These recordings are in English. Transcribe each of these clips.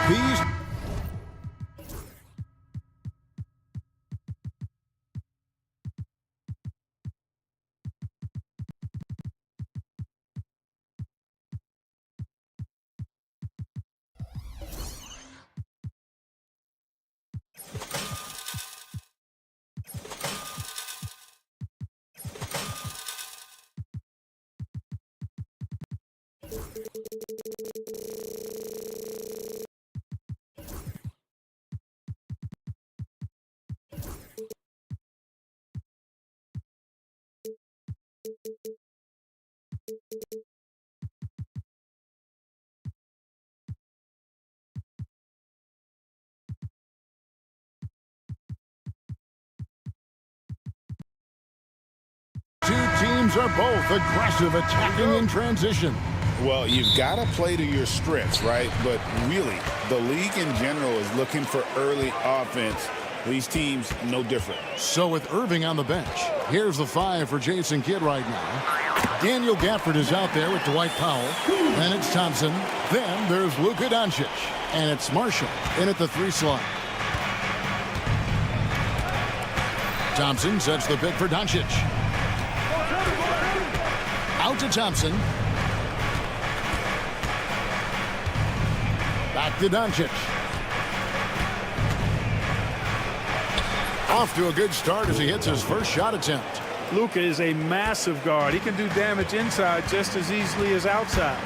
These two teams are both aggressive, attacking in transition. Well, you've got to play to your strengths, right? But really, the league in general is looking for early offense. These teams, no different. So with Irving on the bench, here's the 5 for Jason Kidd right now. Daniel Gafford is out there with Dwight Powell. Then it's Thompson. Then there's Luka Doncic. And it's Marshall in at the 3 slot. Thompson sets the pick for Doncic. Out to Thompson. Back to Doncic. Off to a good start as he hits his first shot attempt. Luka is a massive guard. He can do damage inside just as easily as outside.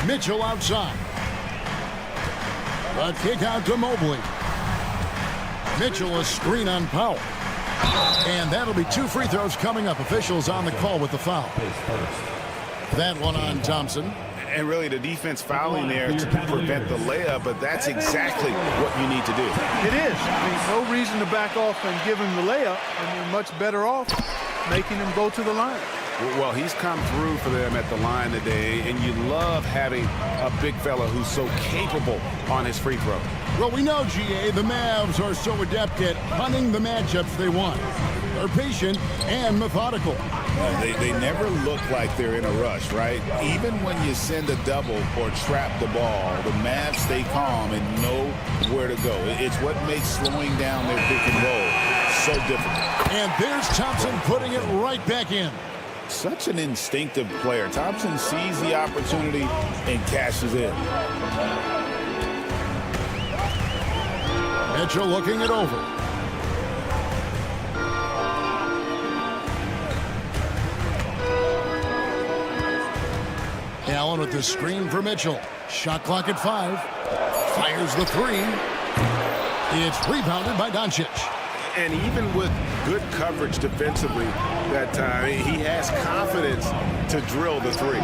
Mitchell outside. A kick out to Mobley. Mitchell a screen on Powell. And that'll be 2 free throws coming up. Officials on the call with the foul. That one on Thompson. And really, the defense fouling there to prevent the layup, but that's exactly what you need to do. It is. I mean, no reason to back off and give him the layup, and you're much better off making him go to the line. Well, he's come through for them at the line today, and you love having a big fella who's so capable on his free throw. Well, we know, GA, the Mavs are so adept at hunting the matchups they want. They're patient and methodical. They never look like they're in a rush, right? Even when you send a double or trap the ball, the Mavs stay calm and know where to go. It's what makes slowing down their pick and roll so difficult. And there's Thompson putting it right back in. Such an instinctive player. Thompson sees the opportunity and cashes in. Mitchell looking it over. Allen with the screen for Mitchell. Shot clock at 5. Fires the 3. It's rebounded by Doncic. And even with good coverage defensively that time, he has confidence to drill the 3.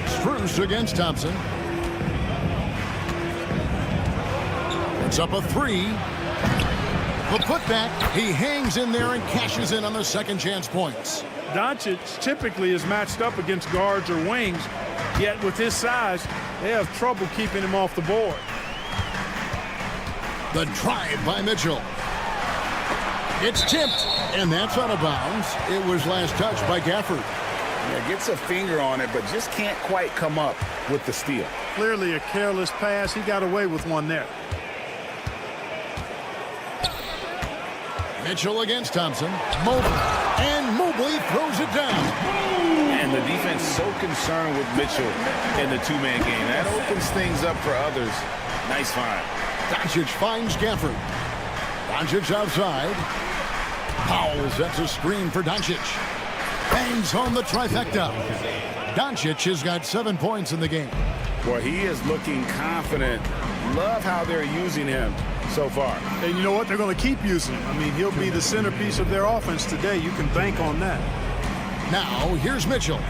Strus against Thompson. It's up a 3. The putback. He hangs in there and cashes in on the second chance points. Doncic typically is matched up against guards or wings, yet with his size, they have trouble keeping him off the board. The drive by Mitchell. It's tipped, and that's out of bounds. It was last touched by Gafford. Yeah, gets a finger on it, but just can't quite come up with the steal. Clearly a careless pass. He got away with one there. Mitchell against Thompson. Mobley. And Mobley throws it down. And the defense so concerned with Mitchell in the 2-man game. That opens things up for others. Nice find. Doncic finds Gafford. Doncic outside. Powell sets a screen for Doncic. Bangs home the trifecta. Doncic has got 7 points in the game. Boy, he is looking confident. Love how they're using him so far. And you know what? They're going to keep using him. I mean, he'll be the centerpiece of their offense today. You can bank on that. Now, here's Mitchell.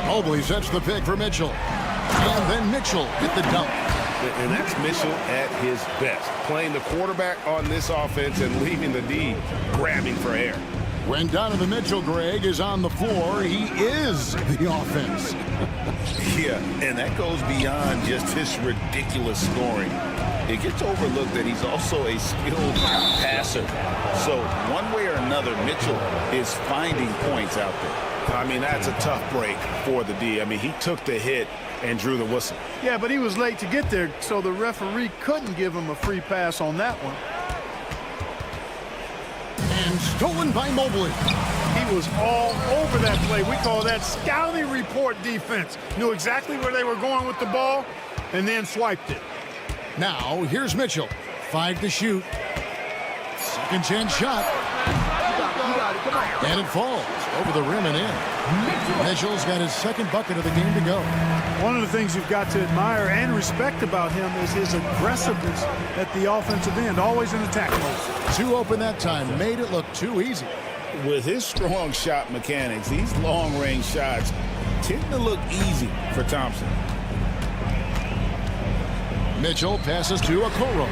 Mobley sets the pick for Mitchell. And then Mitchell hit the dunk. And that's Mitchell at his best, playing the quarterback on this offense and leaving the D grabbing for air. When Donovan Mitchell, Greg, is on the floor, he is the offense. Yeah, and that goes beyond just his ridiculous scoring. It gets overlooked that he's also a skilled passer. So one way or another, Mitchell is finding points out there. I mean, that's a tough break for the D. I mean, he took the hit and drew the whistle. Yeah, but he was late to get there, so the referee couldn't give him a free pass on that one. And stolen by Mobley. He was all over that play. We call that scouting report defense. Knew exactly where they were going with the ball and then swiped it. Now, here's Mitchell. 5 to shoot. Second chance shot. And it falls over the rim and in. Mitchell's got his second bucket of the game to go. One of the things you've got to admire and respect about him is his aggressiveness at the offensive end, always in attack mode. 2 open that time, made it look too easy. With his strong shot mechanics, these long-range shots tend to look easy for Thompson. Mitchell passes to Okoro,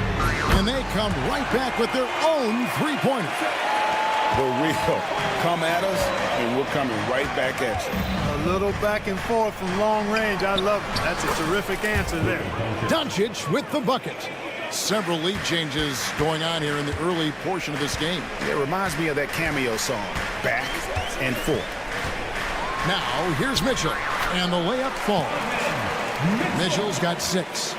and they come right back with their own three-pointer. The real come at us, and we're coming right back at you. A little back and forth from long range. I love it. That's a terrific answer there. Doncic with the bucket. Several lead changes going on here in the early portion of this game. It reminds me of that cameo song, Back and Forth. Now, here's Mitchell, and the layup falls. Mitchell's got 6.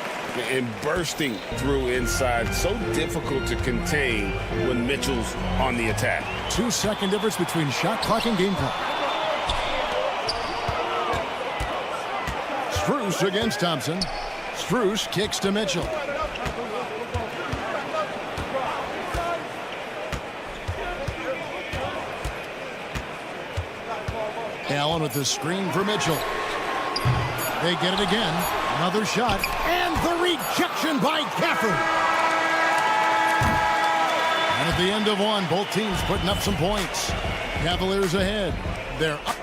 And bursting through inside, so difficult to contain when Mitchell's on the attack. 2-second difference between shot clock and game clock. Strus against Thompson. Strus kicks to Mitchell. Allen with the screen for Mitchell. They get it again. Another shot. And the rejection by Gafford. And at the end of one, both teams putting up some points. Cavaliers ahead. They're up.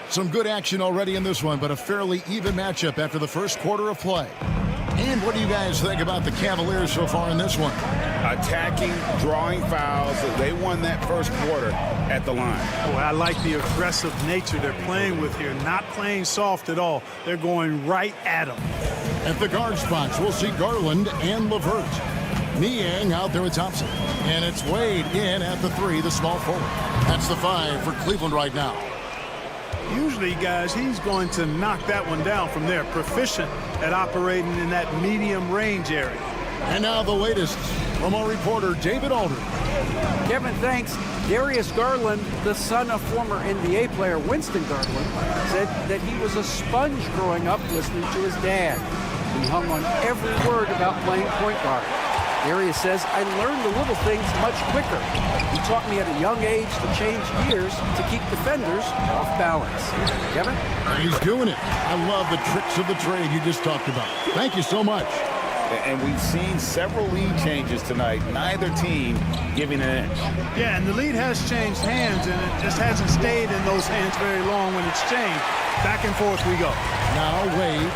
Some good action already in this one, but a fairly even matchup after the first quarter of play. And what do you guys think about the Cavaliers so far in this one? Attacking, drawing fouls. They won that first quarter at the line. Oh, I like the aggressive nature they're playing with here. Not playing soft at all. They're going right at them. At the guard spots, we'll see Garland and LeVert. Niang out there with Thompson. And it's Wade in at the 3, the small forward. That's the 5 for Cleveland right now. Usually, guys, he's going to knock that one down from there. Proficient at operating in that medium range area. And now the latest from our reporter, David Aldridge. Kevin, thanks. Darius Garland, the son of former NBA player Winston Garland, said that he was a sponge growing up listening to his dad. He hung on every word about playing point guard. Darius says, I learned the little things much quicker. He taught me at a young age to change gears to keep defenders off balance. Kevin? He's doing it. I love the tricks of the trade you just talked about. Thank you so much. And we've seen several lead changes tonight. Neither team giving an inch. Yeah, and the lead has changed hands, and it just hasn't stayed in those hands very long when it's changed. Back and forth we go. Now Wade,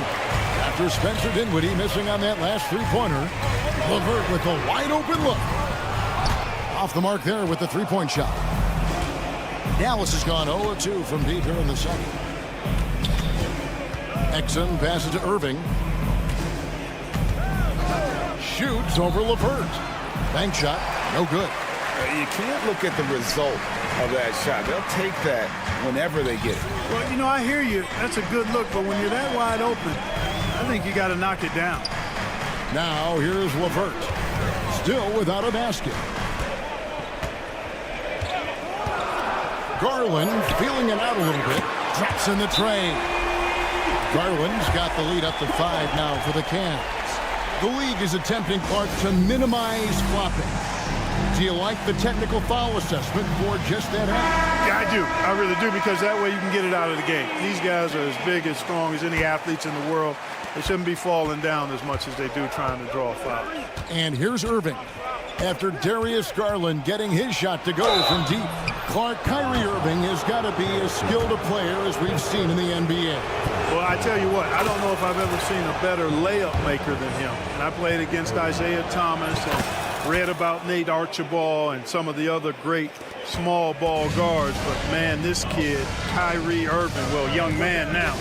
after Spencer Dinwiddie missing on that last three-pointer, LeVert with a wide-open look. Off the mark there with the three-point shot. Dallas has gone 0-2 from deep here in the second. Exum passes to Irving. Shoots over LeVert. Bank shot, no good. You can't look at the result of that shot. They'll take that whenever they get it. Well, you know, I hear you. That's a good look, but when you're that wide open, I think you got to knock it down. Now here's LeVert. Still without a basket. Garland feeling it out a little bit. Drops in the tray. Garland's got the lead up to 5 now for the Cavs. The league is attempting, Clark, to minimize flopping. Do you like the technical foul assessment for just that act? Yeah, I do. I really do, because that way you can get it out of the game. These guys are as big and strong as any athletes in the world. They shouldn't be falling down as much as they do trying to draw a foul. And here's Irving. after Darius Garland getting his shot to go from deep. Kyrie Irving has got to be as skilled a player as we've seen in the NBA. Well, I tell you what, I don't know if I've ever seen a better layup maker than him. And I played against Isaiah Thomas and read about Nate Archibald and some of the other great small ball guards. But, man, this kid, Kyrie Irving, well, young man now,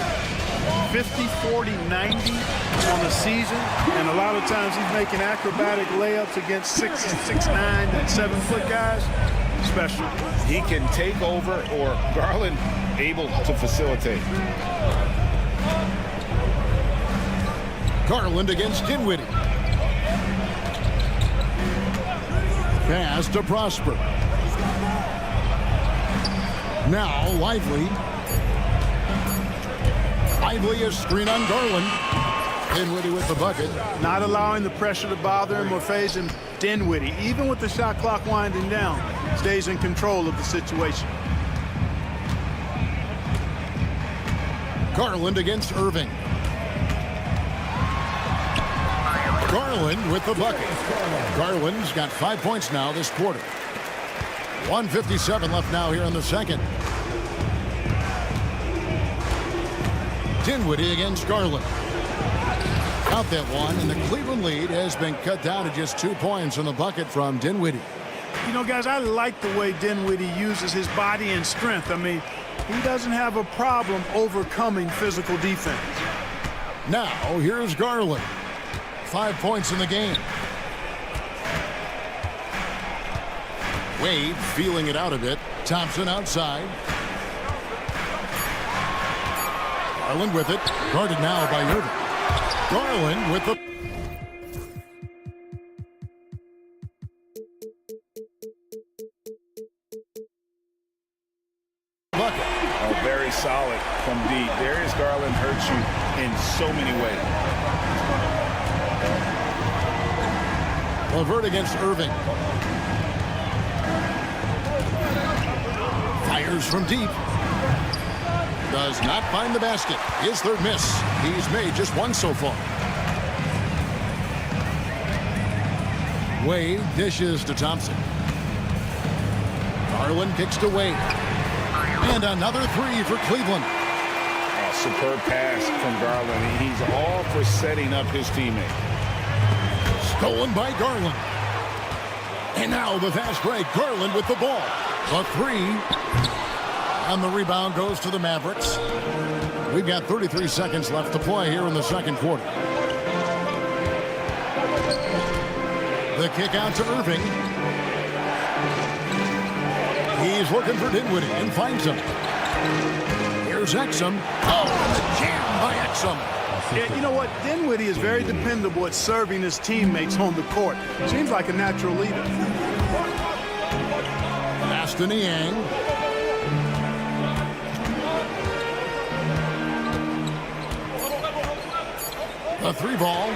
50, 40, 90 on the season. And a lot of times he's making acrobatic layups against 6'9", and 7-foot guys. Special. He can take over, or Garland able to facilitate. Garland against Dinwiddie. Pass to Prosper. Now Lively. Lively is screen on Garland. Dinwiddie with the bucket. Not allowing the pressure to bother him or phase him. Dinwiddie, even with the shot clock winding down, stays in control of the situation. Garland against Irving. Garland with the bucket. Garland's got 5 points now this quarter. 1:57 left now here in the second. Dinwiddie against Garland. Out that one, and the Cleveland lead has been cut down to just 2 points on the bucket from Dinwiddie. You know, guys, I like the way Dinwiddie uses his body and strength. I mean, he doesn't have a problem overcoming physical defense. Now, here's Garland. 5 points in the game. Wade feeling it out a bit. Thompson outside. Garland with it. Guarded now by Irving. Garland with the... bucket. Oh, very solid from deep. Darius Garland hurts you in so many ways. LeVert against Irving. Fires from deep. Does not find the basket. His third miss. He's made just one so far. Wade dishes to Thompson. Garland kicks to Wade. And another three for Cleveland. Oh, superb pass from Garland. He's all for setting up his teammate. Stolen by Garland. And now the fast break. Garland with the ball. A three. And the rebound goes to the Mavericks. We've got 33 seconds left to play here in the second quarter. The kick out to Irving. He's looking for Dinwiddie and finds him. Here's Exum. Oh, and the jam by Exum. Yeah, you know what? Dinwiddie is very dependable at serving his teammates on the court. Seems like a natural leader. Pass to Niang. The three ball.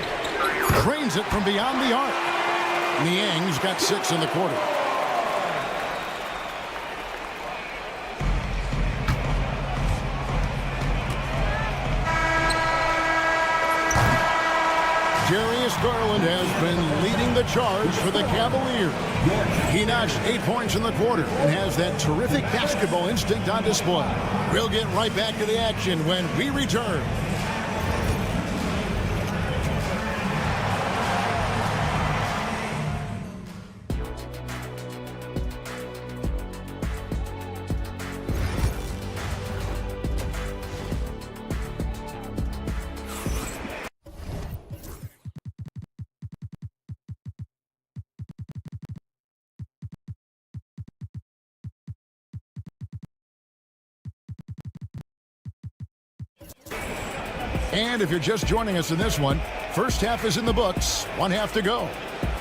Drains it from beyond the arc. Niang's got 6 in the quarter. Darius Garland has been leading the charge for the Cavaliers. He notched 8 points in the quarter and has that terrific basketball instinct on display. We'll get right back to the action when we return. And if you're just joining us in this one, first half is in the books, 1 half to go.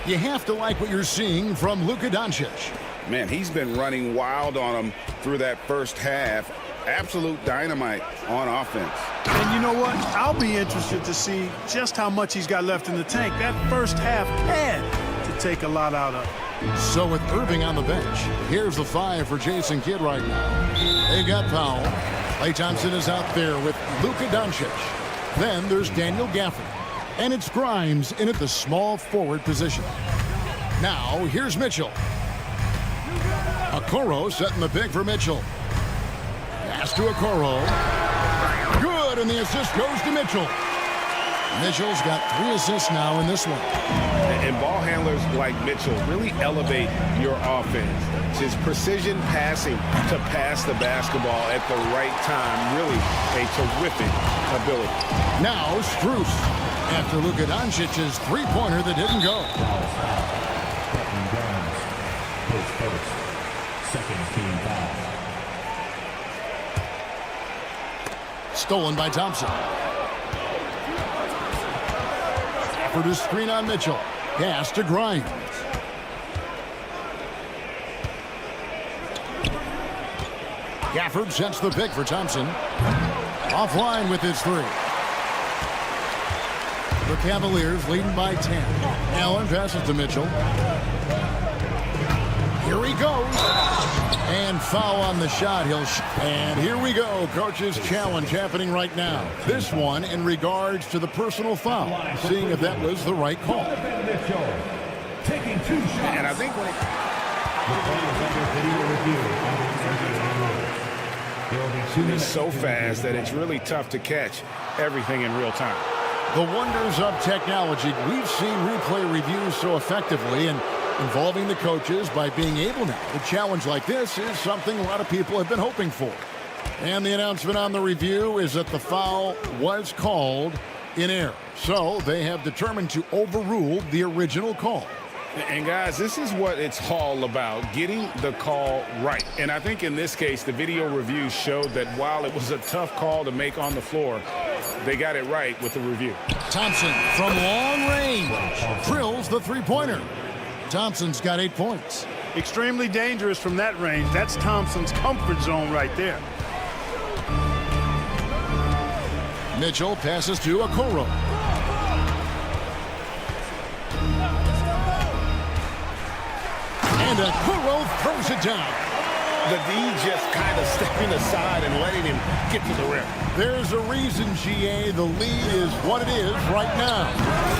You have to like what you're seeing from Luka Doncic. Man, he's been running wild on him through that first half. Absolute dynamite on offense. And you know what? I'll be interested to see just how much he's got left in the tank. That first half had to take a lot out of it. So with Irving on the bench, here's the 5 for Jason Kidd right now. They've got Powell. Klay Thompson is out there with Luka Doncic. Then there's Daniel Gafford. And it's Grimes in at the small forward position. Now, here's Mitchell. Okoro setting the pick for Mitchell. Pass to Okoro. Good, and the assist goes to Mitchell. Mitchell's got 3 assists now in this one. And ball handlers like Mitchell really elevate your offense. His precision passing to pass the basketball at the right time, really a terrific ability. Now Strus after Luka Doncic's three-pointer that didn't go. Second team foul. Stolen by Thompson. For the screen on Mitchell. Pass to Grimes. Gafford sets the pick for Thompson. Offline with his 3. The Cavaliers leading by 10. Allen passes to Mitchell. Here he goes. And foul on the shot. And here we go. Coach's challenge happening right now. This one in regards to the personal foul. Seeing if that was the right call. And I think when it's so fast that it's really tough to catch everything in real time. The wonders of technology. We've seen replay reviews so effectively and involving the coaches by being able now. A challenge like this is something a lot of people have been hoping for. And the announcement on the review is that the foul was called in error. So they have determined to overrule the original call. And guys, this is what it's all about, getting the call right. And I think in this case, the video review showed that while it was a tough call to make on the floor, they got it right with the review. Thompson from long range drills the three-pointer. Thompson's got 8 points. Extremely dangerous from that range. That's Thompson's comfort zone right there. Mitchell passes to Okoro. And Okoro throws it down. The D just kind of stepping aside and letting him get to the rim. There's a reason, GA, the lead is what it is right now.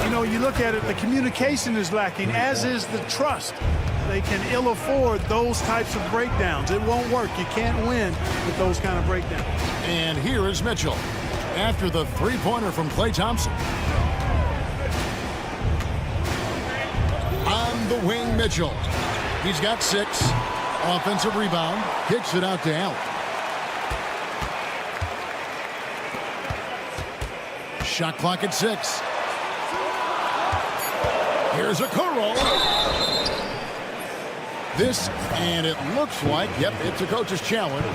You know, you look at it, the communication is lacking, as is the trust. They can ill afford those types of breakdowns. It won't work. You can't win with those kind of breakdowns. And here is Mitchell after the three-pointer from Klay Thompson. On the wing, Mitchell. He's got 6. Offensive rebound. Kicks it out to Allen. Shot clock at 6. Here's Okoro. This, and it looks like, yep, it's a coach's challenge.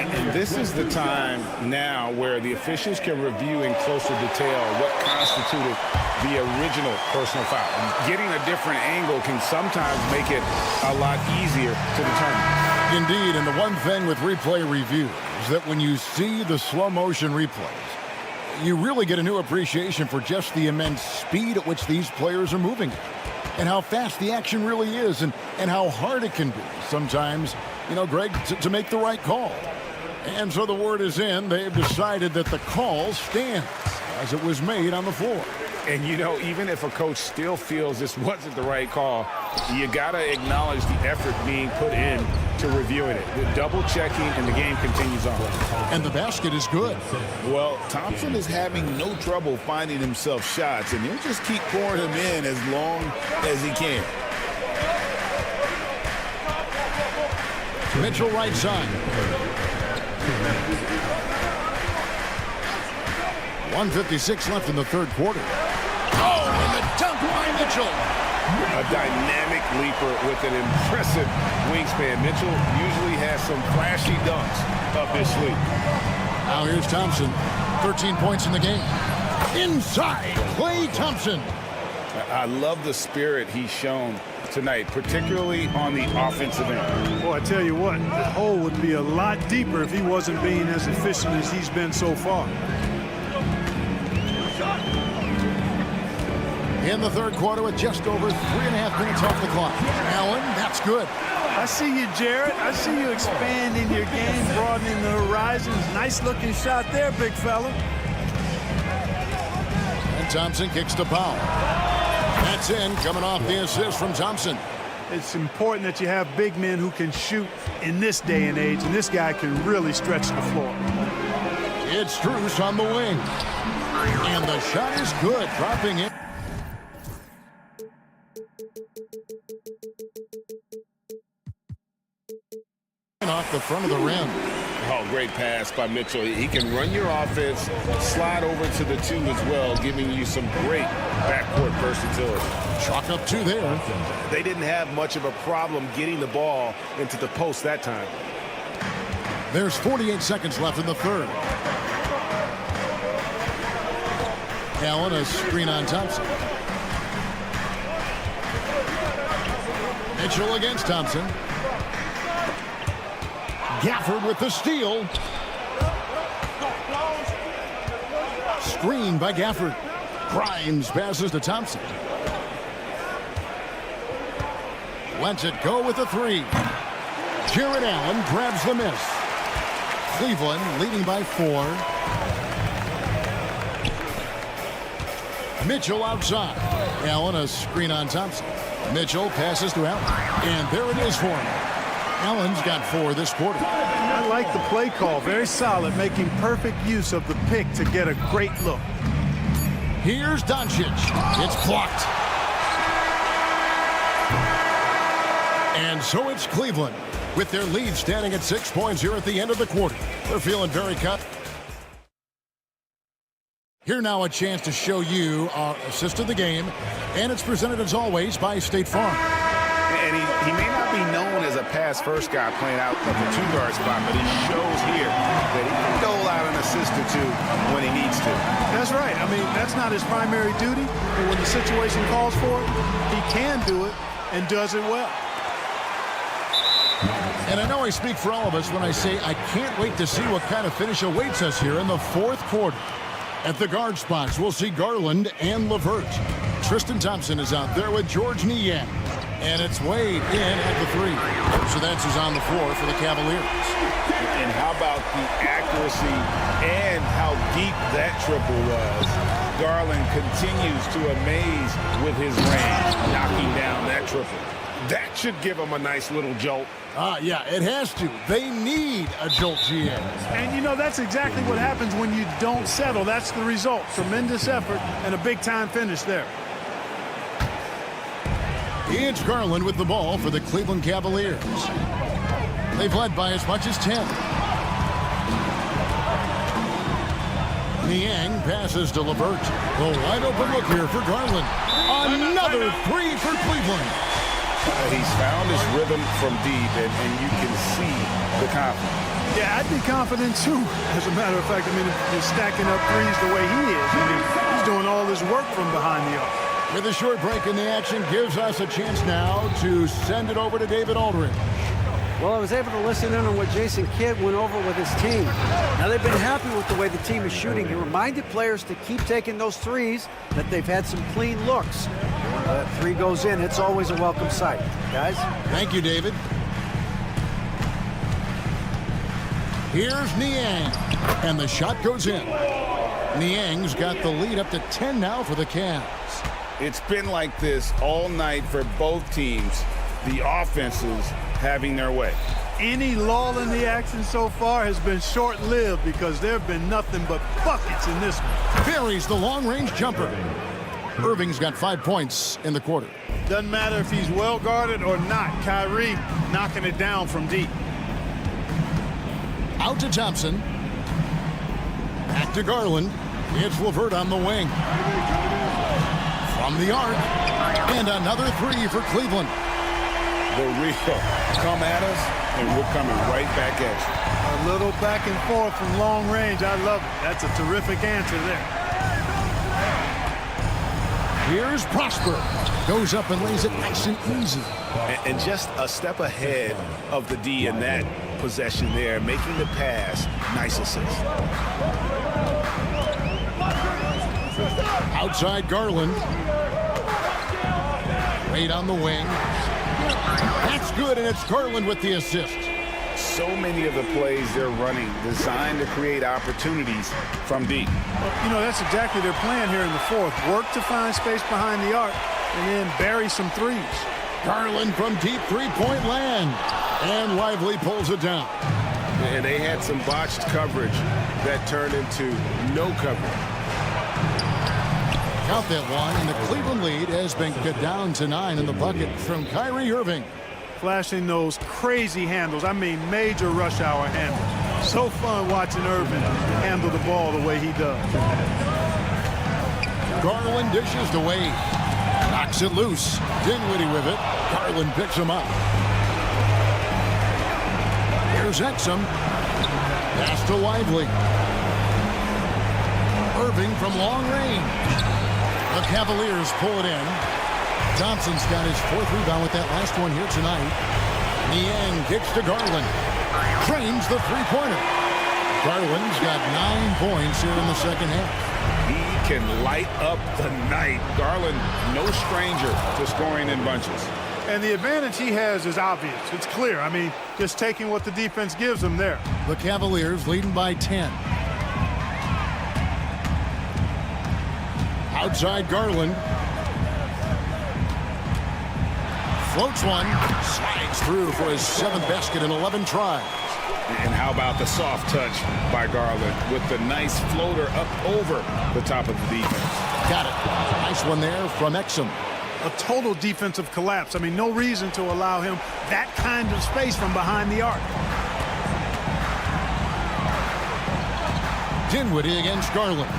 And this is the time now where the officials can review in closer detail what constituted the original personal foul. Getting a different angle can sometimes make it a lot easier to determine. Indeed, and the one thing with replay review is that when you see the slow motion replays, you really get a new appreciation for just the immense speed at which these players are moving and how fast the action really is and how hard it can be sometimes, you know, Greg, to make the right call. And so the word is in. They've decided that the call stands as it was made on the floor. And, you know, even if a coach still feels this wasn't the right call, you got to acknowledge the effort being put in to reviewing it. The double checking, and the game continues on. And the basket is good. Well, Thompson is having no trouble finding himself shots, and he'll just keep pouring them in as long as he can. Mitchell right side. 1:56 left in the third quarter. Oh, and the dunk by Mitchell. A dynamic leaper with an impressive wingspan. Mitchell usually has some flashy dunks up his sleeve. Now here's Thompson. 13 points in the game. Inside, Klay Thompson. I love the spirit he's shown tonight, particularly on the offensive end. Boy, I tell you what, the hole would be a lot deeper if he wasn't being as efficient as he's been so far. In the third quarter with just over 3.5 minutes off the clock. Allen, that's good. I see you, Jared. I see you expanding your game, broadening the horizons. Nice looking shot there, big fella. Thompson kicks to Powell. That's in, coming off the assist from Thompson. It's important that you have big men who can shoot in this day and age, and this guy can really stretch the floor. It's Strus on the wing. And the shot is good, dropping it. Off the front of the rim. Oh, great pass by Mitchell. He can run your offense, slide over to the 2 as well, giving you some great backcourt versatility. Chalk up 2 there. They didn't have much of a problem getting the ball into the post that time. There's 48 seconds left in the third. Allen, a screen on Thompson. Mitchell against Thompson. Gafford with the steal. Screen by Gafford. Grimes passes to Thompson. Lets it go with the 3. Jared Allen grabs the miss. Cleveland leading by 4. Mitchell outside. Allen a screen on Thompson. Mitchell passes to Allen. And there it is for him. Allen's got 4 this quarter. I like the play call. Very solid, making perfect use of the pick to get a great look. Here's Doncic. It's blocked. And so it's Cleveland with their lead standing at 6 points here at the end of the quarter. They're feeling very confident. Here now a chance to show you our assist of the game, and it's presented as always by State Farm. And he may not be known as a pass-first guy playing out of the 2-guard spot, but he shows here that he can dole out an assist or 2 when he needs to. That's right. I mean, that's not his primary duty, but when the situation calls for it, he can do it and does it well. And I know I speak for all of us when I say I can't wait to see what kind of finish awaits us here in the fourth quarter. At the guard spots, we'll see Garland and LeVert. Tristan Thompson is out there with George Niang. And it's Wade in at the 3. So that's who's on the floor for the Cavaliers. And how about the accuracy and how deep that triple was. Garland continues to amaze with his range, knocking down that triple. That should give him a nice little jolt. Yeah, it has to. They need a jolt, GM. And, you know, that's exactly what happens when you don't settle. That's the result. Tremendous effort and a big-time finish there. It's Garland with the ball for the Cleveland Cavaliers. They've led by as much as 10. Niang passes to LeVert. The wide open look here for Garland. Another 3 for Cleveland. He's found his rhythm from deep, and you can see the confidence. Yeah, I'd be confident too. As a matter of fact, I mean, if you're stacking up threes the way he is, I mean, he's doing all this work from behind the arc. With a short break in the action, gives us a chance now to send it over to David Aldridge. Well, I was able to listen in on what Jason Kidd went over with his team. Now, they've been happy with the way the team is shooting. He reminded players to keep taking those threes, that they've had some clean looks. When that 3 goes in, it's always a welcome sight. Guys? Thank you, David. Here's Niang, and the shot goes in. Niang's got the lead up to 10 now for the Cavs. It's been like this all night for both teams. The offenses having their way. Any lull in the action so far has been short-lived because there have been nothing but buckets in this one. Buries the long-range jumper. Irving's got 5 points in the quarter. Doesn't matter if he's well guarded or not. Kyrie knocking it down from deep. Out to Thompson. Back to Garland. It's LeVert on the wing. From the arc. And another 3 for Cleveland. The real come at us, and we're coming right back at you. A little back and forth from long range. I love it. That's a terrific answer there. Here's Prosper. Goes up and lays it nice and easy. And just a step ahead of the D in that possession there, making the pass. Nice assist. Outside Garland. Wade on the wing. That's good, and it's Garland with the assist. So many of the plays they're running designed to create opportunities from deep. Well, you know, that's exactly their plan here in the fourth. Work to find space behind the arc and then bury some threes. Garland from deep three-point land. And Lively pulls it down. And they had some botched coverage that turned into no coverage. Count that one, and the Cleveland lead has been cut down to 9 in the bucket from Kyrie Irving. Flashing those crazy handles. I mean, major rush hour handles. So fun watching Irving handle the ball the way he does. Garland dishes to Wade. Knocks it loose. Dinwiddie with it. Garland picks him up. Here's Exum. Pass to Lively. Irving from long range. The Cavaliers pull it in. Thompson's got his 4th rebound with that last one here tonight. Niang kicks to Garland. Trains the three-pointer. Garland's got 9 points here in the second half. He can light up the night. Garland, no stranger to scoring in bunches. And the advantage he has is obvious. It's clear. I mean, just taking what the defense gives him there. The Cavaliers leading by 10. Outside Garland. Floats one. Slides through for his 7th basket in 11 tries. And how about the soft touch by Garland with the nice floater up over the top of the defense. Got it. Nice one there from Exum. A total defensive collapse. I mean, no reason to allow him that kind of space from behind the arc. Dinwiddie against Garland.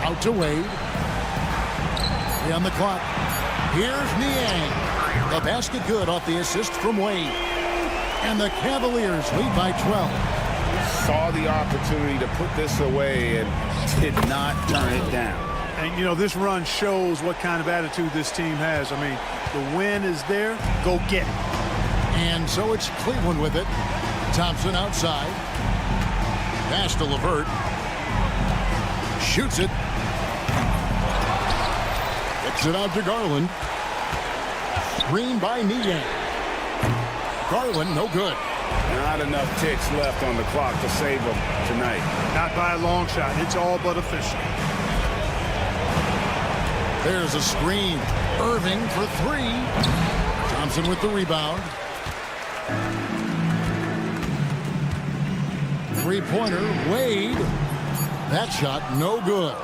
Out to Wade. On the clock. Here's Niang. The basket good off the assist from Wade. And the Cavaliers lead by 12. Saw the opportunity to put this away and did not turn it down. And, you know, this run shows what kind of attitude this team has. I mean, the win is there. Go get it. And so it's Cleveland with it. Thompson outside. Pass to LeVert. Shoots it. Kicks it out to Garland. Screen by Niang. Garland, no good. Not enough ticks left on the clock to save them tonight. Not by a long shot. It's all but official. There's a screen. Irving for 3. Thompson with the rebound. Three-pointer, Wade. That shot, no good.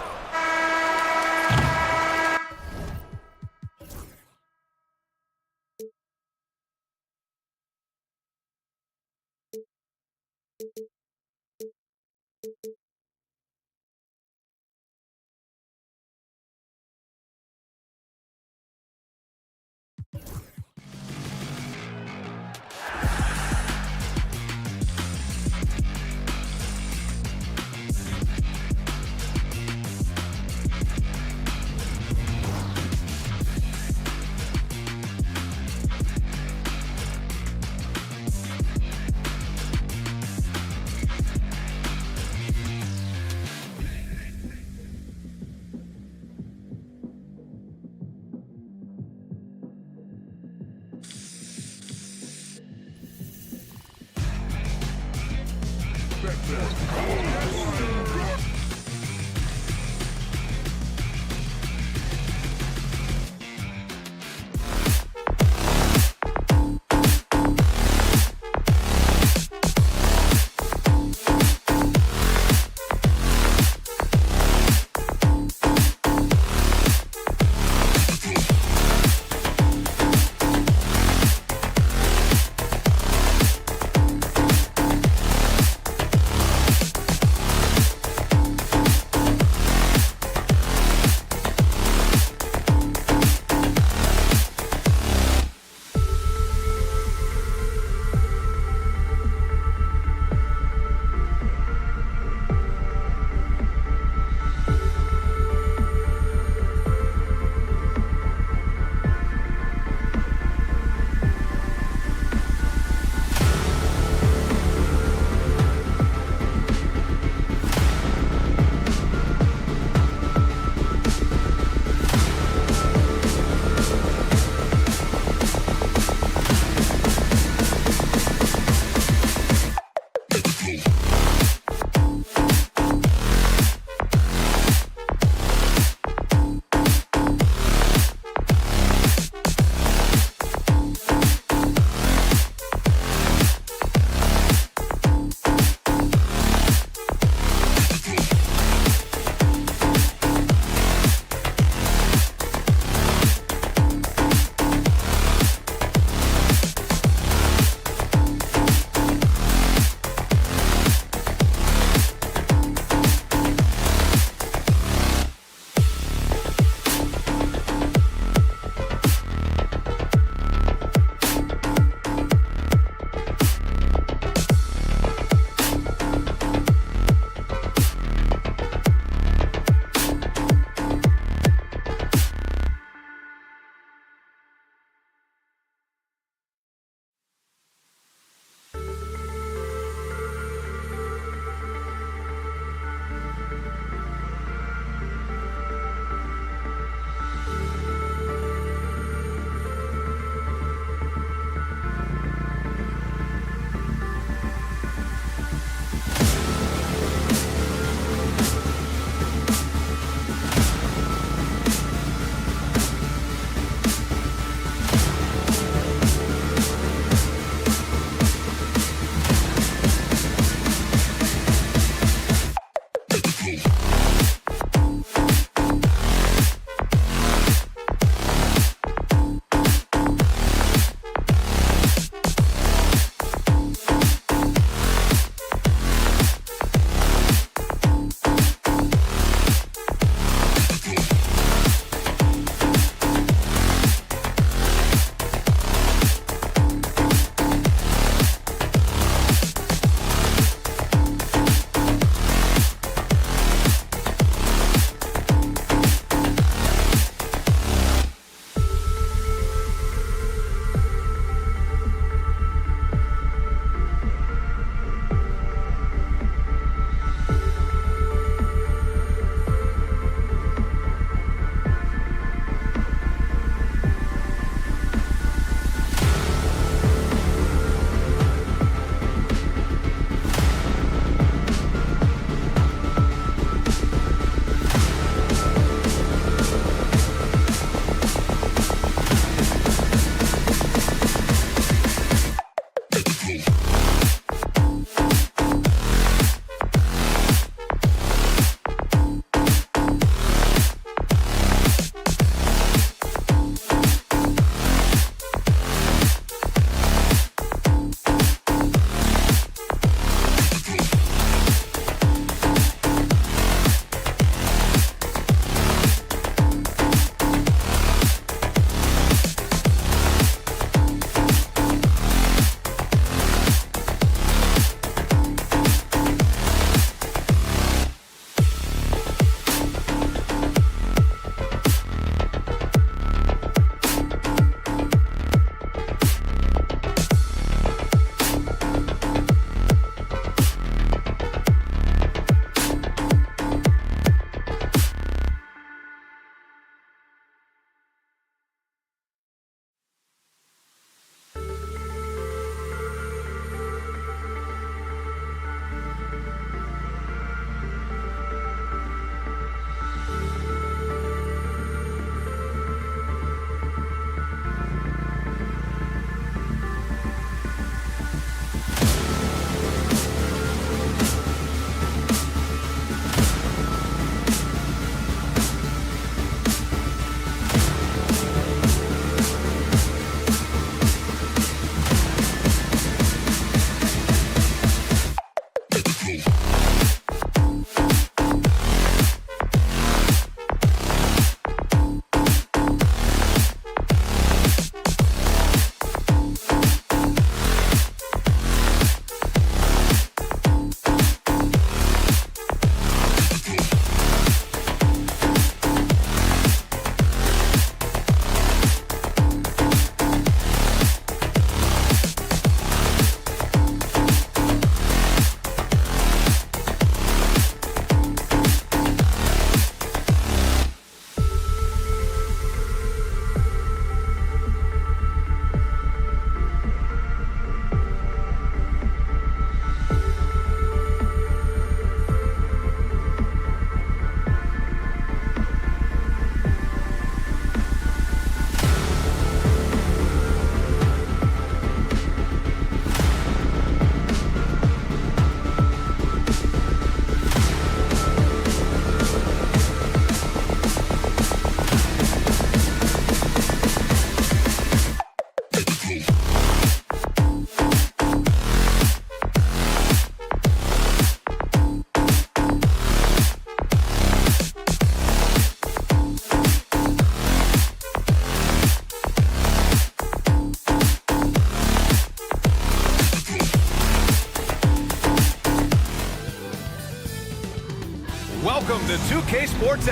Welcome to 2K Sports.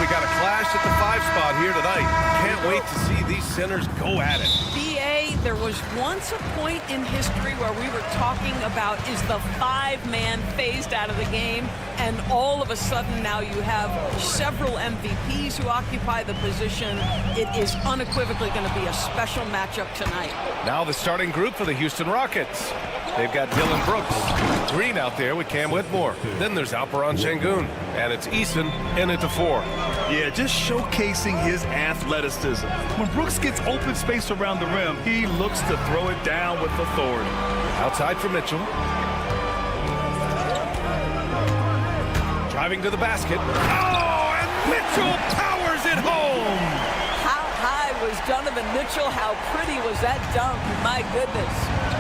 We got a clash at the 5 spot here tonight. Can't wait to see these centers go at it. BA, there was once a point in history where we were talking about, is the 5-man phased out of the game? And all of a sudden now you have several MVPs who occupy the position. It is unequivocally going to be a special matchup tonight. Now the starting group for the Houston Rockets. They've got Dylan Brooks, Green out there with Cam Whitmore. Then there's Alperon Şengün, and it's Eason in at the 4. Yeah, just showcasing his athleticism. When Brooks gets open space around the rim, he looks to throw it down with authority. Outside for Mitchell. Driving to the basket. Oh, and Mitchell powers it home. How high was Donovan Mitchell? How pretty was that dunk? My goodness.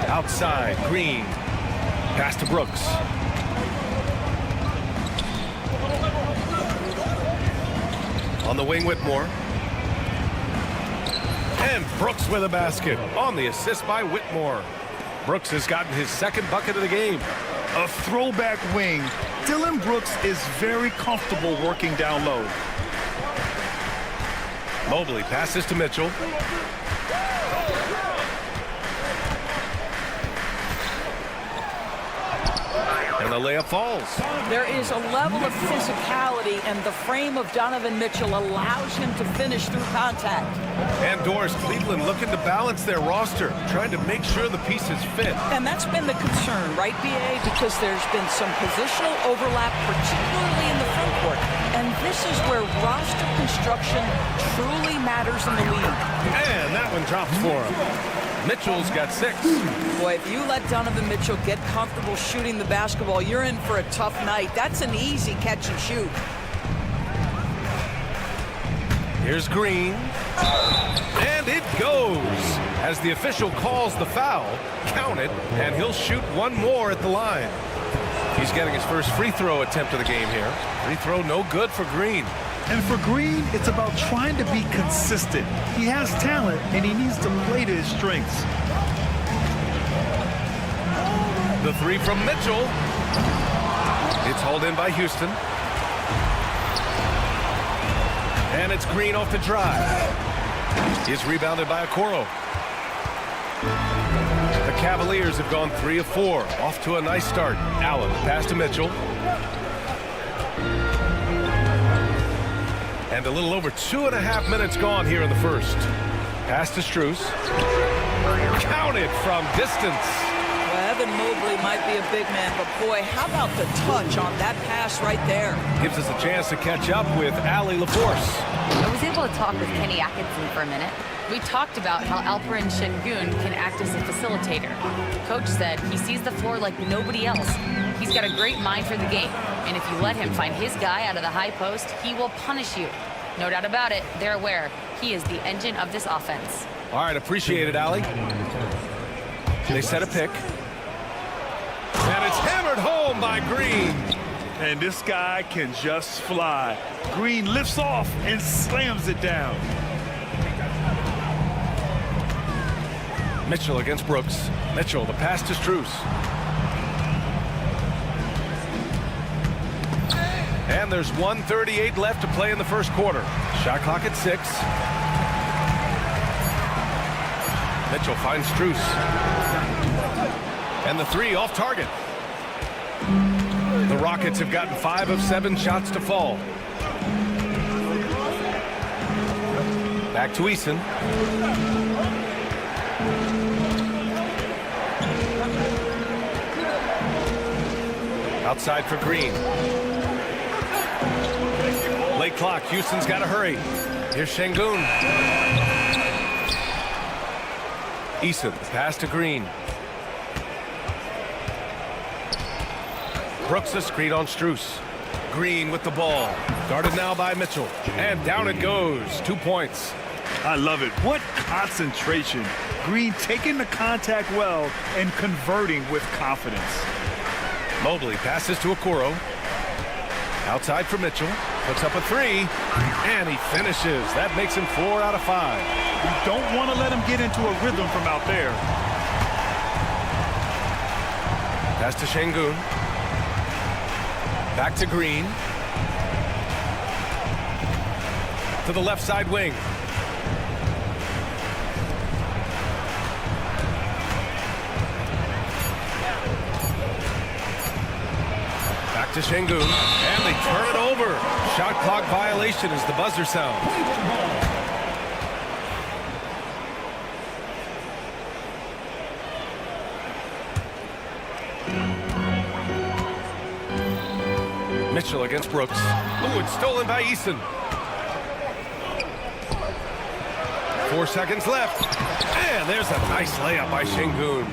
Outside, Green. Pass to Brooks. On the wing, Whitmore. And Brooks with a basket on the assist by Whitmore. Brooks has gotten his second bucket of the game. A throwback wing. Dylan Brooks is very comfortable working down low. Mobley passes to Mitchell. And the layup falls. There is a level of physicality, and the frame of Donovan Mitchell allows him to finish through contact. And Doris, Cleveland looking to balance their roster, trying to make sure the pieces fit. And that's been the concern, right, BA? Because there's been some positional overlap, particularly in the front court. And this is where roster construction truly matters in the league. And that one drops for him. Mitchell's got 6. Boy, if you let Donovan Mitchell get comfortable shooting the basketball, you're in for a tough night. That's an easy catch and shoot. Here's Green. And it goes. As the official calls the foul, count it, and he'll shoot one more at the line. He's getting his first free throw attempt of the game here. Free throw no good for Green. And for Green, it's about trying to be consistent. He has talent, and he needs to play to his strengths. The 3 from Mitchell. It's hauled in by Houston. And it's Green off the drive. It's rebounded by Okoro. The Cavaliers have gone 3 of 4. Off to a nice start. Allen pass to Mitchell. And a little over 2.5 minutes gone here in the first. Pass to Strus. Counted from distance. Well, Evan Mobley might be a big man, but boy, how about the touch on that pass right there? Gives us a chance to catch up with Allie LaForce. I was able to talk with Kenny Atkinson for a minute. We talked about how Alperon Şengün can act as a facilitator. Coach said he sees the floor like nobody else. He's got a great mind for the game, and if you let him find his guy out of the high post, he will punish you. No doubt about it, they're aware. He is the engine of this offense. All right, appreciate it, Allie. They set a pick. And it's hammered home by Green. And this guy can just fly. Green lifts off and slams it down. Mitchell against Brooks. Mitchell, the pass to Strus. And there's 1:38 left to play in the first quarter. Shot clock at 6. Mitchell finds Strus. And the 3 off target. The Rockets have gotten 5 of 7 shots to fall. Back to Eason. Outside for Green. Late clock. Houston's got to hurry. Here's Şengün. Eason, pass to Green. Brooks a screen on Strus. Green with the ball. Guarded now by Mitchell. And down it goes. 2 points. I love it. What concentration. Green taking the contact well and converting with confidence. Mobley passes to Okoro. Outside for Mitchell. Puts up a three. And he finishes. That makes him 4 out of 5. You don't want to let him get into a rhythm from out there. Pass to Şengün. Back to Green. To the left side wing. Back to Şengün. And they turn it over. Shot clock violation as the buzzer sounds. Mitchell against Brooks. Ooh, it's stolen by Eason. 4 seconds left. And there's a nice layup by Şengün.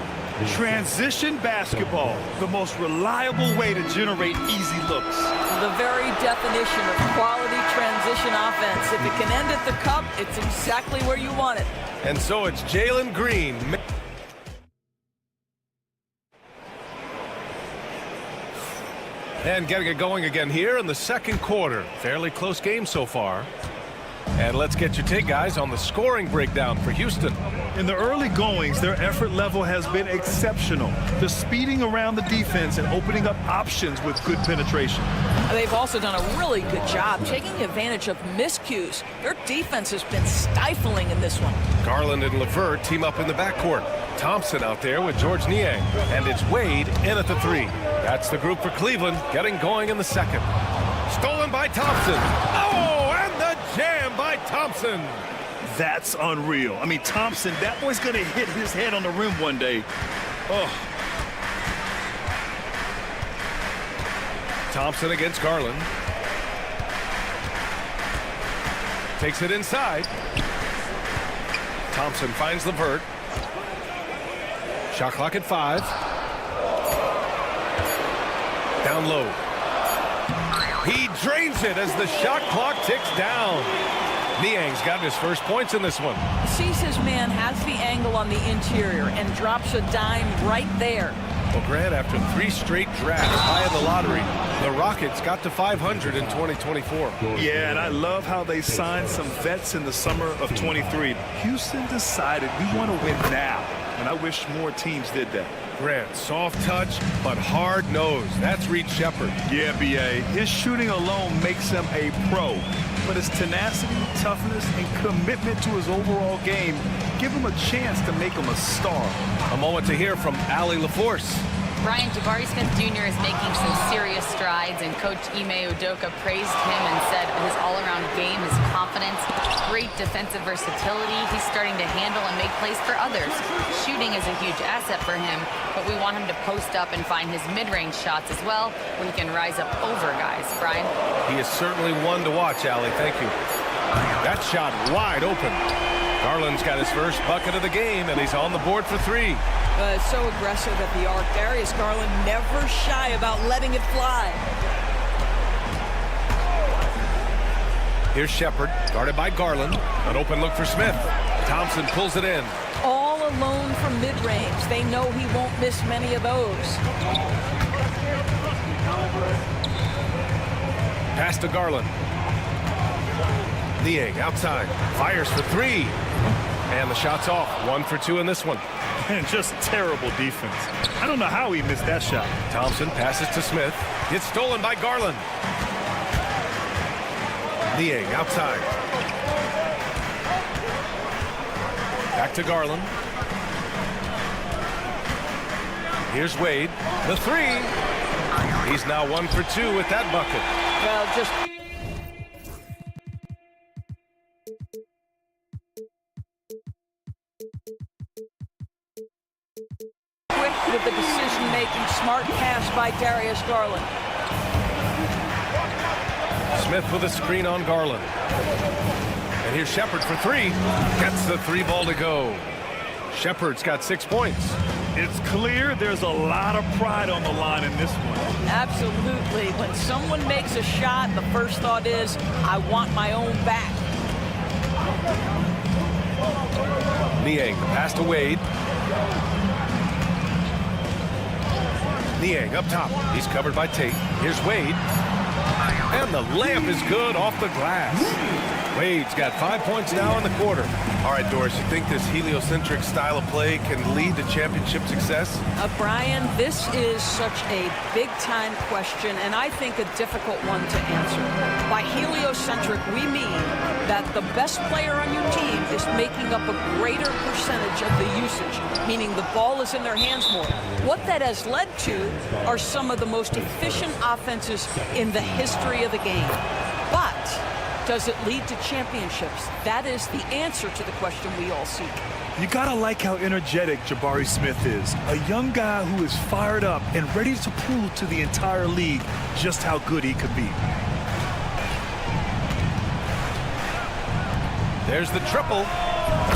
Transition basketball, the most reliable way to generate easy looks. The very definition of quality transition offense. If it can end at the cup, it's exactly where you want it. And so it's Jalen Green. And getting it going again here in the second quarter. Fairly close game so far. And let's get your take, guys, on the scoring breakdown for Houston. In the early goings, their effort level has been exceptional. The speeding around the defense and opening up options with good penetration. They've also done a really good job taking advantage of miscues. Their defense has been stifling in this one. Garland and LeVert team up in the backcourt. Thompson out there with George Niang. And it's Wade in at the three. That's the group for Cleveland, getting going in the second. Stolen by Thompson. Oh, and the jam by Thompson. That's unreal. I mean, Thompson, that boy's going to hit his head on the rim one day. Oh. Thompson against Garland. Takes it inside. Thompson finds LeVert. Shot clock at 5. Down low. He drains it as the shot clock ticks down. Niang's got his first points in this one. Sees his man, has the angle on the interior, and drops a dime right there. Well, Grant, after 3 straight drafts high in the lottery, the Rockets got to 500 in 2024. Yeah, and I love how they signed some vets in the summer of 23. Houston decided we want to win now, and I wish more teams did that. Grant, soft touch, but hard nose. That's Reed Shepherd. Yeah, B.A. His shooting alone makes him a pro, but his tenacity, toughness, and commitment to his overall game give him a chance to make him a star. A moment to hear from Allie LaForce. Brian, Jabari Smith Jr. is making some serious strides, and Coach Ime Udoka praised him and said his all-around game, his confidence, great defensive versatility. He's starting to handle and make plays for others. Shooting is a huge asset for him, but we want him to post up and find his mid-range shots as well, where he can rise up over guys. Brian? He is certainly one to watch, Allie. Thank you. That shot wide open. Garland's got his first bucket of the game, and he's on the board for 3. So aggressive at the arc. Darius Garland never shy about letting it fly. Here's Shepherd, guarded by Garland. An open look for Smith. Thompson pulls it in. All alone from mid-range. They know he won't miss many of those. Pass to Garland. Niang outside. Fires for 3. And the shot's off. 1 for 2 in this one. And just terrible defense. I don't know how he missed that shot. Thompson passes to Smith. It's stolen by Garland. Niang outside. Back to Garland. Here's Wade. The 3. He's now 1 for 2 with that bucket. Well, just breathtaking smart pass by Darius Garland. Smith with a screen on Garland. And here's Shepard for three. Gets the three ball to go. Shepard's got 6 points. It's clear there's a lot of pride on the line in this one. Absolutely. When someone makes a shot, the first thought is, I want my own back. Niang, pass to Wade. Niang up top. He's covered by Tate. Here's Wade. And the layup is good off the glass. Wade's got 5 points now in the quarter. All right, Doris, you think this heliocentric style of play can lead to championship success? Brian, this is such a big-time question, and I think a difficult one to answer. By heliocentric, we mean that the best player on your team is making up a greater percentage of the usage, meaning the ball is in their hands more. What that has led to are some of the most efficient offenses in the history of the game. But does it lead to championships? That is the answer to the question we all seek. You gotta like how energetic Jabari Smith is. A young guy who is fired up and ready to prove to the entire league just how good he could be. There's the triple.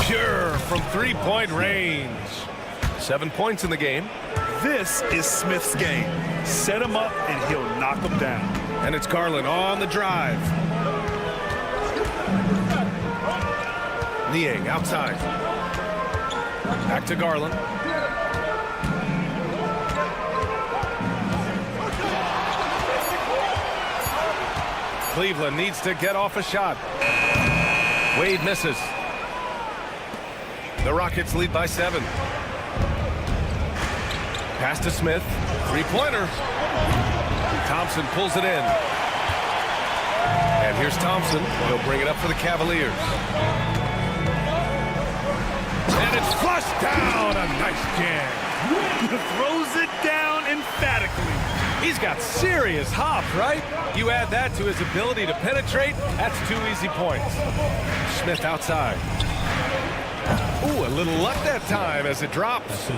Pure from three-point range. 7 points in the game. This is Smith's game. Set him up and he'll knock him down. And it's Garland on the drive. Niang outside. Back to Garland. Cleveland needs to get off a shot. Wade misses. The Rockets lead by 7. Pass to Smith. Three-pointer. Thompson pulls it in. And here's Thompson. He'll bring it up for the Cavaliers. And it's flushed down. A nice jam. Throws it down emphatically. He's got serious hop, right? You add that to his ability to penetrate, that's 2 easy points. Smith outside. Ooh, a little luck that time as it drops.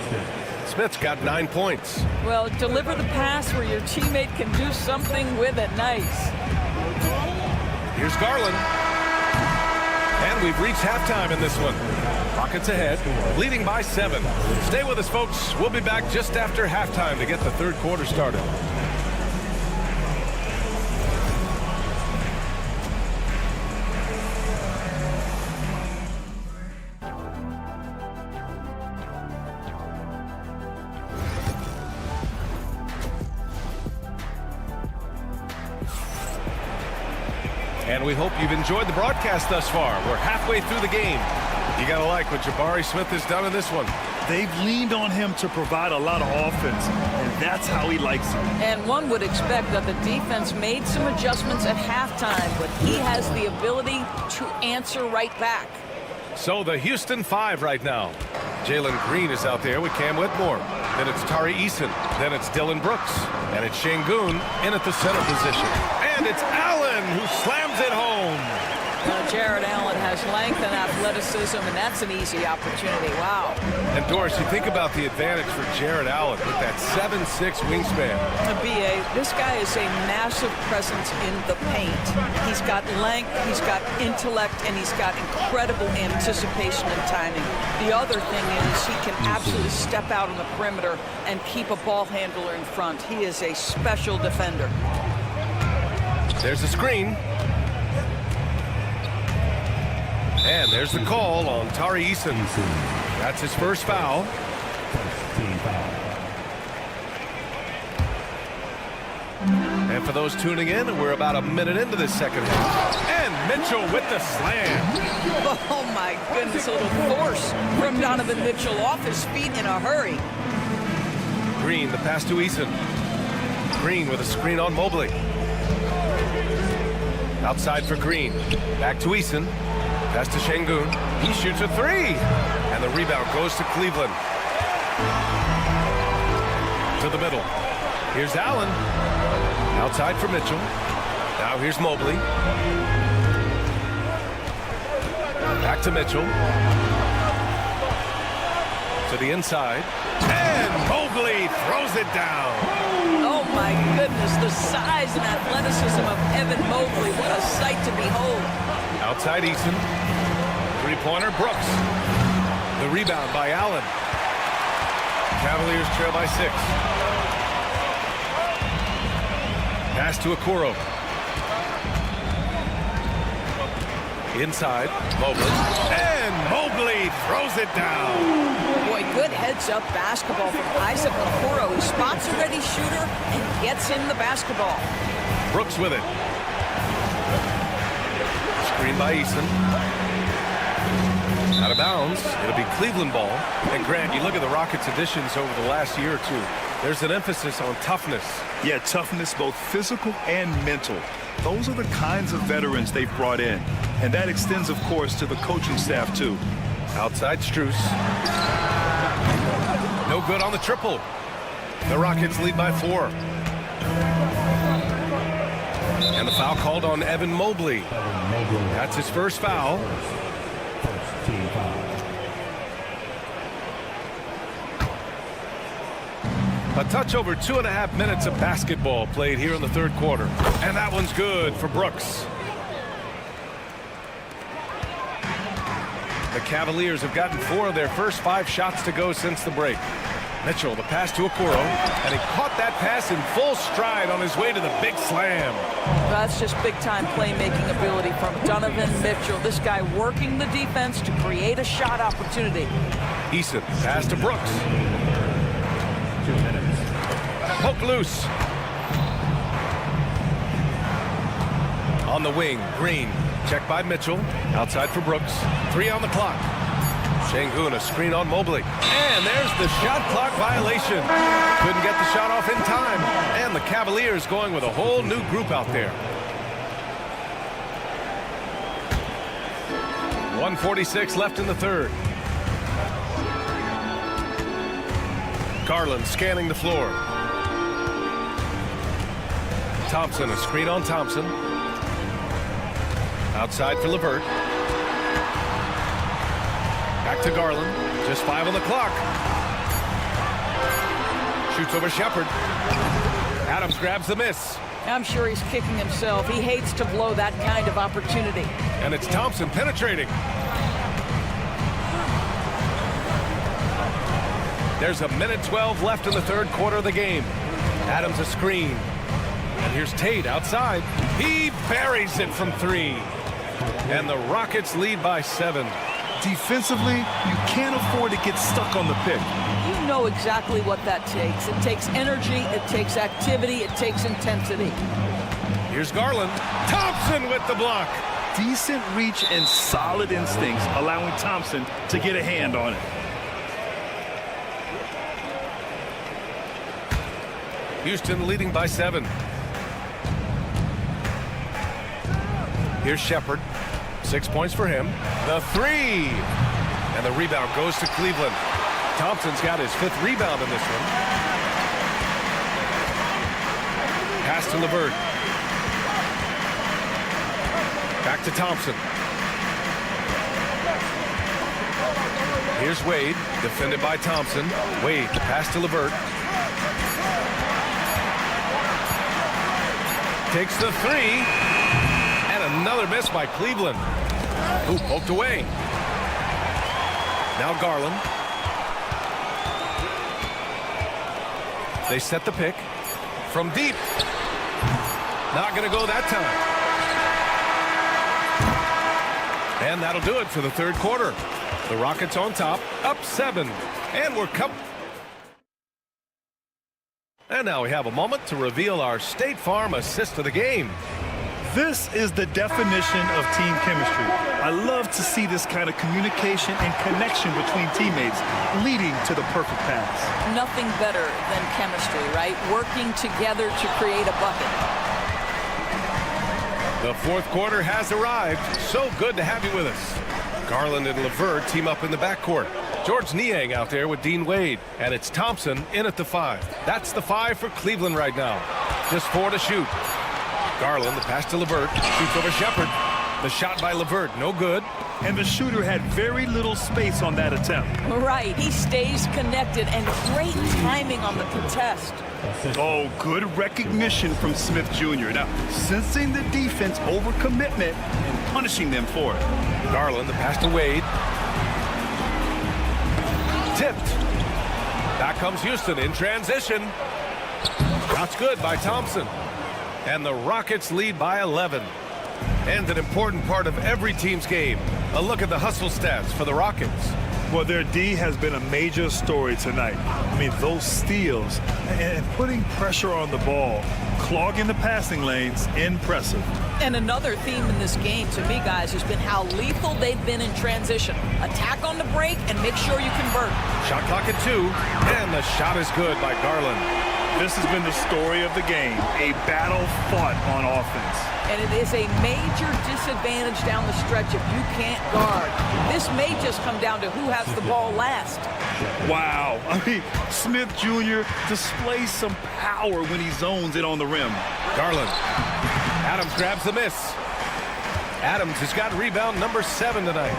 Smith's got 9 points. Well, deliver the pass where your teammate can do something with it. Nice. Here's Garland. And we've reached halftime in this one. Rockets ahead, leading by 7. Stay with us, folks. We'll be back just after halftime to get the third quarter started. And we hope you've enjoyed the broadcast thus far. We're halfway through the game. You got to like what Jabari Smith has done in this one. They've leaned on him to provide a lot of offense, and that's how he likes it. And one would expect that the defense made some adjustments at halftime, but he has the ability to answer right back. So the Houston 5 right now. Jalen Green is out there with Cam Whitmore. Then it's Tari Eason. Then it's Dylan Brooks. And it's Şengün in at the center position. And it's Allen who slams it home. Jared Allen has length and athleticism, and that's an easy opportunity. Wow. And Doris, you think about the advantage for Jared Allen with that 7'6" wingspan. B.A., this guy is a massive presence in the paint. He's got length, he's got intellect, and he's got incredible anticipation and timing. The other thing is he can absolutely step out on the perimeter and keep a ball handler in front. He is a special defender. There's the screen. And there's the call on Tari Eason. That's his first foul. And for those tuning in, we're about a minute into this second half. And Mitchell with the slam. Oh my goodness, a little force from Donovan Mitchell off his feet in a hurry. Green, the pass to Eason. Green with a screen on Mobley. Outside for Green. Back to Eason. Pass to Şengün. He shoots a 3. And the rebound goes to Cleveland. To the middle. Here's Allen. Outside for Mitchell. Now here's Mobley. Back to Mitchell. To the inside. And Mobley Mobley throws it down. Oh my goodness, the size and athleticism of Evan Mobley. What a sight to behold. Outside Eason. Three-pointer, Brooks. The rebound by Allen. Cavaliers trail by 6. Pass to Okoro. Inside, Mobley. And Mobley throws it down. Boy, good heads-up basketball from Isaac Okoro. He spots a ready shooter and gets him the basketball. Brooks with it. Screen by Eason. Out of bounds. It'll be Cleveland ball. And Grant, you look at the Rockets' additions over the last year or two. There's an emphasis on toughness. Yeah, toughness, both physical and mental. Those are the kinds of veterans they've brought in. And that extends, of course, to the coaching staff, too. Outside Strus. No good on the triple. The Rockets lead by 4. And the foul called on Evan Mobley. That's his first foul. First team foul. A touch over 2.5 minutes of basketball played here in the third quarter. And that one's good for Brooks. The Cavaliers have gotten 4 of their first 5 shots to go since the break. Mitchell, the pass to Okoro, and he caught that pass in full stride on his way to the big slam. That's just big-time playmaking ability from Donovan Mitchell. This guy working the defense to create a shot opportunity. Eason, pass to Brooks. 2 minutes. Poke loose. On the wing, Green. Check by Mitchell. Outside for Brooks. 3 on the clock. Şengün, a screen on Mobley. And there's the shot clock violation. Couldn't get the shot off in time. And the Cavaliers going with a whole new group out there. 1:46 left in the third. Garland scanning the floor. Thompson, a screen on Thompson. Outside for LeVert. Back to Garland. Just 5 on the clock. Shoots over Shepherd. Adams grabs the miss. I'm sure he's kicking himself. He hates to blow that kind of opportunity. And it's Thompson penetrating. There's 1:12 left in the third quarter of the game. Adams a screen. And here's Tate outside. He buries it from 3. And the Rockets lead by 7. Defensively, you can't afford to get stuck on the pick. You know exactly what that takes. It takes energy, it takes activity, it takes intensity. Here's Garland. Thompson with the block. Decent reach and solid instincts, allowing Thompson to get a hand on it. Houston leading by 7. Here's Shepherd. 6 points for him. The 3. And the rebound goes to Cleveland. Thompson's got his 5th rebound in this one. Pass to LeVert. Back to Thompson. Here's Wade, defended by Thompson. Wade, pass to LeVert. Takes the 3. And another miss by Cleveland. Ooh, poked away. Now Garland. They set the pick. From deep. Not going to go that time. And that'll do it for the third quarter. The Rockets on top, up 7. And we're And now we have a moment to reveal our State Farm assist of the game. This is the definition of team chemistry. I love to see this kind of communication and connection between teammates leading to the perfect pass. Nothing better than chemistry, right? Working together to create a bucket. The fourth quarter has arrived. So good to have you with us. Garland and LeVert team up in the backcourt. George Niang out there with Dean Wade. And it's Thompson in at the 5. That's the 5 for Cleveland right now. Just 4 to shoot. Garland, the pass to LeVert. Shoots over Shepherd. The shot by LeVert, no good. and the shooter had very little space on that attempt. Right. He stays connected and great timing on the contest. Oh, good recognition from Smith Jr. Now, sensing the defense overcommitment and punishing them for it. Garland, the pass to Wade. Tipped. Back comes Houston in transition. That's good by Thompson. And the Rockets lead by 11. And an important part of every team's game. A look at the hustle stats for the Rockets. Well, their D has been a major story tonight. I mean, those steals and putting pressure on the ball, clogging the passing lanes, impressive. And another theme in this game, to me, guys, has been how lethal they've been in transition. Attack on the break and make sure you convert. Shot clock at 2, and the shot is good by Garland. This has been the story of the game, a battle fought on offense. And it is a major disadvantage down the stretch if you can't guard. This may just come down to who has the ball last. Wow. I mean, Smith Jr. displays some power when he zones it on the rim. Garland. Adams grabs the miss. Adams has got rebound number 7 tonight.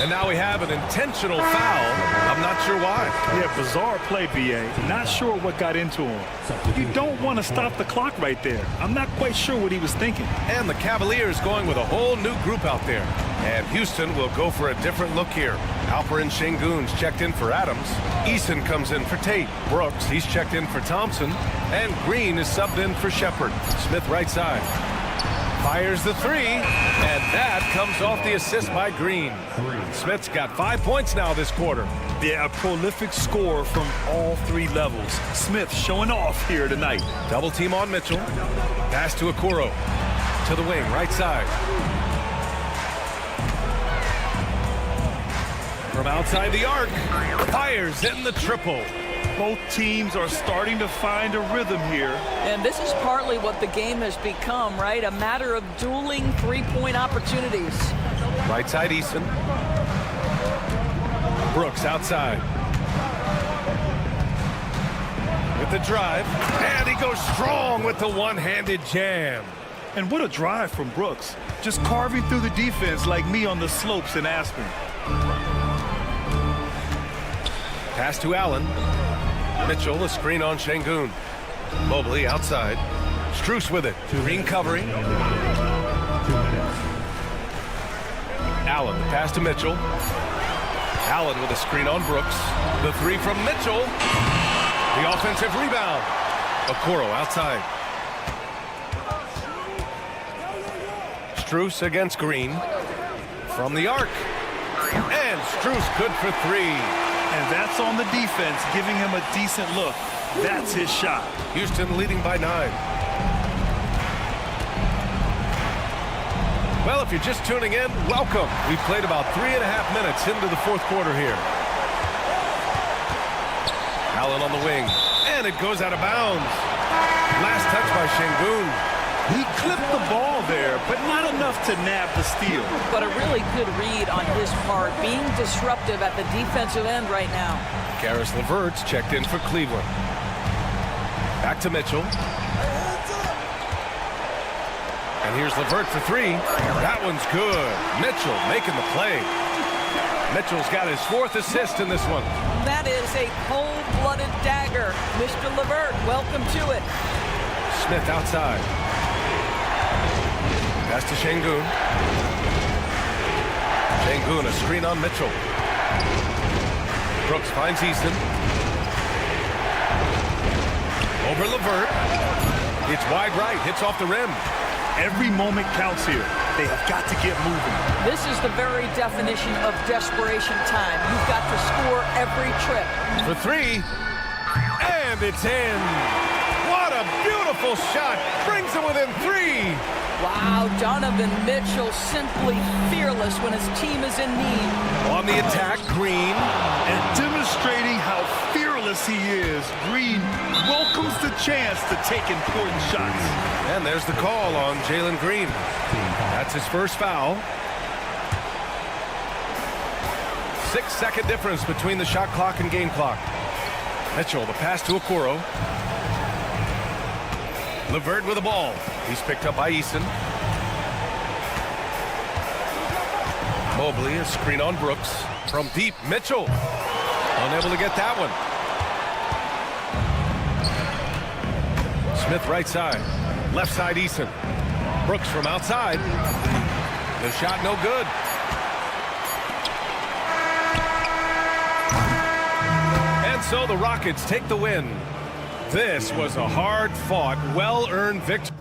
And now we have an intentional foul. I'm not sure why. Yeah, bizarre play, B.A. Not sure what got into him. You don't want to stop the clock right there. I'm not quite sure what he was thinking. And the Cavaliers going with a whole new group out there. And Houston will go for a different look here. Alperen Sengun's checked in for Adams. Eason comes in for Tate. Brooks, he's checked in for Thompson. And Green is subbed in for Shepard. Smith right side. Fires the 3, and that comes off the assist by Green. Smith's got 5 points now this quarter. Yeah, a prolific scorer from all 3 levels. Smith showing off here tonight. Double team on Mitchell. Pass to Okoro. To the wing, right side. From outside the arc, fires in the triple. Both teams are starting to find a rhythm here. And this is partly what the game has become, right? A matter of dueling three-point opportunities. Right side, Eason. Brooks outside. With the drive, and he goes strong with the one-handed jam. And what a drive from Brooks. Just carving through the defense like me on the slopes in Aspen. Pass to Allen. Mitchell, a screen on Sengun. Mobley outside. Strus with it. Green covering. Allen, the pass to Mitchell. Allen with a screen on Brooks. The 3 from Mitchell. The offensive rebound. Okoro outside. Strus against Green. From the arc. And Strus good for 3. And that's on the defense, giving him a decent look. That's his shot. Houston leading by 9. Well, if you're just tuning in, welcome. We've played about 3.5 minutes into the 4th quarter here. Allen on the wing, and it goes out of bounds. Last touch by Sengun. He clipped the ball there, but not enough to nab the steal. But a really good read on his part, being disruptive at the defensive end right now. Karis LeVert's checked in for Cleveland. Back to Mitchell. And here's LeVert for 3. That one's good. Mitchell making the play. Mitchell's got his 4th assist in this one. That is a cold-blooded dagger. Mr. LeVert, welcome to it. Smith outside. Pass to Sengun. Sengun, a screen on Mitchell. Brooks finds Eason. Over LeVert. It's wide right, hits off the rim. Every moment counts here. They have got to get moving. This is the very definition of desperation time. You've got to score every trip. For 3. And it's in. What a beautiful shot. Brings it within 3. Wow, Donovan Mitchell simply fearless when his team is in need. On the attack, Green. And demonstrating how fearless he is, Green welcomes the chance to take important shots. And there's the call on Jalen Green. That's his first foul. 6-second difference between the shot clock and game clock. Mitchell, the pass to Okoro. LeVert with the ball. He's picked up by Eason. Mobley, a screen on Brooks. From deep, Mitchell. Unable to get that one. Smith right side. Left side, Eason. Brooks from outside. The shot no good. And so the Rockets take the win. This was a hard-fought, well-earned victory.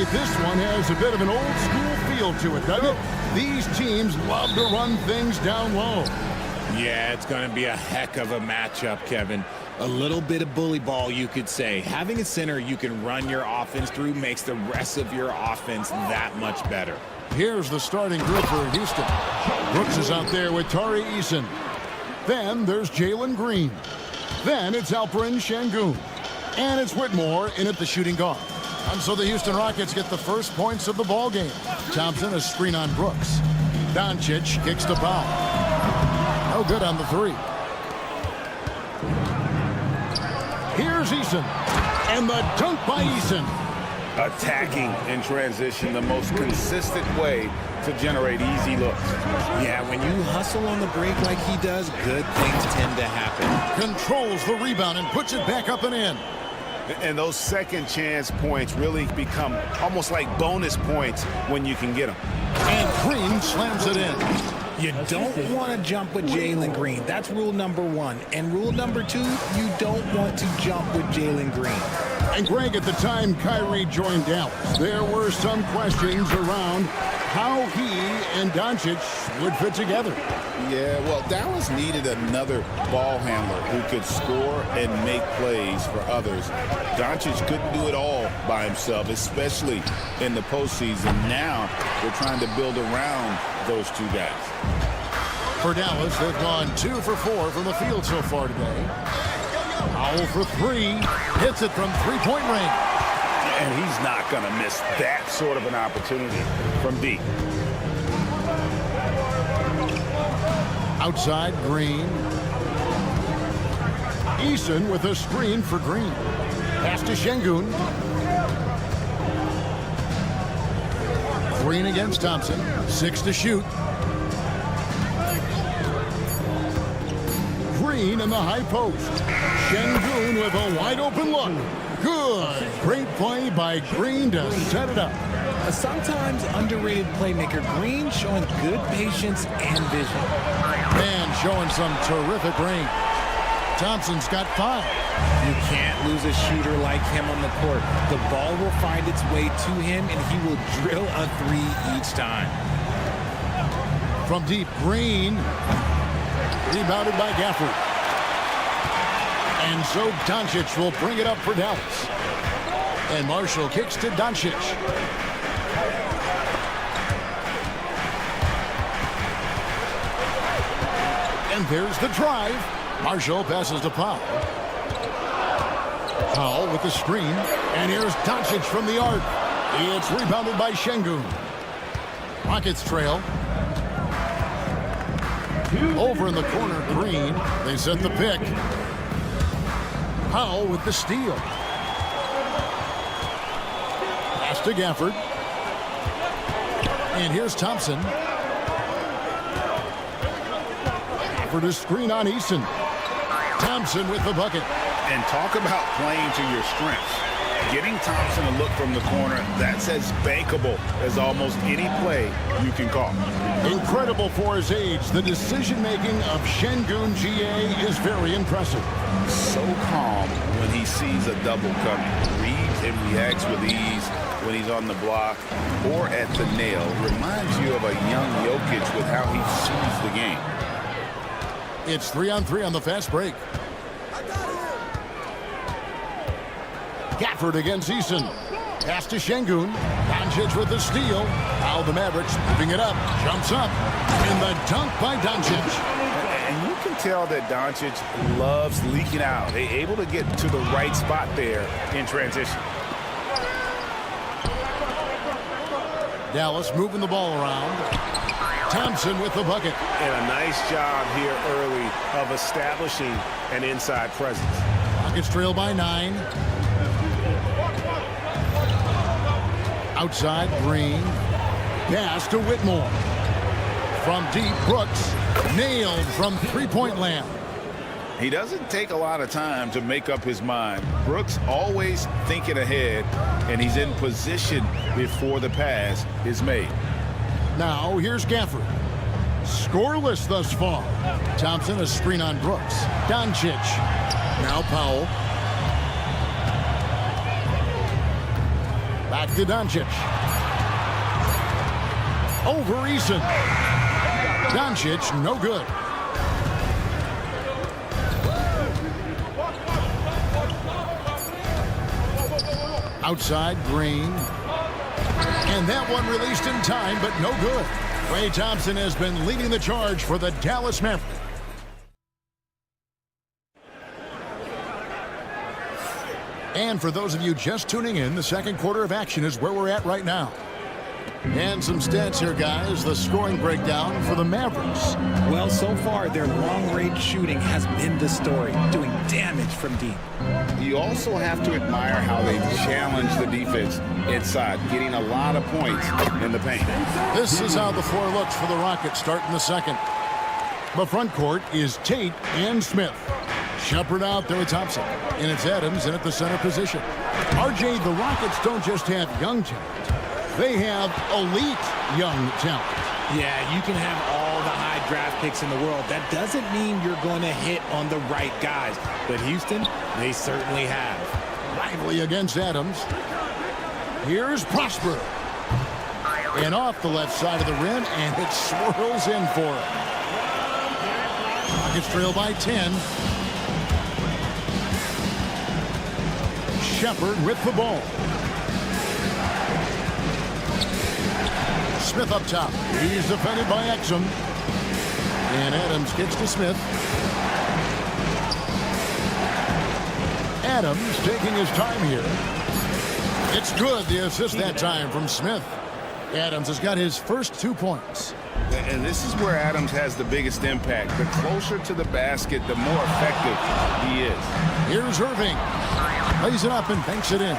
This one has a bit of an old school feel to it, doesn't it? These teams love to run things down low. Yeah, it's going to be a heck of a matchup, Kevin. A little bit of bully ball, you could say. Having a center you can run your offense through makes the rest of your offense that much better. Here's the starting group for Houston. Brooks is out there with Tari Eason. Then there's Jalen Green. Then it's Alperen Şengün. And it's Whitmore in at the shooting guard. And so the Houston Rockets get the first points of the ball game. Thompson, a screen on Brooks. Doncic kicks to foul. No good on the three. Here's Eason. And the dunk by Eason. Attacking in transition, the most consistent way to generate easy looks. Yeah, when you hustle on the break like he does, good things tend to happen. Controls the rebound and puts it back up and in. And those second chance points really become almost like bonus points when you can get them. And Green slams it in. You don't want to jump with Jalen Green. That's rule number one. And rule number two, you don't want to jump with Jalen Green. And Greg, at the time Kyrie joined Dallas, there were some questions around how he and Doncic would fit together. Yeah, well, Dallas needed another ball handler who could score and make plays for others. Doncic couldn't do it all by himself, especially in the postseason. Now they're trying to build around those two guys. For Dallas, they've gone 2 for 4 from the field so far today. Powell for 3, hits it from three-point range. And he's not going to miss that sort of an opportunity from deep. Outside, Green. Eason with a screen for Green. Pass to Şengün. Green against Thompson. 6 to shoot. Green in the high post. Şengün with a wide open look. Good. Great play by Green to set it up. A sometimes underrated playmaker, Green showing good patience and vision. And showing some terrific range. Thompson's got 5. You can't lose a shooter like him on the court. The ball will find its way to him, and he will drill a 3 each time. From deep, Green. Rebounded by Gafford. And so Doncic will bring it up for Dallas. And Marshall kicks to Doncic. And there's the drive. Marshall passes to Powell. Powell with the screen. And here's Doncic from the arc. It's rebounded by Şengün. Rockets trail. Over in the corner, Green. They set the pick. Powell with the steal. Pass to Gafford. And here's Thompson. Gafford is screen on Eason. Thompson with the bucket. And talk about playing to your strengths. Getting Thompson a look from the corner, that's as bankable as almost any play you can call. Incredible for his age. The decision-making of Şengün GA is very impressive. So calm when he sees a double coming. Reads and reacts with ease when he's on the block or at the nail. Reminds you of a young Jokic with how he sees the game. It's 3-on-3 on the fast break. Gafford against Eason. Pass to Şengün. Doncic with the steal. Now the Mavericks moving it up. Jumps up. And the dunk by Doncic. And you can tell that Doncic loves leaking out. They're able to get to the right spot there in transition. Dallas moving the ball around. Thompson with the bucket. And a nice job here early of establishing an inside presence. Rockets trail by 9. Outside, Green. Pass to Whitmore. From deep, Brooks nailed from three-point land. He doesn't take a lot of time to make up his mind. Brooks always thinking ahead, and he's in position before the pass is made. Now here's Gafford. Scoreless thus far. Thompson, a screen on Brooks. Doncic. Now Powell. Back to Doncic. Over Eason. Doncic, no good. Outside, Green. And that one released in time, but no good. Klay Thompson has been leading the charge for the Dallas Mavericks. And for those of you just tuning in, the second quarter of action is where we're at right now. And some stats here, guys. The scoring breakdown for the Mavericks. Well, so far, their long-range shooting has been the story, doing damage from deep. You also have to admire how they challenge the defense inside, getting a lot of points in the paint. This is how the floor looks for the Rockets starting the second. The front court is Tate and Smith. Shepard out there with Thompson. And it's Adams in at the center position. RJ, the Rockets don't just have young talent. They have elite young talent. Yeah, you can have all the high draft picks in the world. That doesn't mean you're going to hit on the right guys. But Houston, they certainly have. Lively against Adams. Here's Prosper. And off the left side of the rim, and it swirls in for him. Rockets trail by 10. Shepard with the ball. Smith up top. He's defended by Exum. And Adams gets to Smith. Adams taking his time here. It's good, the assist that time from Smith. Adams has got his first 2 points. And this is where Adams has the biggest impact. The closer to the basket, the more effective he is. Here's Irving. Lays it up and banks it in.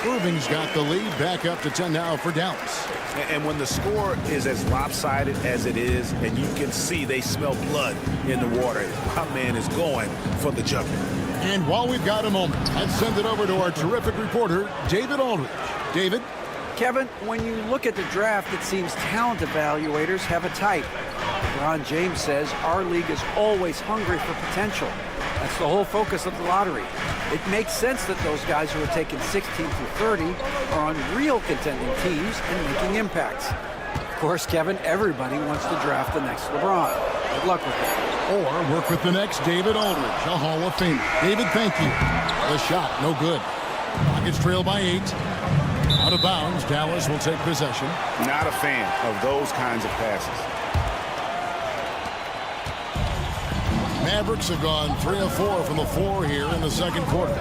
Irving's got the lead, back up to 10 now for Dallas. And when the score is as lopsided as it is, and you can see they smell blood in the water, my man is going for the jumper. And while we've got a moment, let's send it over to our terrific reporter, David Aldridge. David? Kevin, when you look at the draft, it seems talent evaluators have a type. LeBron James says our league is always hungry for potential. That's the whole focus of the lottery. It makes sense that those guys who are taken 16 through 30 are on real contending teams and making impacts. Of course, Kevin, everybody wants to draft the next LeBron. Good luck with that. Or work with the next David Aldridge, a Hall of Famer. David, thank you. The shot, no good. Rockets trail by 8. Out of bounds, Dallas will take possession. Not a fan of those kinds of passes. Mavericks have gone 3 of 4 from the floor here in the second quarter.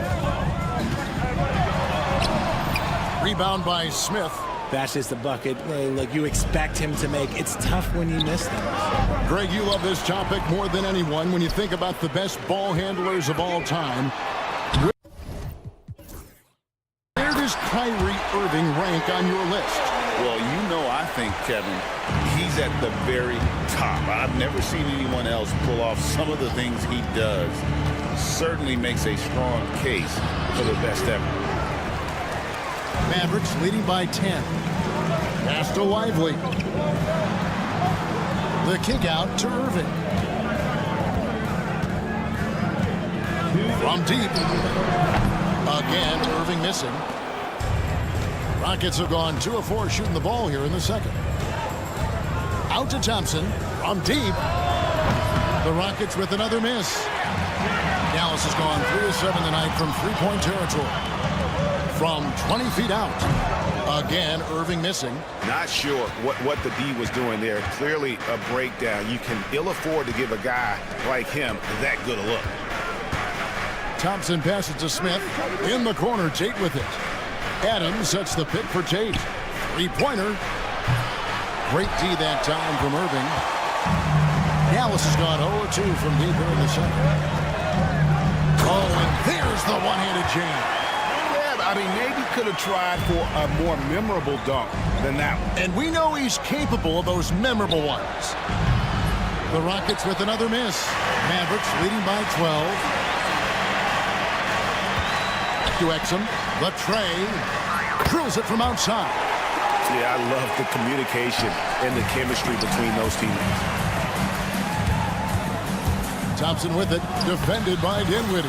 Rebound by Smith. That's just a bucket like you expect him to make. It's tough when you miss them. Greg, you love this topic more than anyone when you think about the best ball handlers of all time. Where does Kyrie Irving rank on your list? Well, you know, I think, Kevin, he's at the very top. I've never seen anyone else pull off some of the things he does. Certainly makes a strong case for the best ever. Mavericks leading by 10. Pass to Lively. The kick out to Irving. From deep. Again, Irving missing. Rockets have gone 2 of 4 shooting the ball here in the second. Out to Thompson. From deep. The Rockets with another miss. Dallas has gone 3 of 7 tonight from three-point territory. From 20 feet out. Again, Irving missing. Not sure what the D was doing there. Clearly a breakdown. You can ill afford to give a guy like him that good a look. Thompson passes to Smith. In the corner, Tate with it. Adams sets the pick for Tate. Three-pointer. Great D that time from Irving. Dallas has gone 0-2 from deep here in the second. Oh, and there's the one-handed jam. I I mean, maybe could have tried for a more memorable dunk than that one. And we know he's capable of those memorable ones. The Rockets with another miss. Mavericks leading by 12. To Exum. The tray. Drills it from outside. Yeah, I love the communication and the chemistry between those teammates. Thompson with it. Defended by Dinwiddie.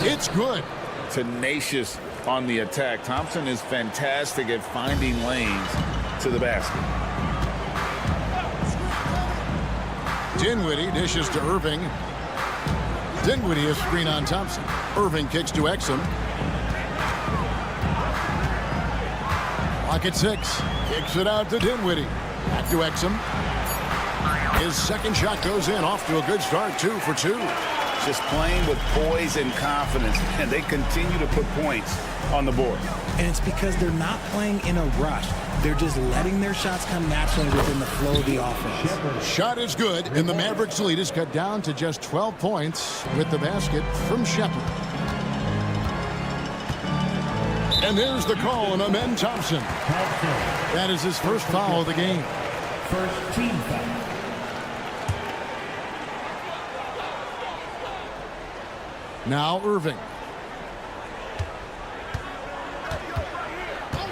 It's good. Tenacious on the attack. Thompson is fantastic at finding lanes to the basket. Dinwiddie dishes to Irving. Dinwiddie is screen on Thompson. Irving kicks to Exum. Clock at 6. Kicks it out to Dinwiddie. Back to Exum. His second shot goes in. Off to a good start. 2 for 2. Just playing with poise and confidence, and they continue to put points on the board. And it's because they're not playing in a rush. They're just letting their shots come naturally within the flow of the offense. Shot is good, and the Mavericks lead is cut down to just 12 points with the basket from Shepard. And there's the call on Amen Thompson. That is his first foul of the game. First team foul. Now Irving.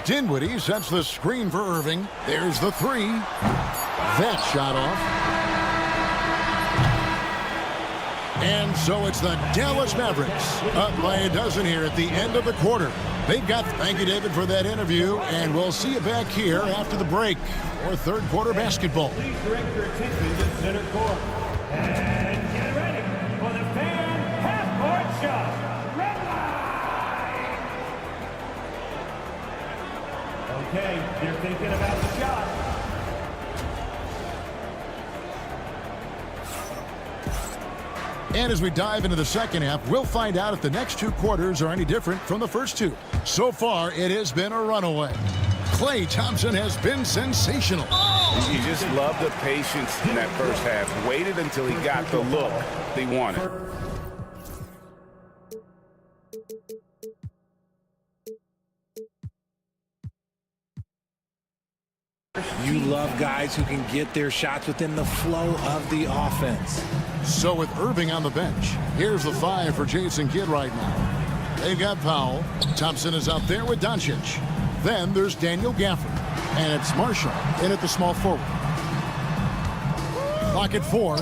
Dinwiddie sets the screen for Irving. There's the 3. That shot off. And so it's the Dallas Mavericks up by a dozen here at the end of the quarter. Thank you, David, for that interview, and we'll see you back here after the break for third quarter basketball. Please direct your attention to center court. And get ready for the fan half-court shot. Red line. Okay, you're thinking about the shot. And as we dive into the second half, we'll find out if the next 2 quarters are any different from the first 2. So far, it has been a runaway. Klay Thompson has been sensational. You just love the patience in that first half. Waited until he got the look he wanted. You love guys who can get their shots within the flow of the offense. So with Irving on the bench, here's the 5 for Jason Kidd right now. They've got Powell. Thompson is out there with Doncic. Then there's Daniel Gafford. And it's Marshall in at the small forward. Clock at 4.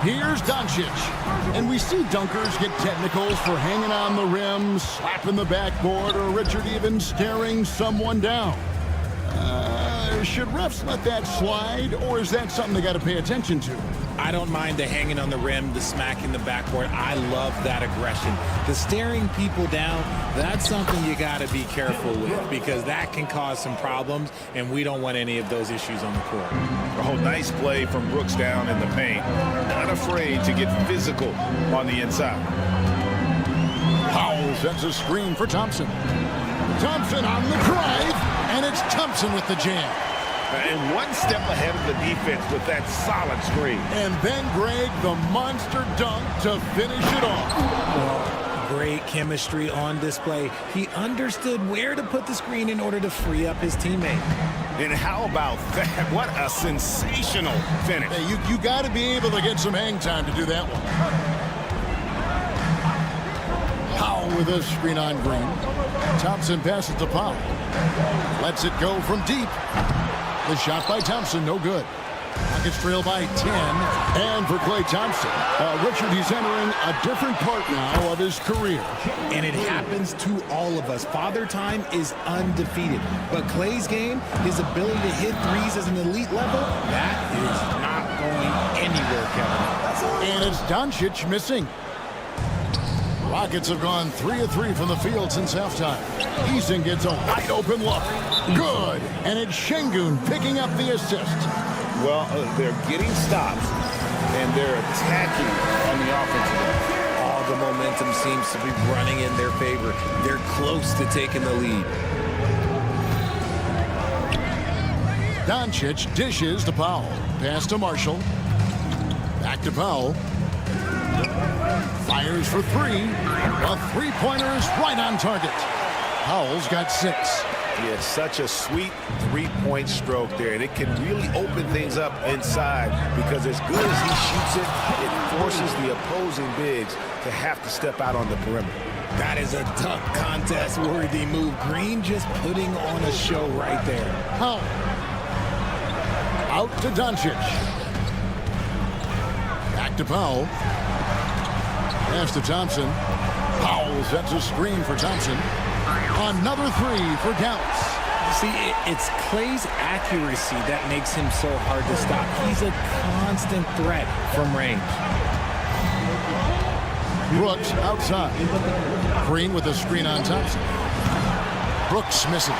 Here's Doncic. And we see dunkers get technicals for hanging on the rim, slapping the backboard, or Richard even staring someone down. Should refs let that slide, or is that something they got to pay attention to? I don't mind the hanging on the rim, the smacking the backboard. I love that aggression. The staring people down, that's something you got to be careful with because that can cause some problems, and we don't want any of those issues on the court. Oh, nice play from Brooks down in the paint. Not afraid to get physical on the inside. Powell sets a screen for Thompson. Thompson on the drive, and it's Thompson with the jam. And one step ahead of the defense with that solid screen. And then Greg, the monster dunk to finish it off. Well, great chemistry on display. He understood where to put the screen in order to free up his teammate. And how about that? What a sensational finish. Hey, you got to be able to get some hang time to do that one. Powell with a screen on Green. Thompson passes to Powell. Lets it go from deep. The shot by Thompson, no good. Rockets trail by 10. And for Klay Thompson, Richard, he's entering a different part now of his career. And it happens to all of us. Father Time is undefeated. But Klay's game, his ability to hit threes as an elite level, that is not going anywhere, Kevin. And it's Doncic missing. Rockets have gone 3 of 3 from the field since halftime. Eason gets a wide open look. Good. And it's Şengün picking up the assist. Well, they're getting stops, and they're attacking on the offensive end. All the momentum seems to be running in their favor. They're close to taking the lead. Doncic dishes to Powell. Pass to Marshall. Back to Powell. Fires for three. A three-pointer is right on target. Powell's got 6. Yeah, such a sweet three-point stroke there, and it can really open things up inside because as good as he shoots it, it forces the opposing bigs to have to step out on the perimeter. That is a dunk contest-worthy move. Green just putting on a show right there. Powell. Out to Doncic. Back to Powell. Pass to Thompson. Powell sets a screen for Thompson. Another three for Dallas. See, it's Clay's accuracy that makes him so hard to stop. He's a constant threat from range. Brooks outside. Green with a screen on Thompson. Brooks misses.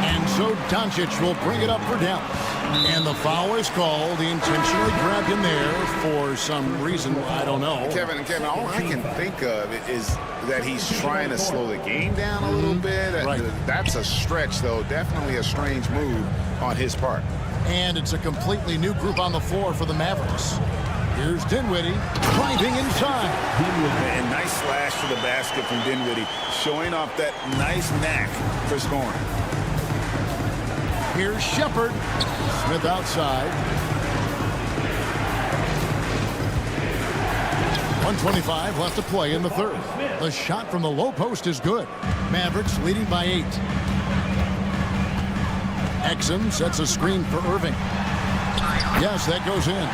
And so Doncic will bring it up for Dallas. And the foul is called. He intentionally grabbed him there for some reason. I don't know. Kevin, all I can think of is that he's trying to slow the game down a little bit. Right. That's a stretch, though. Definitely a strange move on his part. And it's a completely new group on the floor for the Mavericks. Here's Dinwiddie driving inside. And nice slash to the basket from Dinwiddie, showing off that nice knack for scoring. Here's Shepherd. Smith outside. 1:25 left to play in the third. The shot from the low post is good. Mavericks leading by 8. Exum sets a screen for Irving. Yes, that goes in.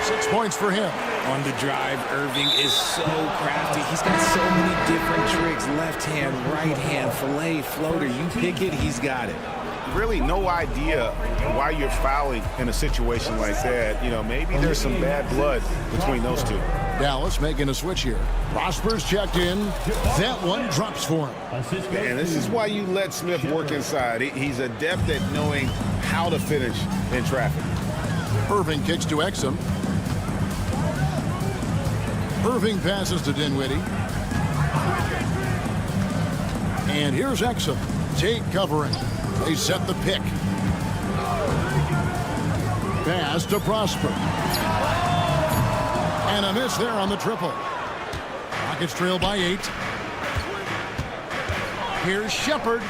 6 points for him. On the drive, Irving is so crafty. He's got so many different tricks. Left hand, right hand, fillet, floater. You pick it, he's got it. Really no idea why you're fouling in a situation like that. You know, maybe there's some bad blood between those two. Dallas making a switch here. Prosper's checked in. That one drops for him. And this is why you let Smith work inside. He's adept at knowing how to finish in traffic. Irving kicks to Exum. Irving passes to Dinwiddie. And here's Exum. Tate covering. They set the pick. Pass to Prosper. And a miss there on the triple. Rockets trail by 8. Here's Shepherd.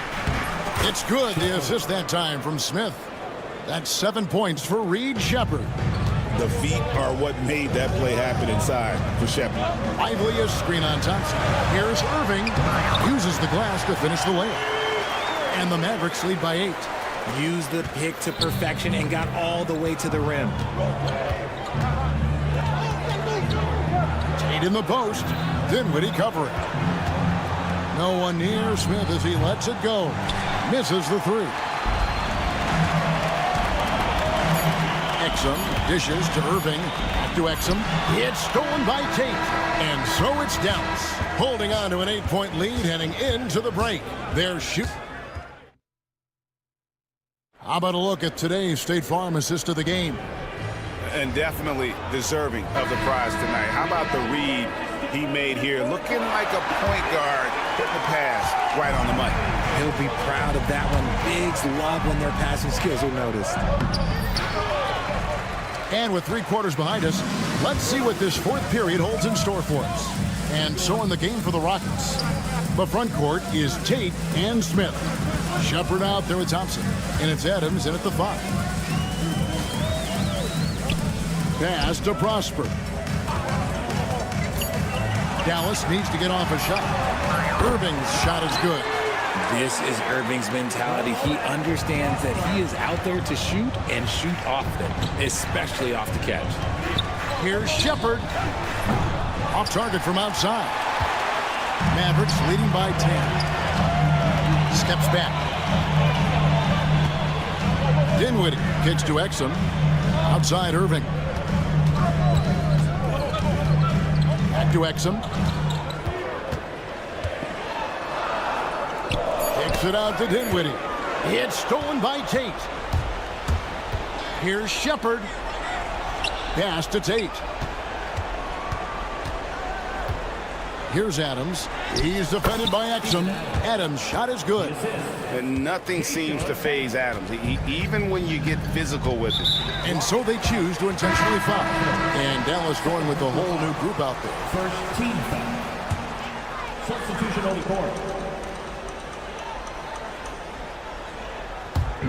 It's good. The assist that time from Smith. That's 7 points for Reed Shepherd. The feet are what made that play happen inside for Shepherd. Lively a screen on Thompson. Here's Irving. Uses the glass to finish the layup. And the Mavericks lead by 8. Used the pick to perfection and got all the way to the rim. Tate in the post. Dinwiddie covering. No one near Smith as he lets it go. Misses the three. Exum dishes to Irving. Back to Exum. It's stolen by Tate. And so it's Dallas, holding on to an 8-point lead heading into the break. They're shooting. How about a look at today's State Farm assist of the game? And definitely deserving of the prize tonight. How about the read he made here? Looking like a point guard, hitting the pass right on the money. He'll be proud of that one. Bigs love when their passing skills are noticed. And with 3 quarters behind us, let's see what this fourth period holds in store for us. And so in the game for the Rockets, the front court is Tate and Smith. Shepherd out there with Thompson. And it's Adams in at the 5. Pass to Prosper. Dallas needs to get off a shot. Irving's shot is good. This is Irving's mentality. He understands that he is out there to shoot and shoot often, especially off the catch. Here's Shepherd. Off target from outside. Mavericks leading by 10. Steps back. Dinwiddie kicks to Exum. Outside Irving. Back to Exum. Kicks it out to Dinwiddie. It's stolen by Tate. Here's Shepherd. Pass to Tate. Here's Adams. He's defended by Exum. Adams' shot is good. And nothing seems to faze Adams, even when you get physical with him. And so they choose to intentionally foul. And Dallas going with the whole new group out there. First team foul. Substitution on the court.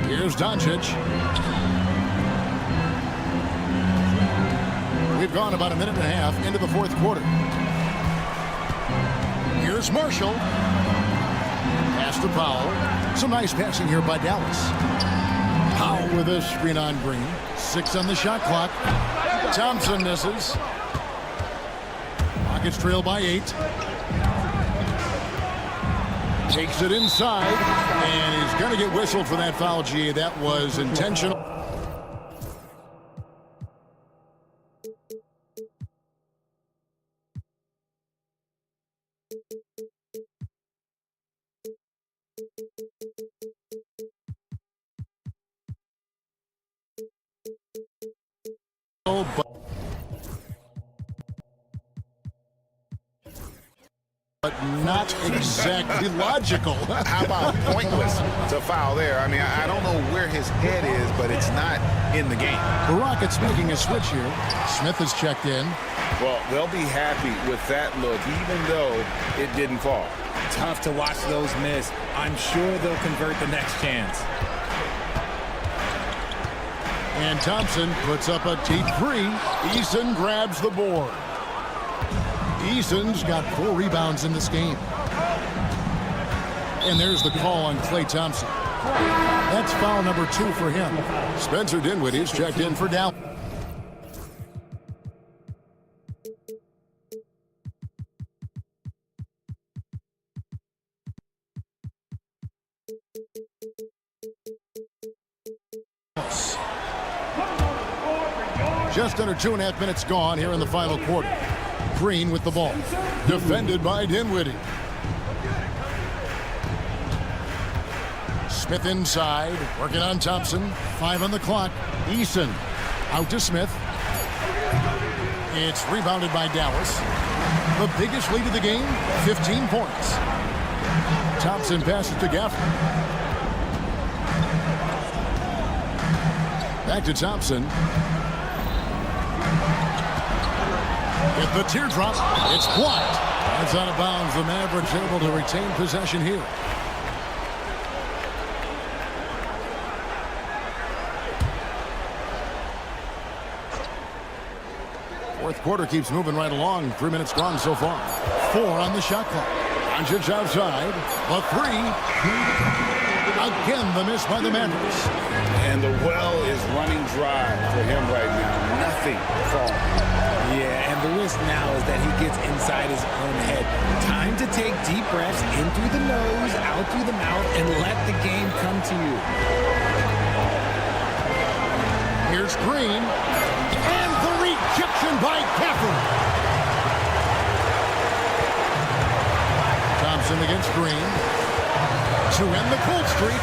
Here's Doncic. We've gone about a minute and a half into the fourth quarter. Here's Marshall. Pass to Powell. Some nice passing here by Dallas. Powell with a screen on Green. 6 on the shot clock. Thompson misses. Rockets trail by 8. Takes it inside, and he's going to get whistled for that foul, G. That was intentional. But not exactly logical. How about pointless to foul there? I mean, I don't know where his head is, but it's not in the game. The Rockets making a switch here. Smith is checked in. Well, they'll be happy with that look, even though it didn't fall. Tough to watch those miss. I'm sure they'll convert the next chance. And Thompson puts up a deep 3. Eason grabs the board. Eason's got 4 rebounds in this game. And there's the call on Klay Thompson. That's foul number 2 for him. Spencer Dinwiddie's checked in for Dallas. Just under 2.5 minutes gone here in the final quarter. Green with the ball. Defended by Dinwiddie. Smith inside. Working on Thompson. 5 on the clock. Eason out to Smith. It's rebounded by Dallas. The biggest lead of the game, 15 points. Thompson passes to Gafford. Back to Thompson. Get the teardrop. It's blocked. That's out of bounds. The Mavericks able to retain possession here. Fourth quarter keeps moving right along. 3 minutes gone so far. 4 on the shot clock. Doncic outside. A 3. Again, the miss by the Mavericks. And the well is running dry for him right now. Nothing falling. Yeah, and the risk now is that he gets inside his own head. Time to take deep breaths in through the nose, out through the mouth, and let the game come to you. Here's Green. And the rejection by Gafford. Thompson against Green. To end the cold streak.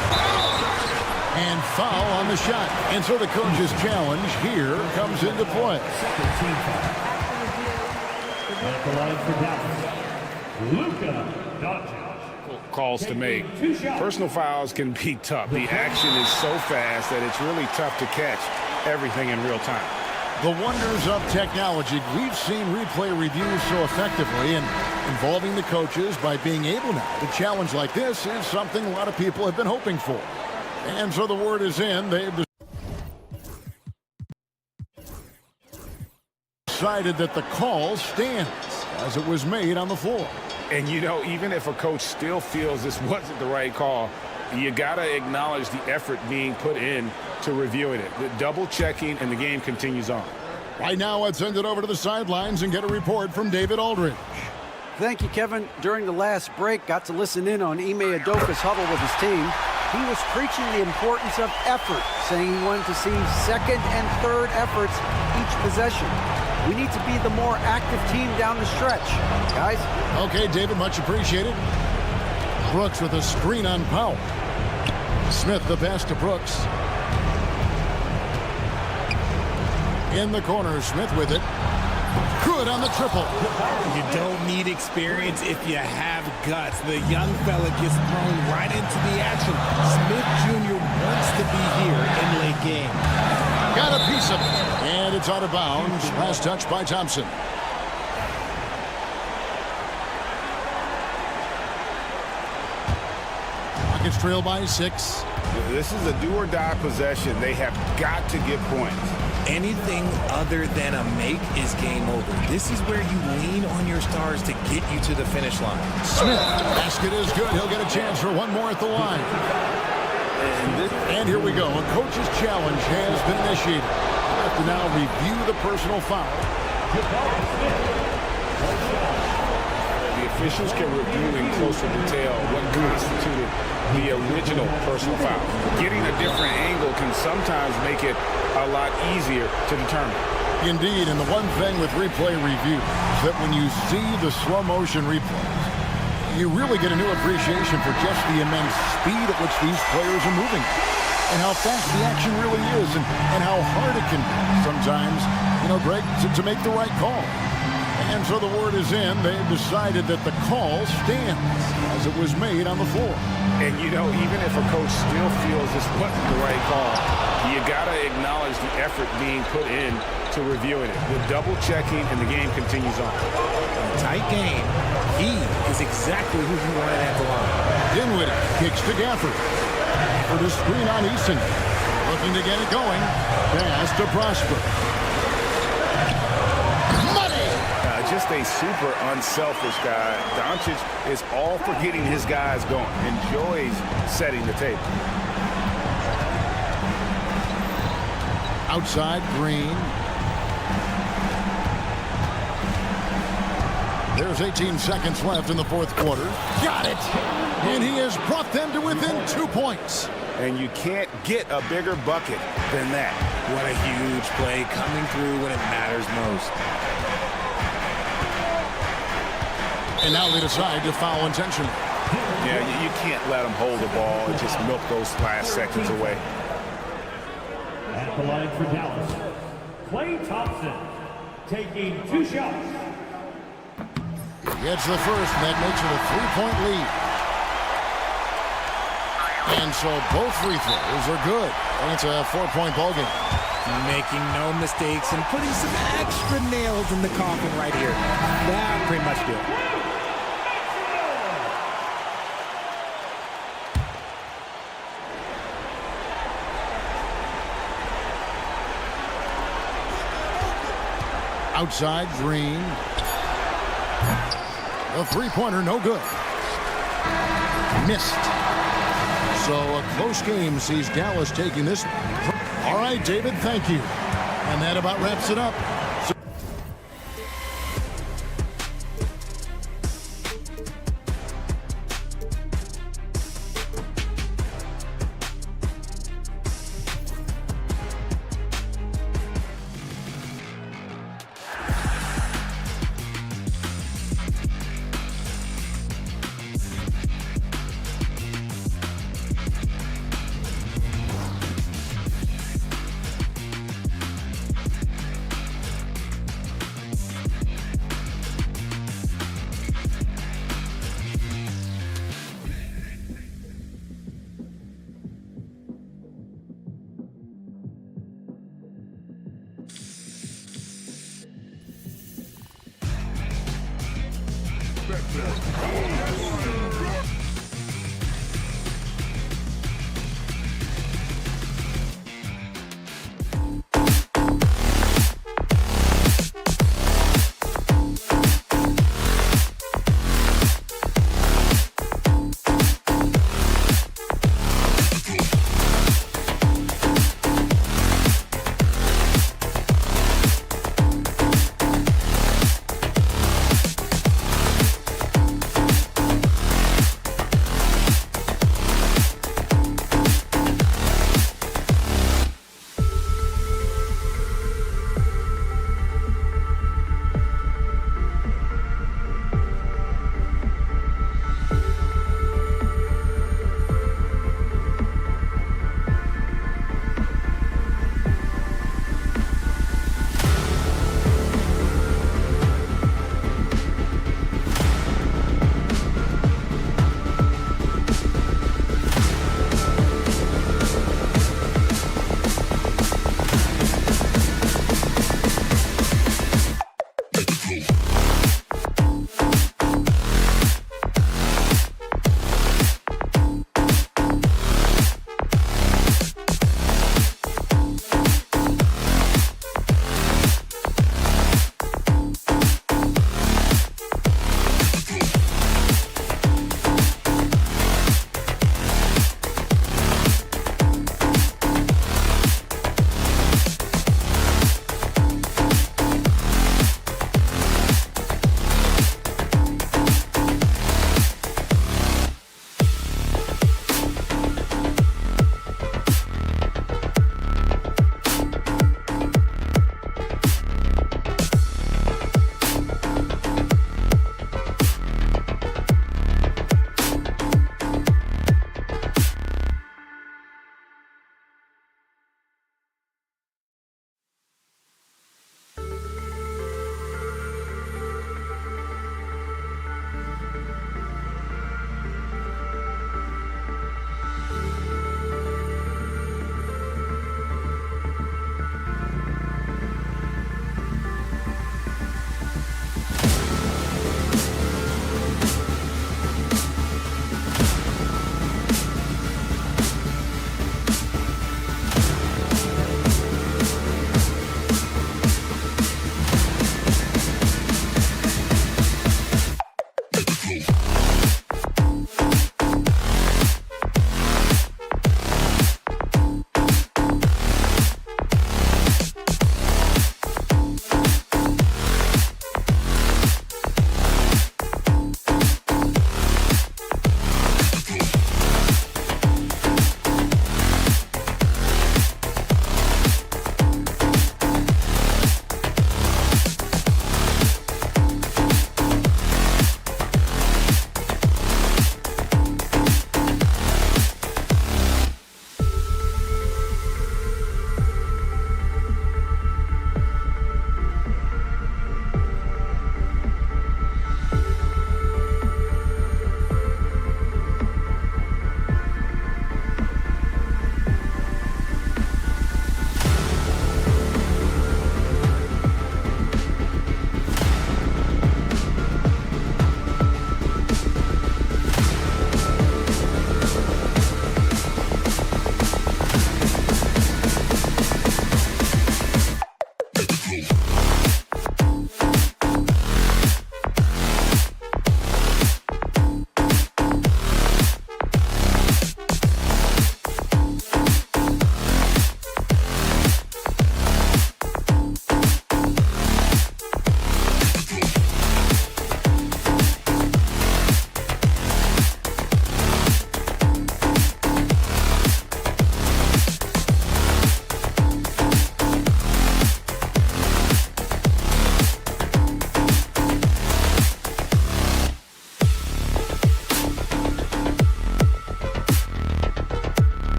And foul on the shot. And so the coach's challenge here comes into play. Second team foul. At the line for Dallas, Luka Doncic. Calls to make. Personal fouls can be tough. The action is so fast that it's really tough to catch everything in real time. The wonders of technology. We've seen replay reviews so effectively, and involving the coaches by being able now to challenge like this is something a lot of people have been hoping for. And so the word is in. They've decided that the call stands as it was made on the floor. And, you know, even if a coach still feels this wasn't the right call, you got to acknowledge the effort being put in to reviewing it. The double checking, and the game continues on. Right now, let's send it over to the sidelines and get a report from David Aldridge. Thank you, Kevin. During the last break, got to listen in on Ime Udoka's huddle with his team. He was preaching the importance of effort, saying he wanted to see second and third efforts each possession. We need to be the more active team down the stretch, guys. Okay, David, much appreciated. Brooks with a screen on Powell. Smith the pass to Brooks. In the corner, Smith with it. Good on the triple. You don't need experience if you have guts. The young fella gets thrown right into the action. Smith Jr. wants to be here in late game. Got a piece of it. And it's out of bounds. Last touch by Thompson. Rockets trail by 6. This is a do-or-die possession. They have got to get points. Anything other than a make is game over. This is where you lean on your stars to get you to the finish line. Smith, basket is good. He'll get a chance for one more at the line. And here we go. A coach's challenge has been initiated. We have to now review the personal foul. The officials can review in closer detail what constituted the original personal foul. Getting a different angle can sometimes make it a lot easier to determine. Indeed, and the one thing with replay review is that when you see the slow motion replays, you really get a new appreciation for just the immense speed at which these players are moving and how fast the action really is and how hard it can be sometimes, Greg, to make the right call. And so the word is in. They've decided that the call stands as it was made on the floor. And, even if a coach still feels this wasn't the right call, you got to acknowledge the effort being put in to reviewing it. The double checking and the game continues on. In a tight game, he is exactly who you wanted at the line. Dinwiddie kicks to Gafford. For the screen on Easton. Looking to get it going. Pass to Prosper. Just a super unselfish guy. Doncic is all for getting his guys going. Enjoys setting the table. Outside, Green. There's 18 seconds left in the fourth quarter. Got it! And he has brought them to within 2 points. And you can't get a bigger bucket than that. What a huge play coming through when it matters most. And now they decide to foul intentionally. Yeah, you can't let them hold the ball and just milk those last seconds away. At the line for Dallas, Klay Thompson taking 2 shots. He gets the first, and that makes it a 3-point lead. And so both free throws are good. And it's a 4-point ball game. Making no mistakes and putting some extra nails in the coffin right here. That pretty much did it. Outside, Green. A three-pointer, no good. Missed. So a close game sees Dallas taking this. All right, David, thank you. And that about wraps it up.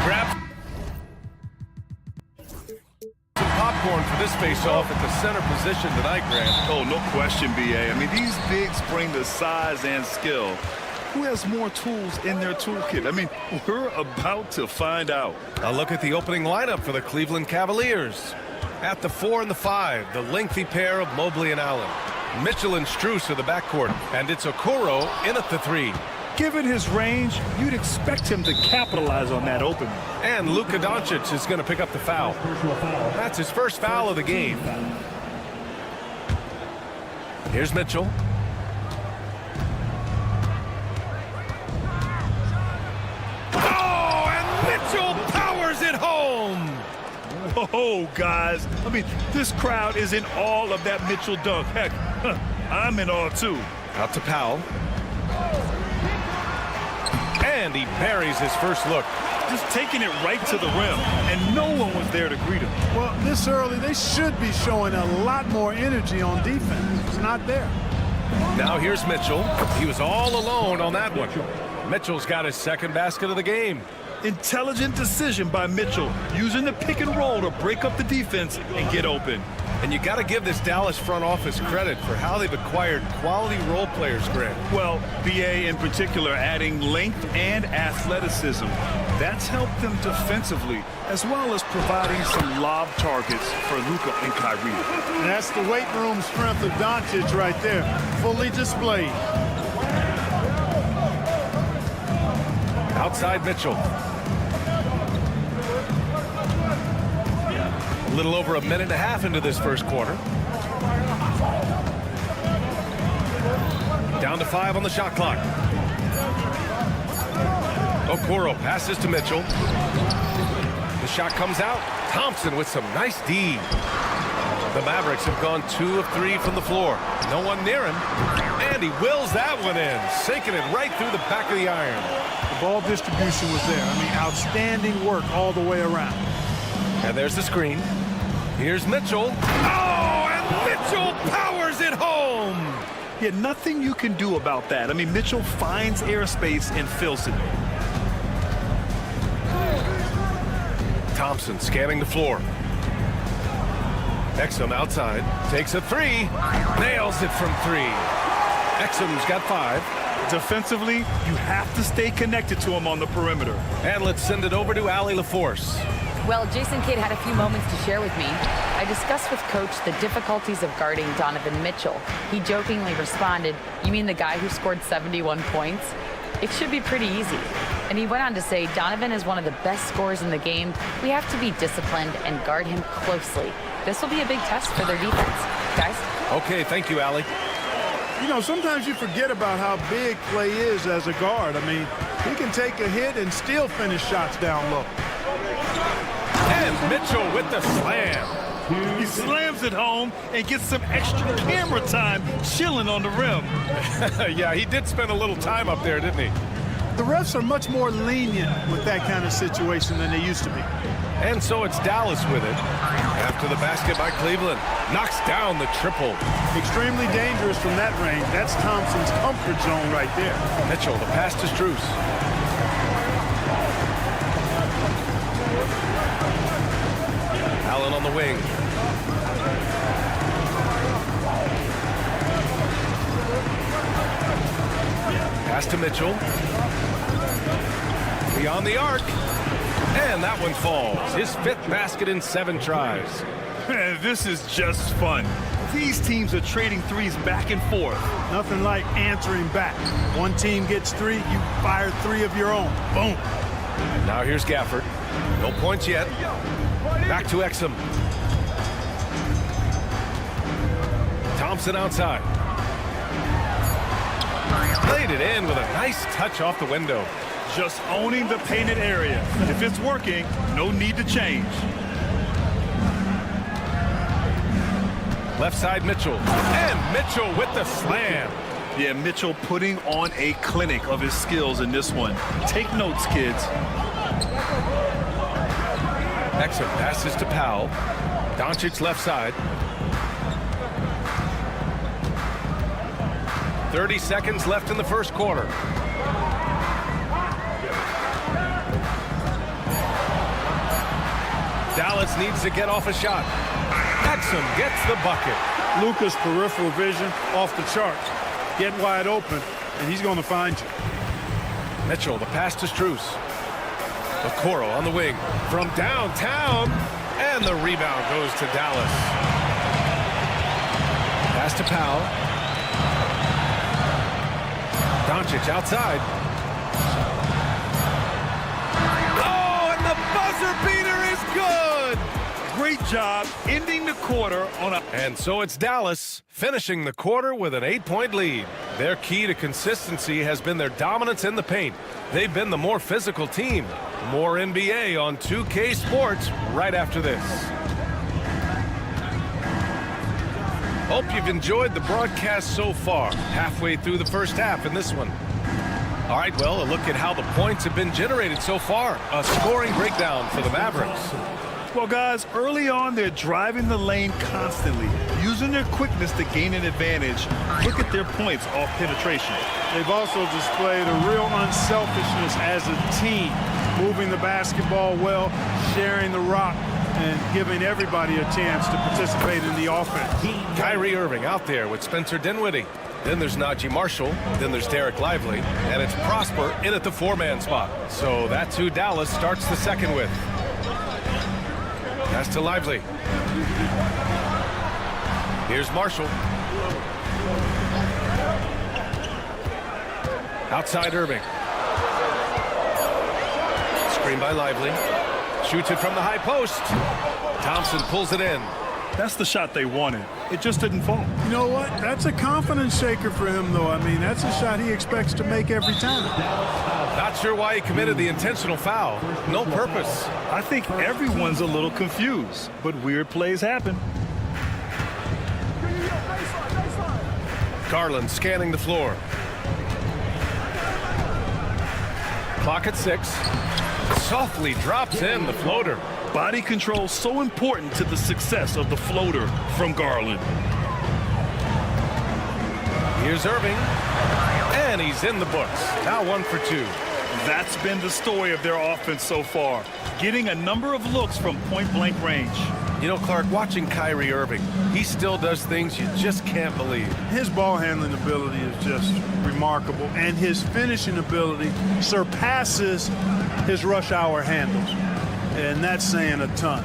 Grab some popcorn for this face-off at the center position tonight, Grant. Oh, no question, BA. I mean, these bigs bring the size and skill. Who has more tools in their toolkit? I mean, we're about to find out. A look at the opening lineup for the Cleveland Cavaliers. At the 4 and the 5, the lengthy pair of Mobley and Allen. Mitchell and Strus are the backcourt, and it's Okoro in at the 3. Given his range, you'd expect him to capitalize on that opening. And Luka Doncic is going to pick up the foul. That's his first foul of the game. Here's Mitchell. Oh, and Mitchell powers it home. Whoa, guys. I mean, this crowd is in awe of that Mitchell dunk. Heck, I'm in awe, too. Out to Powell. And he buries his first look. Just taking it right to the rim, and no one was there to greet him. Well, this early, they should be showing a lot more energy on defense. It's not there. Now here's Mitchell. He was all alone on that one. Mitchell's got his second basket of the game. Intelligent decision by Mitchell, using the pick and roll to break up the defense and get open. And you got to give this Dallas front office credit for how they've acquired quality role players, Grant. Well, BA in particular adding length and athleticism. That's helped them defensively, as well as providing some lob targets for Luka and Kyrie. And that's the weight room strength of Doncic right there, fully displayed. Outside Mitchell. A little over a minute and a half into this first quarter. Down to 5 on the shot clock. Okoro passes to Mitchell. The shot comes out. Thompson with some nice D. The Mavericks have gone 2 of 3 from the floor. No one near him. And he wills that one in, sinking it right through the back of the iron. The ball distribution was there. I mean, outstanding work all the way around. And there's the screen. Here's Mitchell. Oh, and Mitchell powers it home. Yeah, nothing you can do about that. I mean, Mitchell finds airspace and fills it. Thompson scanning the floor. Exum outside, takes a 3, nails it from 3. Exum's got 5. Defensively, you have to stay connected to him on the perimeter. And let's send it over to Allie LaForce. Well, Jason Kidd had a few moments to share with me. I discussed with Coach the difficulties of guarding Donovan Mitchell. He jokingly responded, "You mean the guy who scored 71 points? It should be pretty easy." And he went on to say, "Donovan is one of the best scorers in the game. We have to be disciplined and guard him closely. This will be a big test for their defense." Guys? Okay, thank you, Allie. You know, sometimes you forget about how big Clay is as a guard. I mean, he can take a hit and still finish shots down low. And Mitchell with the slam. He slams it home and gets some extra camera time chilling on the rim. Yeah, he did spend a little time up there, didn't he? The refs are much more lenient with that kind of situation than they used to be. And so it's Dallas with it. After the basket by Cleveland. Knocks down the triple. Extremely dangerous from that range. That's Thompson's comfort zone right there. Mitchell, the pass to Strus. Allen on the wing. Pass to Mitchell. Beyond the arc. And that one falls. His 5th basket in 7 tries. Man, this is just fun. These teams are trading threes back and forth. Nothing like answering back. One team gets 3, you fire 3 of your own. Boom. Now here's Gafford. No points yet. Back to Exum. Thompson outside. Played it in with a nice touch off the window. Just owning the painted area. If it's working, no need to change. Left side Mitchell. And Mitchell with the slam. Yeah, Mitchell putting on a clinic of his skills in this one. Take notes, kids. Exum passes to Powell. Doncic left side. 30 seconds left in the first quarter. Dallas needs to get off a shot. Exum gets the bucket. Luka's peripheral vision off the charts. Get wide open, and he's going to find you. Mitchell, the pass to Strus. Okoro on the wing from downtown, and the rebound goes to Dallas. Pass to Powell. Doncic outside. Oh, and the buzzer beater is good! Great job ending the quarter on a... And so it's Dallas finishing the quarter with an 8-point lead. Their key to consistency has been their dominance in the paint. They've been the more physical team. More NBA on 2K Sports right after this. Hope you've enjoyed the broadcast so far. Halfway through the first half in this one. All right, well, a look at how the points have been generated so far. A scoring breakdown for the Mavericks. Well, guys, early on, they're driving the lane constantly, using their quickness to gain an advantage. Look at their points off penetration. They've also displayed a real unselfishness as a team, moving the basketball well, sharing the rock, and giving everybody a chance to participate in the offense. Kyrie Irving out there with Spencer Dinwiddie. Then there's Najee Marshall. Then there's Derek Lively. And it's Prosper in at the 4-man spot. So that's who Dallas starts the second with. Pass to Lively. Here's Marshall. Outside Irving. Screen by Lively. Shoots it from the high post. Thompson pulls it in. That's the shot they wanted. It just didn't fall. You know what? That's a confidence shaker for him, though. I mean, that's a shot he expects to make every time. Not sure why he committed the intentional foul. No purpose. I think everyone's a little confused, but weird plays happen. Garland scanning the floor. Clock at 6. Softly drops in the floater. Body control so important to the success of the floater from Garland. Here's Irving. And he's in the books. Now 1 for 2. That's been the story of their offense so far. Getting a number of looks from point-blank range. You know, Clark, watching Kyrie Irving, he still does things you just can't believe. His ball handling ability is just remarkable, and his finishing ability surpasses his rush hour handles. And that's saying a ton.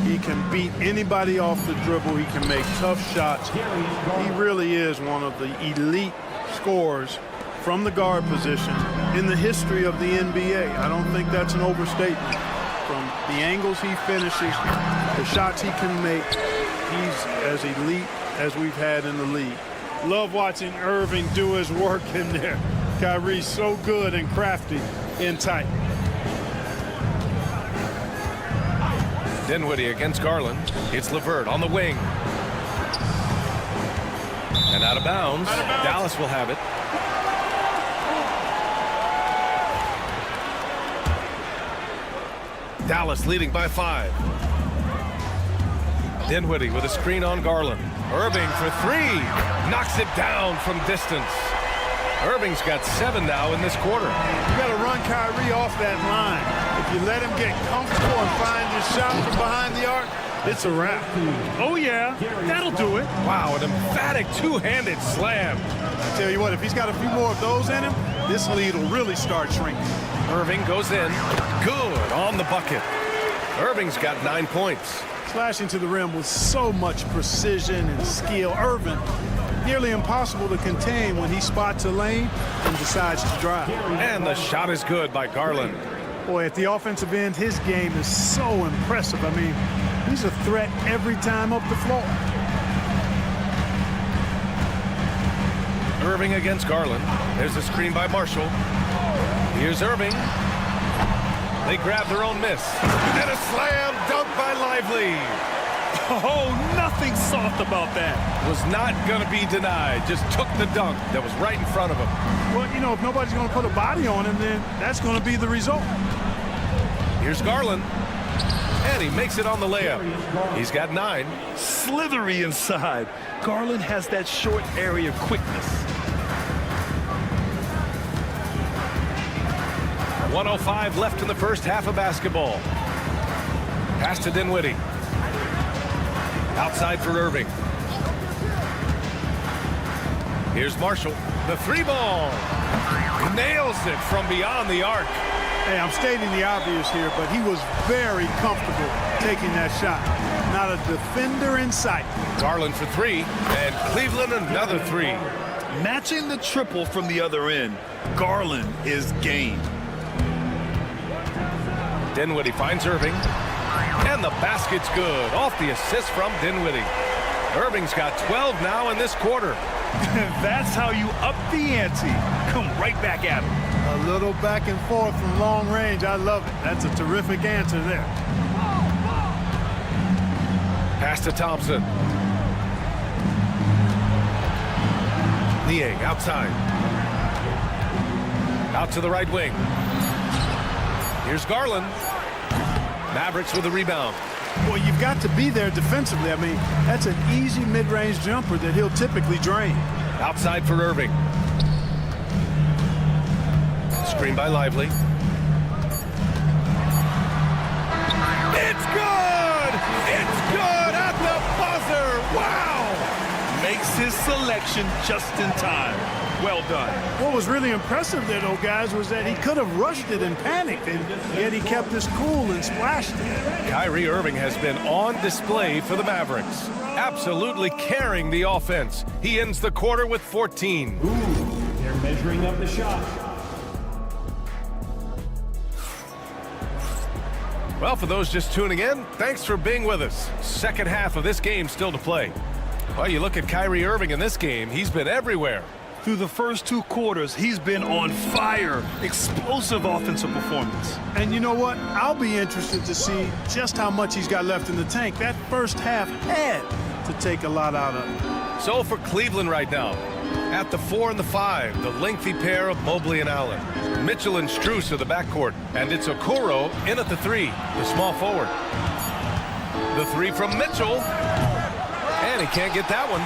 He can beat anybody off the dribble. He can make tough shots. He really is one of the elite scorers from the guard position in the history of the NBA. I don't think that's an overstatement. From the angles he finishes, the shots he can make, he's as elite as we've had in the league. Love watching Irving do his work in there. Kyrie's so good and crafty in tight. Dinwiddie against Garland. It's LeVert on the wing. And out of bounds. Dallas will have it. Dallas leading by 5. Dinwiddie with a screen on Garland. Irving for 3. Knocks it down from distance. Irving's got 7 now in this quarter. You got to run Kyrie off that line. If you let him get comfortable and find his shot from behind the arc, it's a wrap. Oh, yeah. That'll do it. Wow, an emphatic two-handed slam. I tell you what, if he's got a few more of those in him, this lead will really start shrinking. Irving goes in. Good on the bucket. Irving's got 9 points. Slashing to the rim with so much precision and skill. Irving, nearly impossible to contain when he spots a lane and decides to drive. And the shot is good by Garland. Boy, at the offensive end, his game is so impressive. I mean, he's a threat every time up the floor. Irving against Garland. There's a screen by Marshall. Here's Irving. They grab their own miss. And a slam dunk by Lively. Oh, nothing soft about that. Was not going to be denied. Just took the dunk that was right in front of him. Well, you know, if nobody's going to put a body on him, then that's going to be the result. Here's Garland. And he makes it on the layup. He's got 9. Slithery inside. Garland has that short area quickness. 1:05 left in the first half of basketball. Pass to Dinwiddie. Outside for Irving. Here's Marshall. The three ball. Nails it from beyond the arc. Hey, I'm stating the obvious here, but he was very comfortable taking that shot. Not a defender in sight. Garland for three, and Cleveland another three. Matching the triple from the other end, Garland is game. Dinwiddie finds Irving, and the basket's good off the assist from Dinwiddie. Irving's got 12 now in this quarter. That's how you up the ante. Come right back at him. A little back and forth from long range. I love it. That's a terrific answer there. Pass to Thompson. Niang outside. Out to the right wing. Here's Garland. Mavericks with a rebound. Well, you've got to be there defensively. I mean, that's an easy mid-range jumper that he'll typically drain. Outside for Irving. Screen by Lively. It's good! It's good at the buzzer! Wow! Makes his selection just in time. Well done. What was really impressive there, though, guys, was that he could have rushed it and panicked, and yet he kept his cool and splashed it. Kyrie Irving has been on display for the Mavericks, absolutely carrying the offense. He ends the quarter with 14. They're measuring up the shot. Well, for those just tuning in, thanks for being with us. Second half of this game still to play. Well, you look at Kyrie Irving in this game, he's been everywhere. Through the first two quarters, he's been on fire. Explosive offensive performance. And you know what? I'll be interested to see just how much he's got left in the tank. That first half had to take a lot out of it. So for Cleveland right now, at the 4 and the 5, the lengthy pair of Mobley and Allen. Mitchell and Strus are the backcourt, and it's Okoro in at the 3, the small forward. The 3 from Mitchell, and he can't get that one.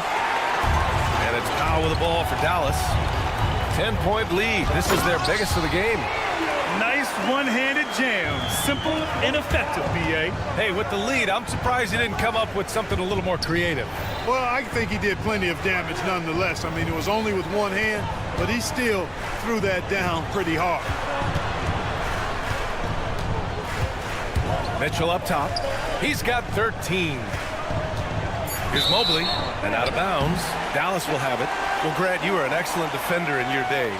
And it's Powell with the ball for Dallas. 10-point lead. This is their biggest of the game. Nice one-handed jam. Simple and effective, B.A. Hey, with the lead, I'm surprised he didn't come up with something a little more creative. Well, I think he did plenty of damage nonetheless. I mean, it was only with one hand, but he still threw that down pretty hard. Mitchell up top. He's got 13. Here's Mobley, and out of bounds. Dallas will have it. Well, Grant, you were an excellent defender in your day.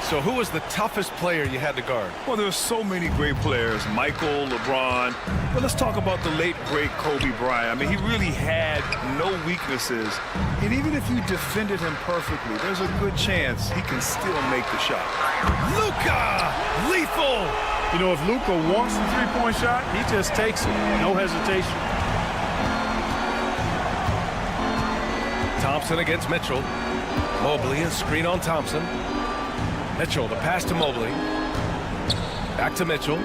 So who was the toughest player you had to guard? Well, there's so many great players. Michael, LeBron. But let's talk about the late, great Kobe Bryant. I mean, he really had no weaknesses. And even if you defended him perfectly, there's a good chance he can still make the shot. Luka! Lethal! You know, if Luka wants the three-point shot, he just takes it. No hesitation. Thompson against Mitchell. Mobley, a screen on Thompson. Mitchell, the pass to Mobley. Back to Mitchell.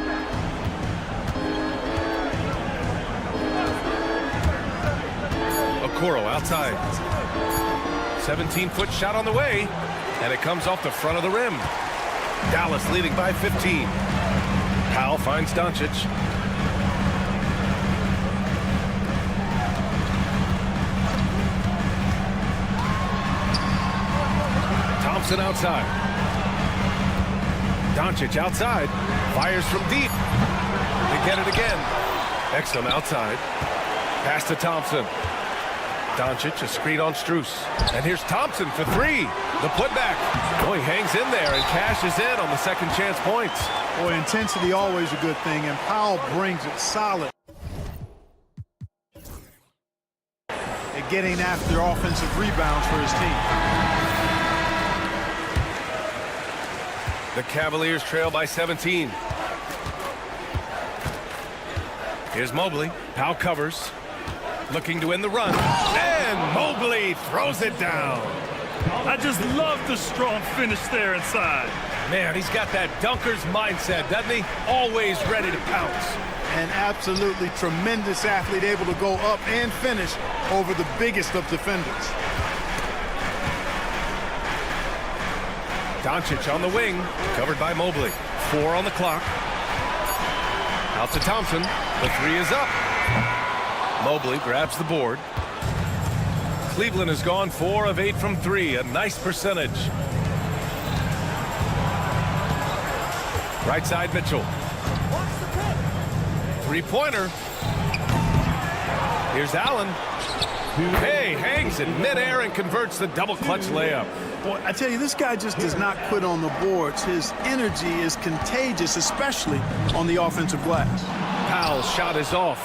Okoro outside. 17-foot shot on the way, and it comes off the front of the rim. Dallas leading by 15. Powell finds Doncic. Thompson outside. Doncic outside. Fires from deep. They get it again. Exum outside. Pass to Thompson. Doncic, a screen on Strus. And here's Thompson for 3. The putback. Oh, he hangs in there and cashes in on the second chance points. Boy, intensity always a good thing, and Powell brings it solid. At getting after offensive rebounds for his team. The Cavaliers trail by 17. Here's Mobley. Powell covers. Looking to win the run. And Mobley throws it down. I just love the strong finish there inside. Man, he's got that dunker's mindset, doesn't he? Always ready to pounce. An absolutely tremendous athlete, able to go up and finish over the biggest of defenders. Doncic on the wing, covered by Mobley. 4 on the clock. Out to Thompson. The 3 is up. Mobley grabs the board. Cleveland has gone 4 of 8 from 3. A nice percentage. Right side, Mitchell. 3-pointer. Here's Allen. Hey, hangs in midair and converts the double clutch layup. Boy, I tell you, this guy just does not quit on the boards. His energy is contagious, especially on the offensive glass. Powell's shot is off.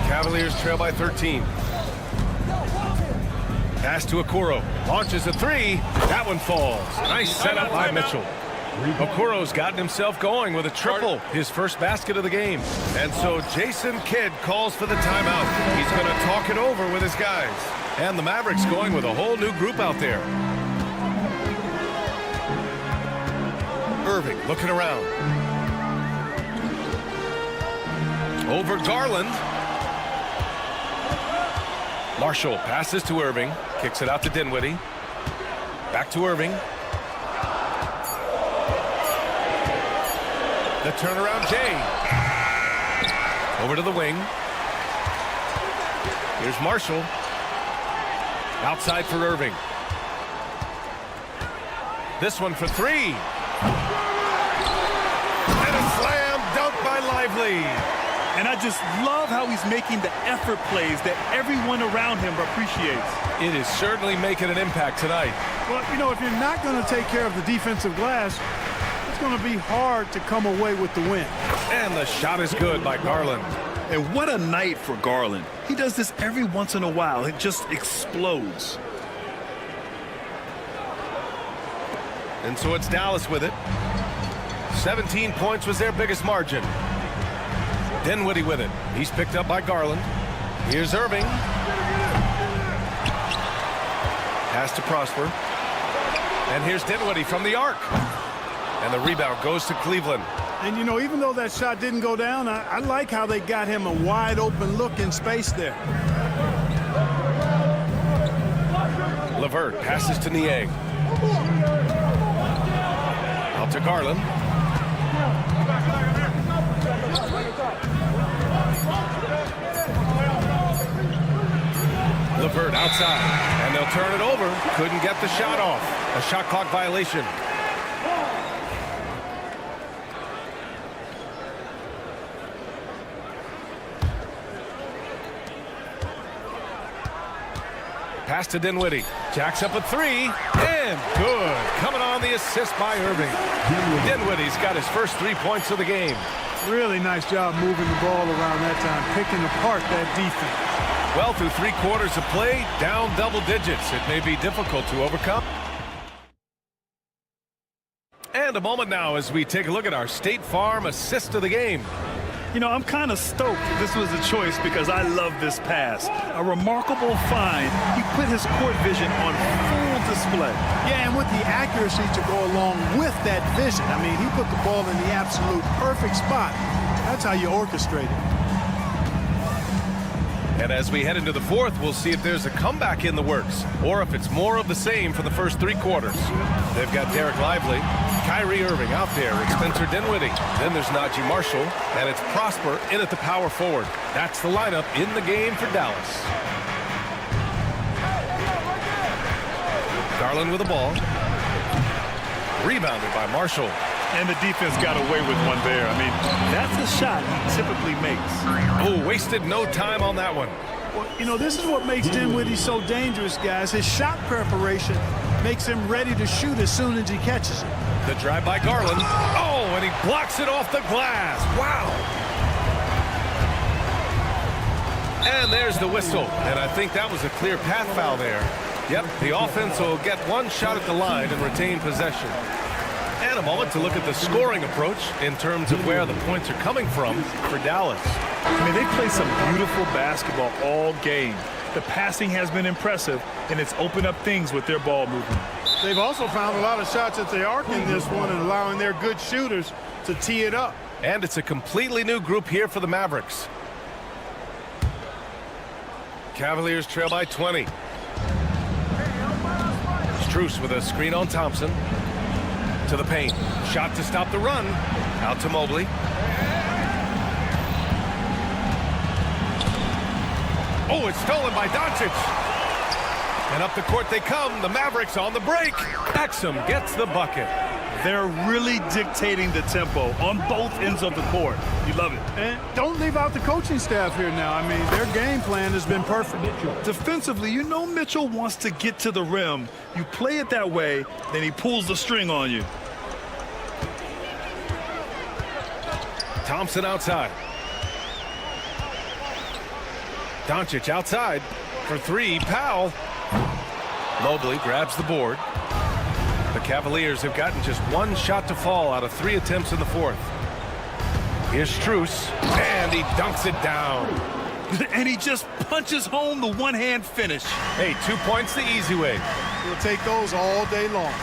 Cavaliers trail by 13. Pass to Okoro. Launches a 3. That one falls. Nice setup by Mitchell. Okoro's gotten himself going with a triple, his first basket of the game. And so Jason Kidd calls for the timeout. He's going to talk it over with his guys. And the Mavericks going with a whole new group out there. Irving looking around. Over Garland. Marshall passes to Irving. Kicks it out to Dinwiddie. Back to Irving. The turnaround, Jay. Over to the wing. Here's Marshall. Outside for Irving. This one for 3. And a slam dunk by Lively. And I just love how he's making the effort plays that everyone around him appreciates. It is certainly making an impact tonight. Well, you know, if you're not going to take care of the defensive glass, it's going to be hard to come away with the win. And the shot is good by Garland. And what a night for Garland. He does this every once in a while. It just explodes. And so it's Dallas with it. 17 points was their biggest margin. Dinwiddie with it. He's picked up by Garland. Here's Irving. Pass to Prosper. And here's Dinwiddie from the arc. And the rebound goes to Cleveland. And, you know, even though that shot didn't go down, I like how they got him a wide open look in space there. LeVert passes to Niang. Out to Garland. LeVert outside, and they'll turn it over. Couldn't get the shot off. A shot clock violation. Pass to Dinwiddie. Jacks up a 3, and good. Coming on the assist by Irving. Dinwiddie's got his first 3 points of the game. Really nice job moving the ball around that time, picking apart that defense. Well, through 3 quarters of play, down double digits. It may be difficult to overcome. And a moment now as we take a look at our State Farm assist of the game. You know, I'm kind of stoked this was a choice because I love this pass. A remarkable find. He put his court vision on full display. Yeah, and with the accuracy to go along with that vision. I mean, he put the ball in the absolute perfect spot. That's how you orchestrate it. And as we head into the 4th, we'll see if there's a comeback in the works or if it's more of the same for the first 3 quarters. They've got Derek Lively, Kyrie Irving out there with Spencer Dinwiddie. Then there's Najee Marshall, and it's Prosper in at the power forward. That's the lineup in the game for Dallas. Garland with the ball. Rebounded by Marshall. And the defense got away with one there. I mean, that's a shot he typically makes. Oh, wasted no time on that one. Well, you know, this is what makes Dinwiddie so dangerous, guys. His shot preparation makes him ready to shoot as soon as he catches it. The drive by Garland. Oh, and he blocks it off the glass. Wow. And there's the whistle. And I think that was a clear path foul there. Yep, the offense will get one shot at the line and retain possession. And a moment to look at the scoring approach in terms of where the points are coming from for Dallas. I mean, they play some beautiful basketball all game. The passing has been impressive, and it's opened up things with their ball movement. They've also found a lot of shots at the arc in this one and allowing their good shooters to tee it up. And it's a completely new group here for the Mavericks. Cavaliers trail by 20. Strus with a screen on Thompson. To the paint. Shot to stop the run. Out to Mobley. Oh, it's stolen by Doncic. And up the court they come. The Mavericks on the break. Exum gets the bucket. They're really dictating the tempo on both ends of the court. You love it. And don't leave out the coaching staff here now. I mean, their game plan has been perfect. Defensively, you know Mitchell wants to get to the rim. You play it that way, then he pulls the string on you. Thompson outside. Doncic outside for three. Powell. Mobley grabs the board. The Cavaliers have gotten just one shot to fall out of 3 attempts in the fourth. Here's Strus, and he dunks it down. And he just punches home the one-hand finish. Hey, 2 points the easy way. He'll take those all day long.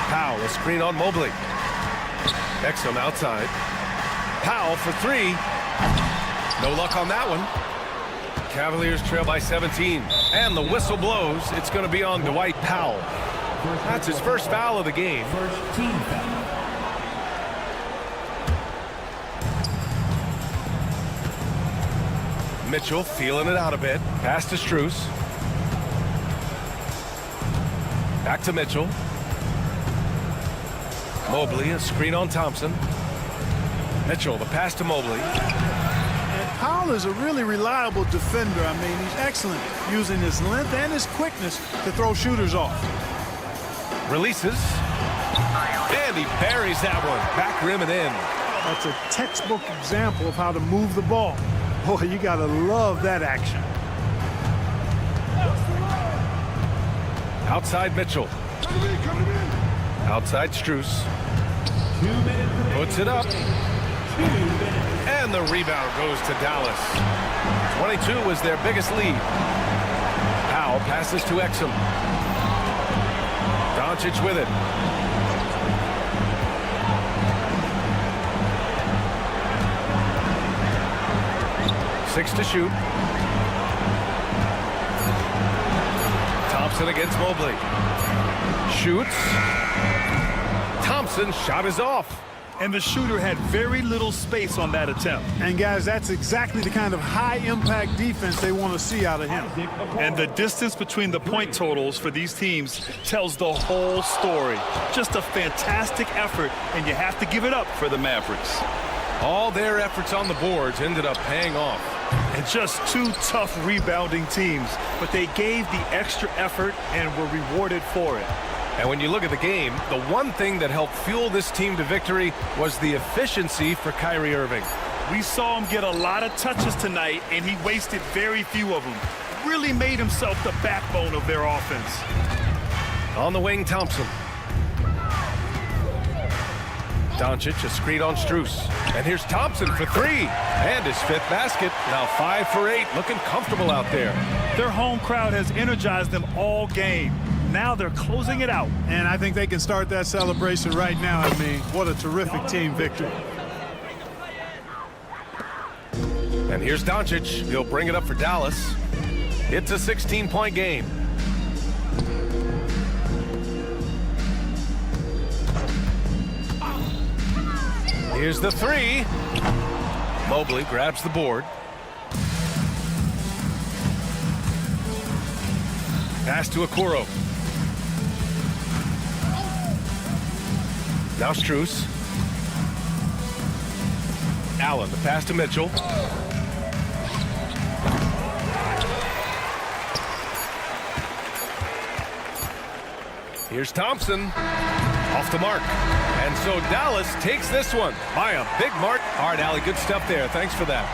Powell, a screen on Mobley. Exum outside. Powell for 3. No luck on that one. Cavaliers trail by 17. And the whistle blows. It's going to be on Dwight Powell. That's his first foul of the game. First team foul. Mitchell feeling it out a bit. Pass to Strus. Back to Mitchell. Mobley, a screen on Thompson. Mitchell, the pass to Mobley. Powell is a really reliable defender. I mean, he's excellent using his length and his quickness to throw shooters off. Releases. And he buries that one. Back rim and in. That's a textbook example of how to move the ball. Boy, you got to love that action. Outside Mitchell. Outside Strus. Puts it up. And the rebound goes to Dallas. 22 was their biggest lead. Powell passes to Exum. Doncic with it. Six to shoot. Thompson against Mobley. Shoots. Thompson's shot is off. And the shooter had very little space on that attempt. And guys, that's exactly the kind of high-impact defense they want to see out of him. And the distance between the point totals for these teams tells the whole story. Just a fantastic effort, and you have to give it up for the Mavericks. All their efforts on the boards ended up paying off. And just 2 tough rebounding teams, but they gave the extra effort and were rewarded for it. And when you look at the game, the one thing that helped fuel this team to victory was the efficiency for Kyrie Irving. We saw him get a lot of touches tonight, and he wasted very few of them. Really made himself the backbone of their offense. On the wing, Thompson. Doncic, a screen on Strus. And here's Thompson for 3. And his 5th basket. Now 5 for 8. Looking comfortable out there. Their home crowd has energized them all game. Now they're closing it out. And I think they can start that celebration right now. I mean, what a terrific team victory. And here's Doncic. He'll bring it up for Dallas. It's a 16-point game. Here's the 3. Mobley grabs the board. Pass to Okoro. Now Strus. Allen, the pass to Mitchell. Here's Thompson. Off the mark. And so Dallas takes this one by a big mark. All right, Allie, good stuff there. Thanks for that.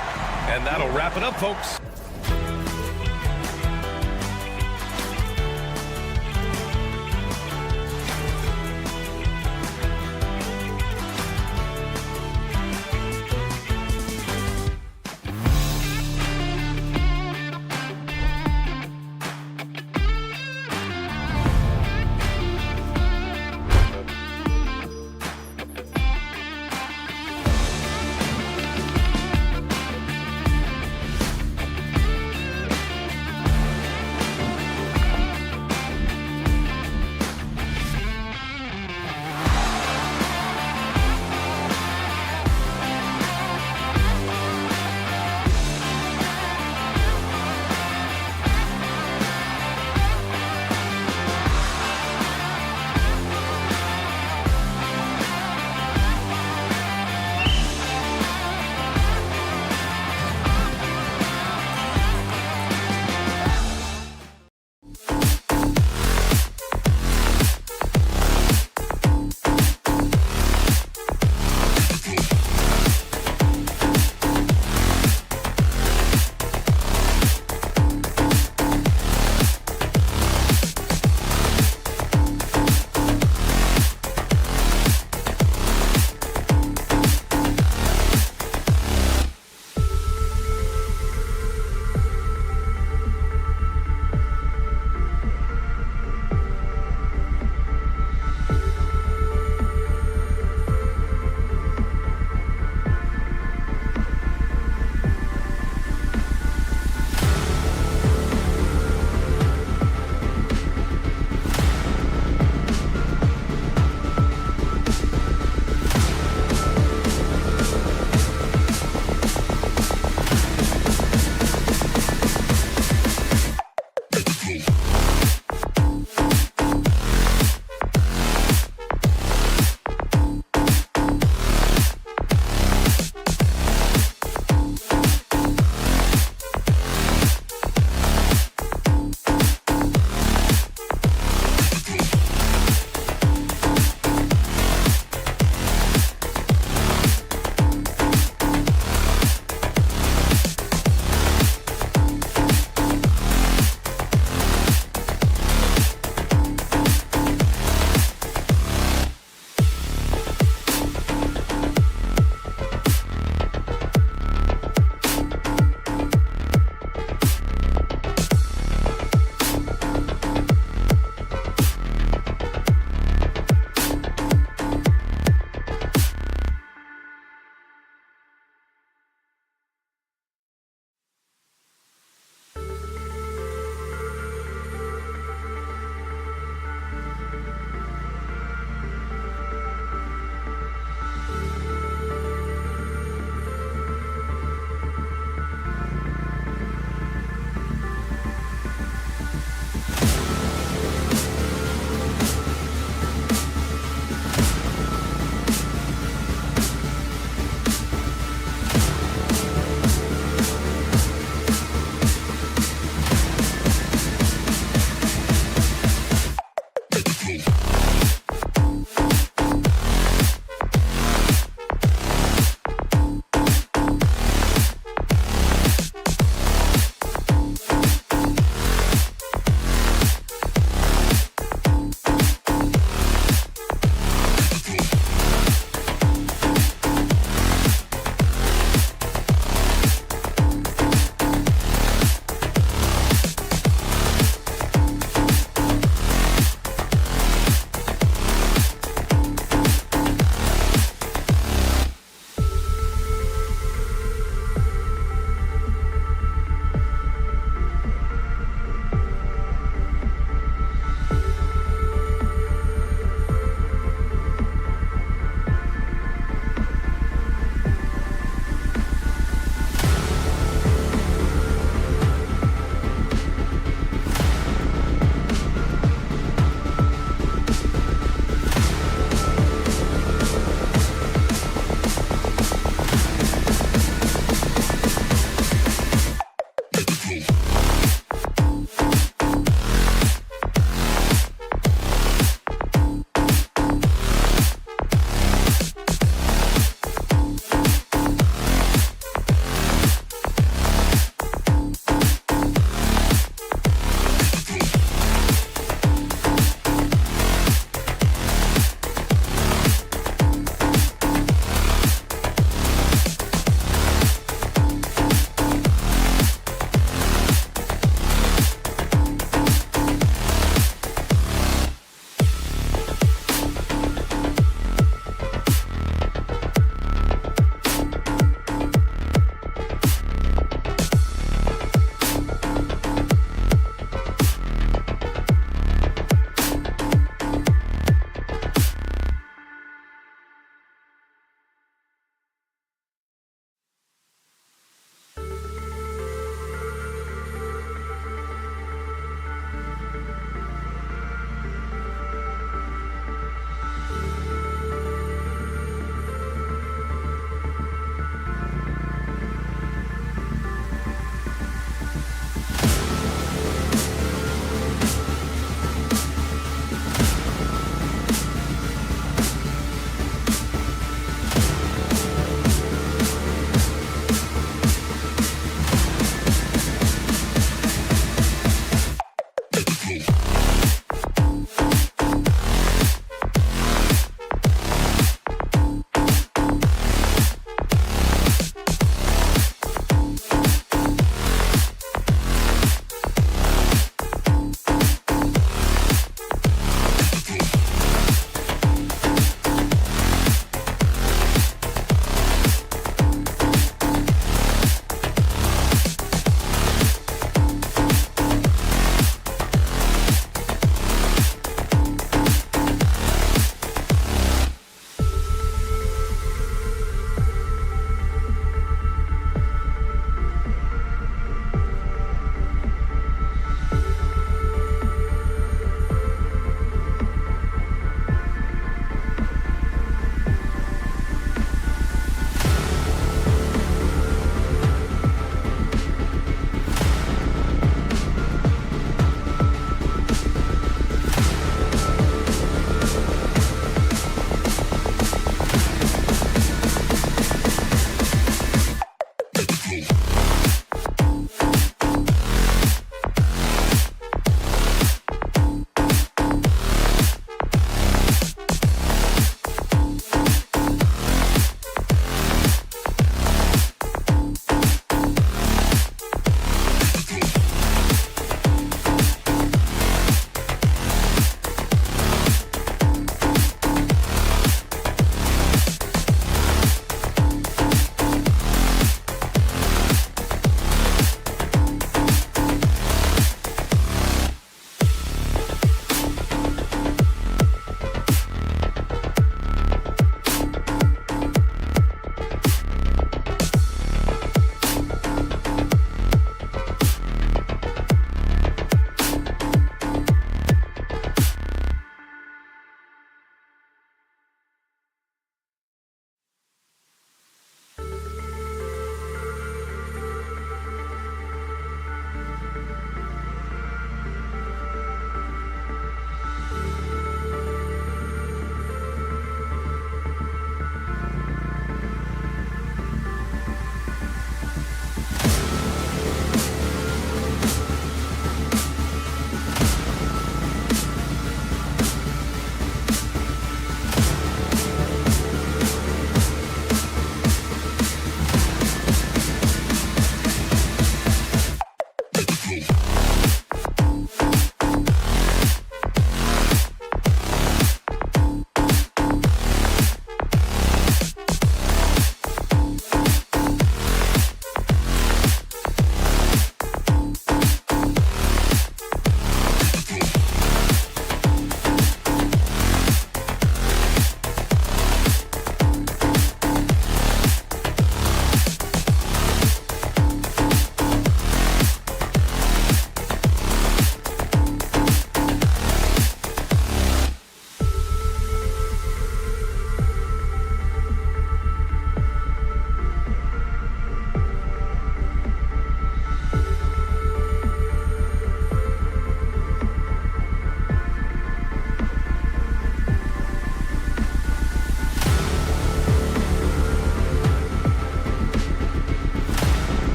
And that'll wrap it up, folks.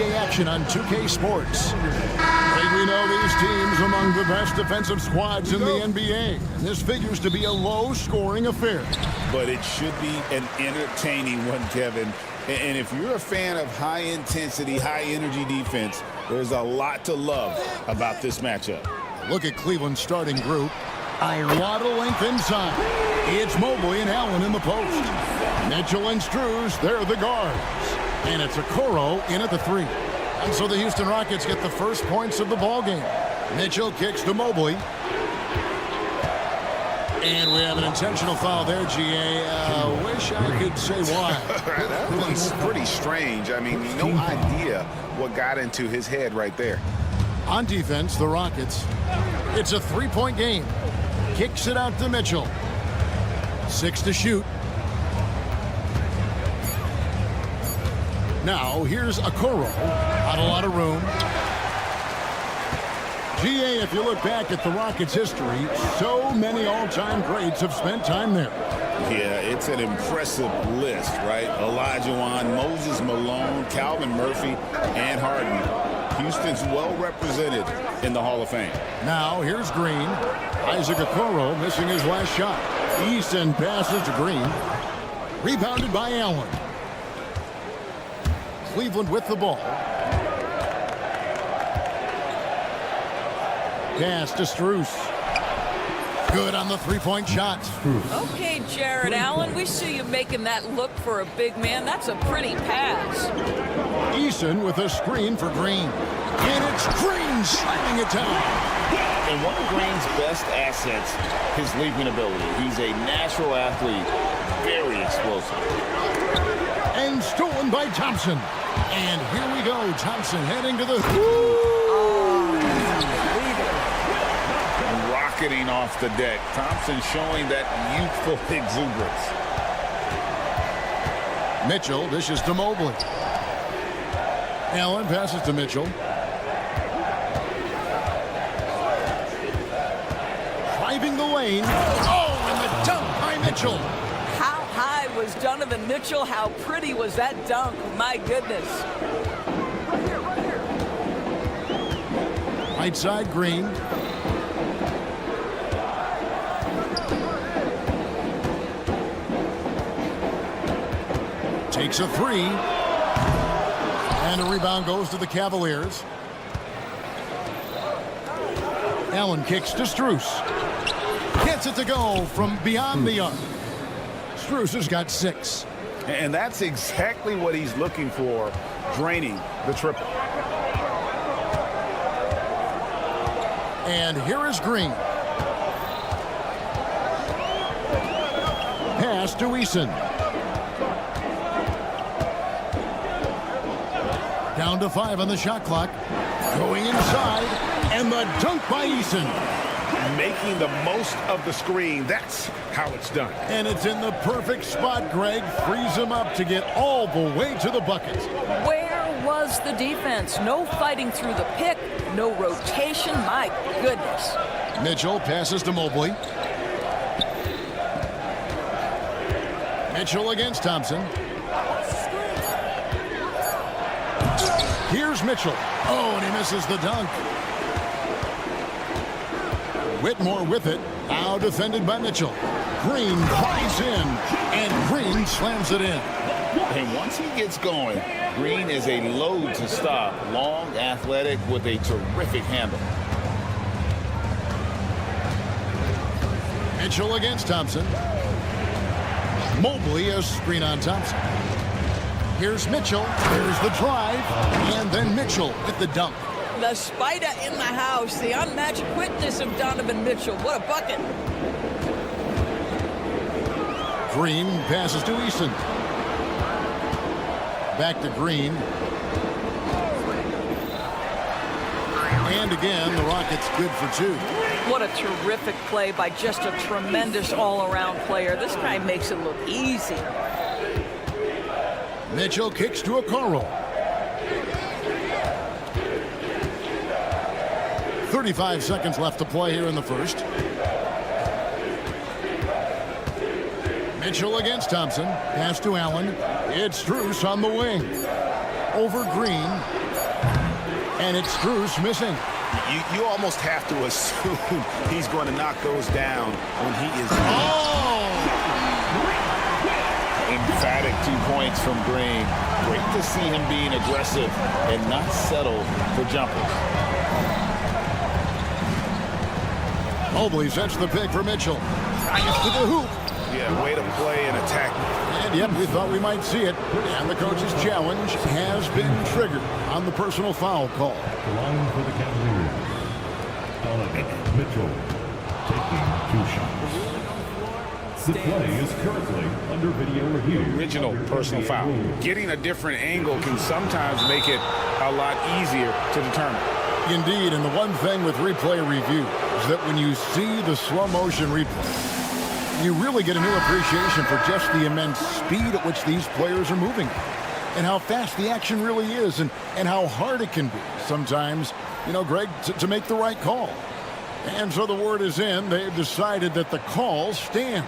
NBA action on 2K Sports. And we know these teams among the best defensive squads in the NBA. And this figures to be a low-scoring affair. But it should be an entertaining one, Kevin. And if you're a fan of high-intensity, high-energy defense, there's a lot to love about this matchup. Look at Cleveland's starting group. A lot of length inside. It's Mobley and Allen in the post. Mitchell and Strus, they're the guards. And it's Okoro in at the 3. And so the Houston Rockets get the first points of the ballgame. Mitchell kicks to Mobley. And we have an intentional foul there, GA. Wish I could say why. That was pretty strange. I mean, no idea what got into his head right there. On defense, the Rockets. It's a 3-point game. Kicks it out to Mitchell. 6 to shoot. Now, here's Okoro. Not a lot of room. GA, if you look back at the Rockets' history, so many all-time greats have spent time there. Yeah, it's an impressive list, right? Olajuwon, Moses Malone, Calvin Murphy, and Harden. Houston's well represented in the Hall of Fame. Now, here's Green. Isaac Okoro missing his last shot. Easton passes to Green. Rebounded by Allen. Cleveland with the ball. Pass to Strus. Good on the 3-point shot. Okay, Jared Allen, we see you making that look for a big man. That's a pretty pass. Eason with a screen for Green. And it's Green slamming it down. And one of Green's best assets, his leaping ability. He's a natural athlete, very explosive. And stolen by Thompson. And here we go. Thompson heading to the... Rocketing off the deck. Thompson showing that youthful exuberance. Mitchell dishes to Mobley. Allen passes to Mitchell. Driving the lane. Oh, and the dunk by Mitchell. How high was Donovan Mitchell? How pretty was that dunk? My goodness. Right side, Green. Takes a 3. And a rebound goes to the Cavaliers. Allen kicks to Strus. Gets it to go from beyond the arc. Strus has got 6. And that's exactly what he's looking for, draining the triple. And here is Green. Pass to Eason. Down to 5 on the shot clock. Going inside. And the dunk by Eason. Making the most of the screen. That's how it's done. And it's in the perfect spot, Greg. Frees him up to get all the way to the bucket. Where was the defense? No fighting through the pick. No rotation. My goodness. Mitchell passes to Mobley. Mitchell against Thompson. Here's Mitchell. Oh, and he misses the dunk. Whitmore with it. Now defended by Mitchell. Green flies in, and Green slams it in. And once he gets going, Green is a load to stop. Long, athletic, with a terrific handle. Mitchell against Thompson. Mobley a screen on Thompson. Here's Mitchell. Here's the drive. And then Mitchell with the dunk. The spider in the house. The unmatched quickness of Donovan Mitchell. What a bucket. Green passes to Eason. Back to Green. And again, the Rockets good for 2. What a terrific play by just a tremendous all-around player. This guy makes it look easy. Mitchell kicks to Okoro. 35 seconds left to play here in the first. Mitchell against Thompson. Pass to Allen. It's Strus on the wing. Over Green. And it's Strus missing. You almost have to assume he's going to knock those down when he is. Oh! Emphatic 2 points from Green. Great to see him being aggressive and not settle for jumpers. Mobley sets the pick for Mitchell. Drives to the hoop. Yeah, way to play and attack. And yep, we thought we might see it. And the coach's challenge has been triggered on the personal foul call. The line for the Cavaliers. Donovan Mitchell taking 2 shots. The play is currently under video review. Original personal foul. Getting a different angle can sometimes make it a lot easier to determine. Indeed, and the one thing with replay review is that when you see the slow motion replay, you really get a new appreciation for just the immense speed at which these players are moving and how fast the action really is and how hard it can be sometimes, you know, Greg, to make the right call. And so the word is in. They've decided that the call stands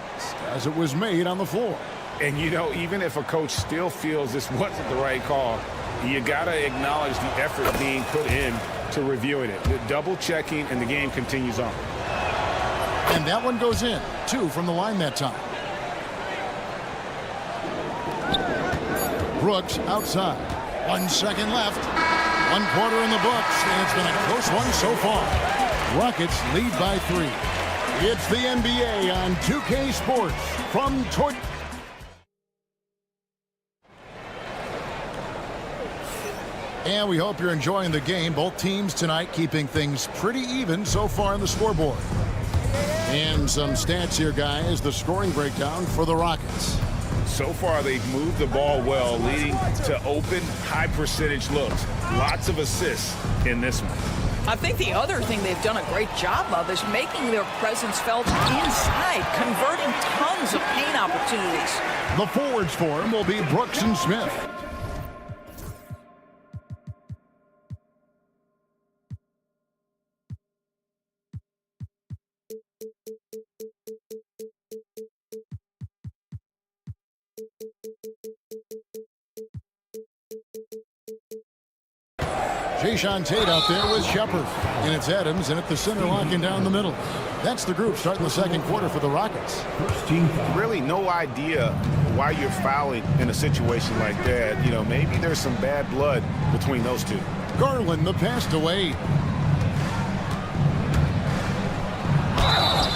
as it was made on the floor. And, you know, even if a coach still feels this wasn't the right call, you got to acknowledge the effort being put in to reviewing it. The double checking, and the game continues on. And that one goes in. 2 from the line that time. Brooks outside. 1 second left. 1 quarter in the books, and it's been a close one so far. Rockets lead by 3. It's the NBA on 2K Sports from Toy. And we hope you're enjoying the game. Both teams tonight keeping things pretty even so far on the scoreboard. And some stats here, guys. The scoring breakdown for the Rockets. So far, they've moved the ball well, leading to open, high-percentage looks. Lots of assists in this one. I think the other thing they've done a great job of is making their presence felt inside, converting tons of paint opportunities. The forwards for him will be Brooks and Smith. Jayshawn Tate out there with Shepard. And it's Adams and at the center locking down the middle. That's the group starting the second quarter for the Rockets. Really no idea why you're fouling in a situation like that. You know, maybe there's some bad blood between those two. Garland, the pass to Wade.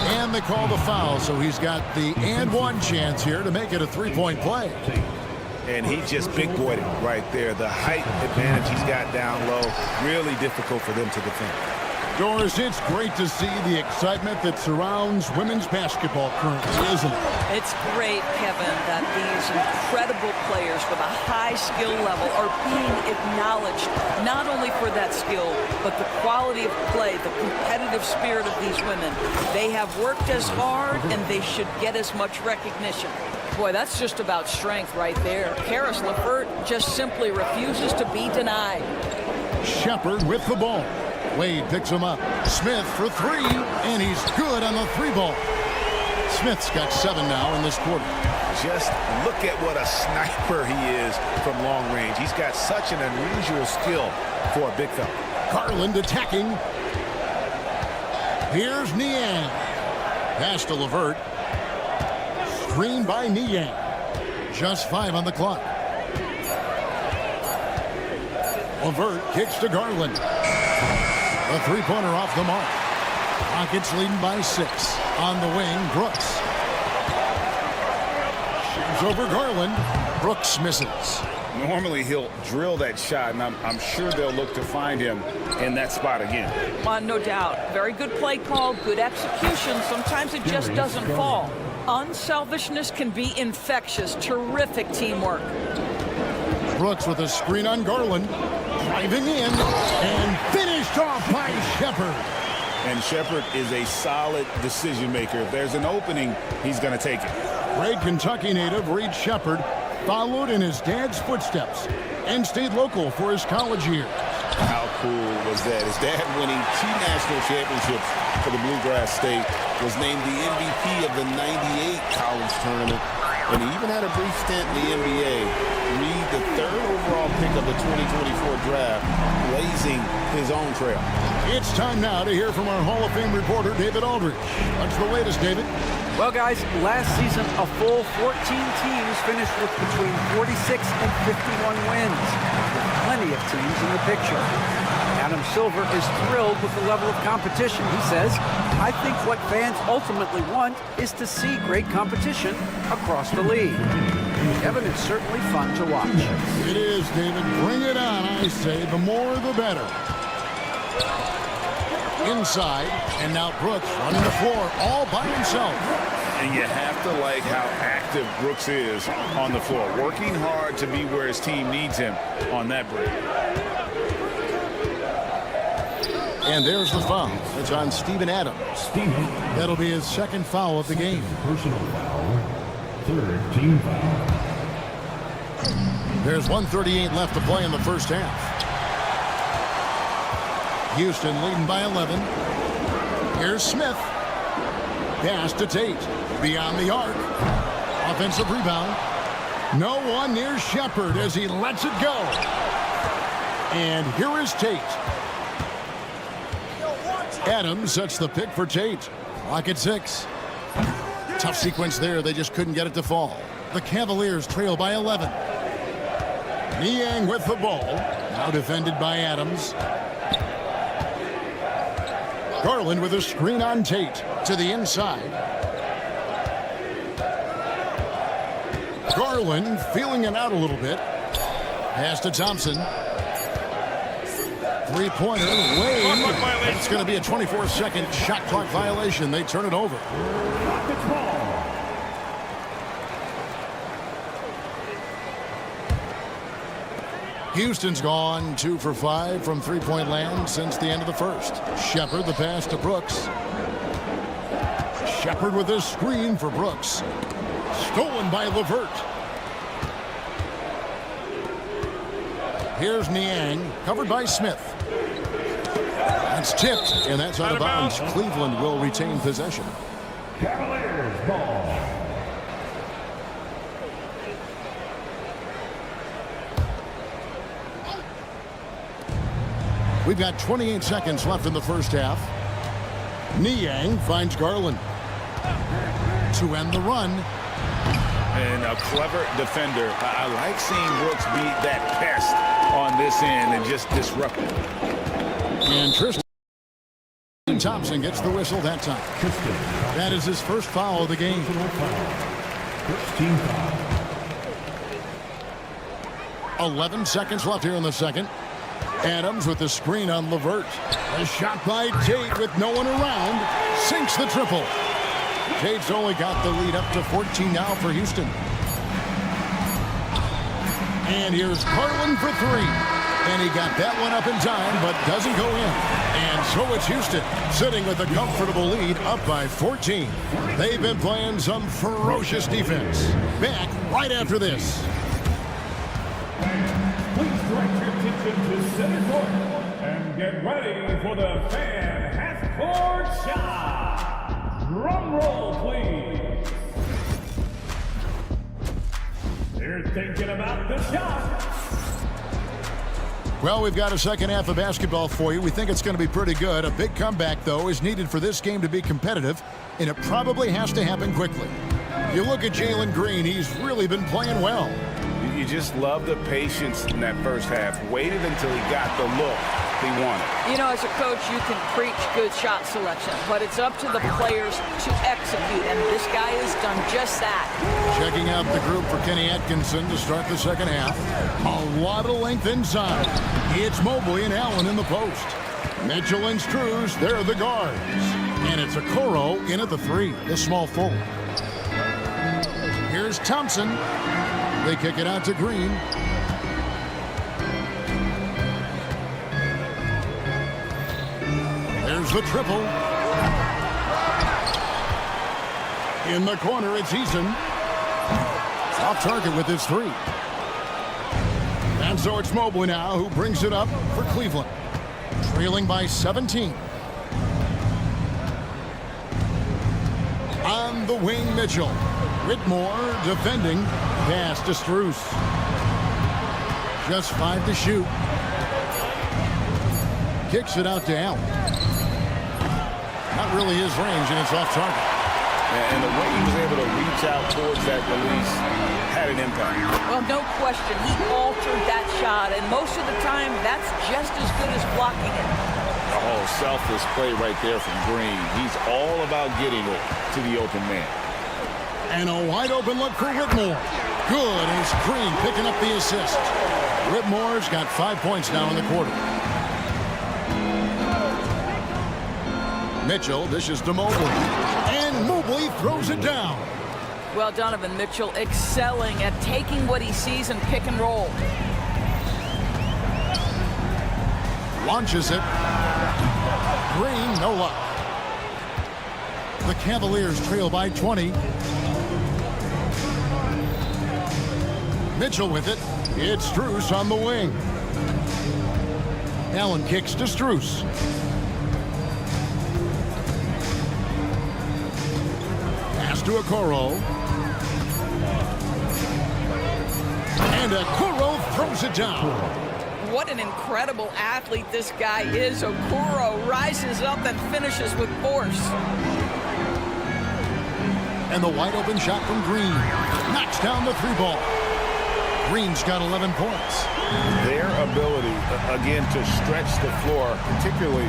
And they call the foul, so he's got the and one chance here to make it a three-point play. And he just big-boyed it right there. The height advantage he's got down low, really difficult for them to defend. Doris, it's great to see the excitement that surrounds women's basketball currently, isn't it? It's great, Kevin, that these incredible players with a high skill level are being acknowledged, not only for that skill, but the quality of play, the competitive spirit of these women. They have worked as hard, and they should get as much recognition. Boy, that's just about strength right there. Karis LeVert just simply refuses to be denied. Shepard with the ball. Wade picks him up. Smith for three, and he's good on the three ball. Smith's got 7 now in this quarter. Just look at what a sniper he is from long range. He's got such an unusual skill for a big fella. Garland attacking. Here's Niang. Pass to LeVert. Screen by Niang. Just 5 on the clock. LeVert kicks to Garland. A three-pointer off the mark. Rockets leading by 6. On the wing, Brooks. Shoots over Garland. Brooks misses. Normally he'll drill that shot, and I'm sure they'll look to find him in that spot again. No doubt. Very good play call, good execution. Sometimes it just doesn't fall. Unselfishness can be infectious. Terrific teamwork. Brooks with a screen on Garland. Driving in and finished off by Shepard. And Shepard is a solid decision maker. If there's an opening, he's going to take it. Great Kentucky native Reed Shepard followed in his dad's footsteps and stayed local for his college years. How cool was that? His dad winning 2 national championships for the Bluegrass State, was named the MVP of the '98 college tournament. and he even had a brief stint in the NBA. Reed, the 3rd overall pick of the 2024 draft, blazing his own trail. It's time now to hear from our Hall of Fame reporter, David Aldridge. What's the latest, David? Well, guys, last season, a full 14 teams finished with between 46 and 51 wins. With plenty of teams in the picture. Adam Silver is thrilled with the level of competition. He says, I think what fans ultimately want is to see great competition across the league. Kevin, it's certainly fun to watch. It is, David. Bring it on, I say. The more, the better. Inside, and now Brooks running the floor all by himself. And you have to like how active Brooks is on the floor, working hard to be where his team needs him on that break. And there's the foul. It's on Steven Adams. That'll be his 2nd foul of the game. Personal foul. 3rd team foul. There's 1:38 left to play in the first half. Houston leading by 11. Here's Smith. Pass to Tate. Beyond the arc. Offensive rebound. No one near Shepard as he lets it go. And here is Tate. Adams sets the pick for Tate. Clock at 6. Tough sequence there. They just couldn't get it to fall. The Cavaliers trail by 11. Niang with the ball. Now defended by Adams. Garland with a screen on Tate to the inside. Garland feeling it out a little bit. Pass to Thompson. Three-pointer, Wayne. It's going to be a 24-second shot clock violation. They turn it over. Houston's gone 2 for 5 from three-point land since the end of the first. Shepard, the pass to Brooks. Shepard with a screen for Brooks. Stolen by LeVert. Here's Niang, covered by Smith. That's tipped, and that's out of bounds. Cleveland will retain possession. Cavaliers ball. We've got 28 seconds left in the first half. Niang finds Garland to end the run. And a clever defender. I like seeing Brooks beat that pest on this end and just disrupt it. And Tristan Thompson gets the whistle that time. That is his first foul of the game. First team foul. 11 seconds left here in the second. Adams with the screen on LeVert. A shot by Tate with no one around. Sinks the triple. Tate's only got the lead up to 14 now for Houston. And here's Garland for 3. And he got that one up in time, but doesn't go in. And so it's Houston, sitting with a comfortable lead, up by 14. They've been playing some ferocious defense. Back right after this. Please direct your attention to center court and get ready for the fan half-court shot. Drum roll, please. They're thinking about the shot. Well, we've got a second half of basketball for you. We think it's going to be pretty good. A big comeback, though, is needed for this game to be competitive, and it probably has to happen quickly. You look at Jalen Green, he's really been playing well. You just love the patience in that first half. Waited until he got the look he wanted. You know, as a coach, you can preach good shot selection, but it's up to the players to execute, and this guy has done just that. Checking out the group for Kenny Atkinson to start the second half. A lot of length inside. It's Mobley and Allen in the post. Mitchell and Struz, they're the guards. And it's Okoro in at the 3, the small forward. Here's Thompson. They kick it out to Green. There's the triple. In the corner, it's Eason. Off target with his 3. And so it's Mobley now who brings it up for Cleveland. Trailing by 17. On the wing, Mitchell. Whitmore defending. Pass to Strus. Just 5 to shoot. Kicks it out to Allen. Not really his range, and it's off target. And the way he was able to reach out towards that release had an impact. Well, no question. He altered that shot, and most of the time, that's just as good as blocking it. Oh, selfless play right there from Green. He's all about getting it to the open man. And a wide open look for Whitmore. Good as Green picking up the assist. Whitmore's got 5 points now in the quarter. Mitchell dishes to Mobley. And Mobley throws it down. Well, Donovan Mitchell excelling at taking what he sees in pick and roll. Launches it. Green, no luck. The Cavaliers trail by 20. Mitchell with it. It's Strus on the wing. Allen kicks to Strus. Pass to Okoro. And Okoro throws it down. What an incredible athlete this guy is. Okoro rises up and finishes with force. And the wide open shot from Green. Knocks down the 3-ball. Green's got 11 points. Their ability, again, to stretch the floor, particularly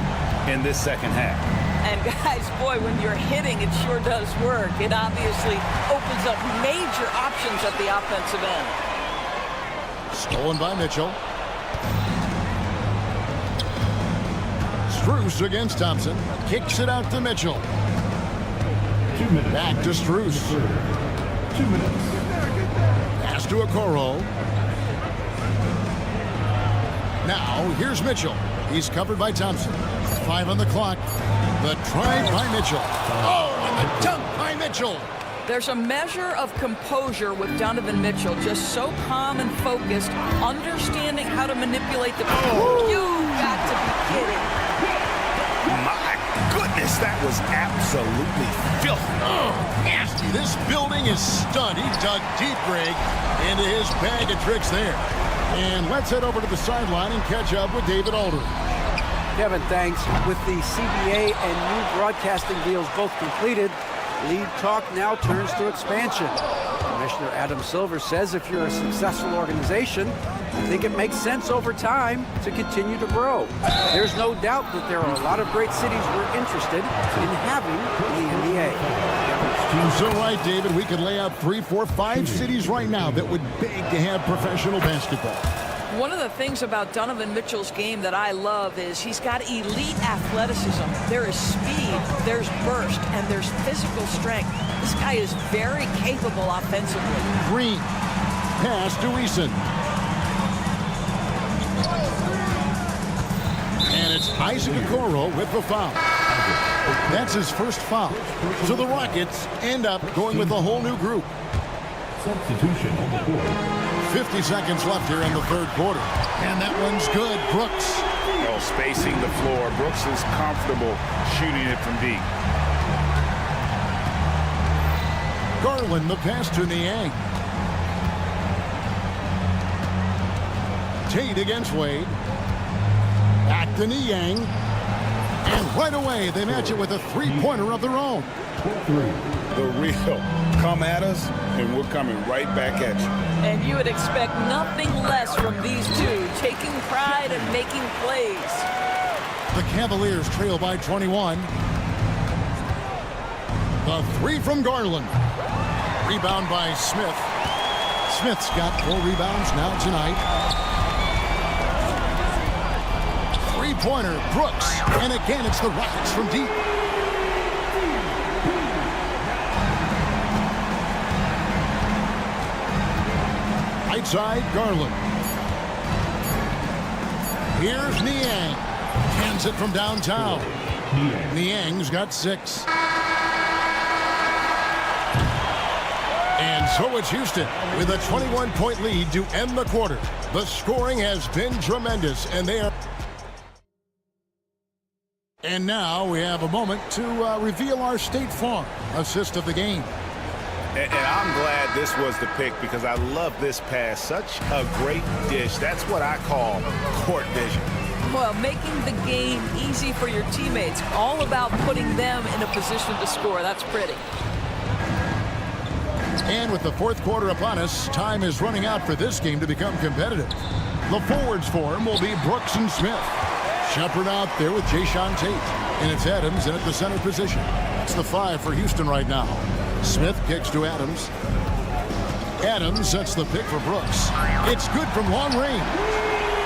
in this second half. And guys, boy, when you're hitting, it sure does work. It obviously opens up major options at the offensive end. Stolen by Mitchell. Strus against Thompson. Kicks it out to Mitchell. 2 minutes. Back to Strus. 2 minutes. Pass to Okoro. Now, here's Mitchell. He's covered by Thompson. 5 on the clock. The try by Mitchell. Oh, and the dunk by Mitchell. There's a measure of composure with Donovan Mitchell, just so calm and focused, understanding how to manipulate the ball. You've got to be kidding. My goodness, that was absolutely filthy. Oh, nasty. This building is stunned. He dug deep, Greg, into his bag of tricks there. And let's head over to the sideline and catch up with David Aldridge. Kevin, thanks. With the CBA and new broadcasting deals both completed, league talk now turns to expansion. Commissioner Adam Silver says if you're a successful organization, I think it makes sense over time to continue to grow. There's no doubt that there are a lot of great cities we're interested in having the NBA. So right, David, we could lay out 3, 4, 5 cities right now that would beg to have professional basketball. One of the things about Donovan Mitchell's game that I love is he's got elite athleticism. There is speed, there's burst, and there's physical strength. This guy is very capable offensively. Green. Pass to Eason. And it's Isaac Okoro with the foul. That's his first foul. So the Rockets end up going with a whole new group. Substitution on the court. 50 seconds left here in the third quarter. And that one's good. Brooks. Oh, spacing the floor. Brooks is comfortable shooting it from deep. Garland, the pass to Niang. Tate against Wade. Back to Niang. And right away, they match it with a three-pointer of their own. The real come at us, and we're coming right back at you. And you would expect nothing less from these two, taking pride and making plays. The Cavaliers trail by 21. The three from Garland. Rebound by Smith. Smith's got 4 rebounds now tonight. Three-pointer, Brooks. And again, it's the Rockets from deep. Right side, Garland. Here's Niang. Hands it from downtown. Niang's got 6. And so it's Houston with a 21-point lead to end the quarter. The scoring has been tremendous, and they are... And now we have a moment to reveal our State Farm assist of the game. And I'm glad this was the pick because I love this pass. Such a great dish. That's what I call court vision. Well, making the game easy for your teammates. All about putting them in a position to score. That's pretty. And with the fourth quarter upon us, time is running out for this game to become competitive. The forwards for him will be Brooks and Smith. Shepard out there with Jayshawn Tate. And it's Adams in at the center position. That's the 5 for Houston right now. Smith kicks to Adams. Adams sets the pick for Brooks. It's good from long range.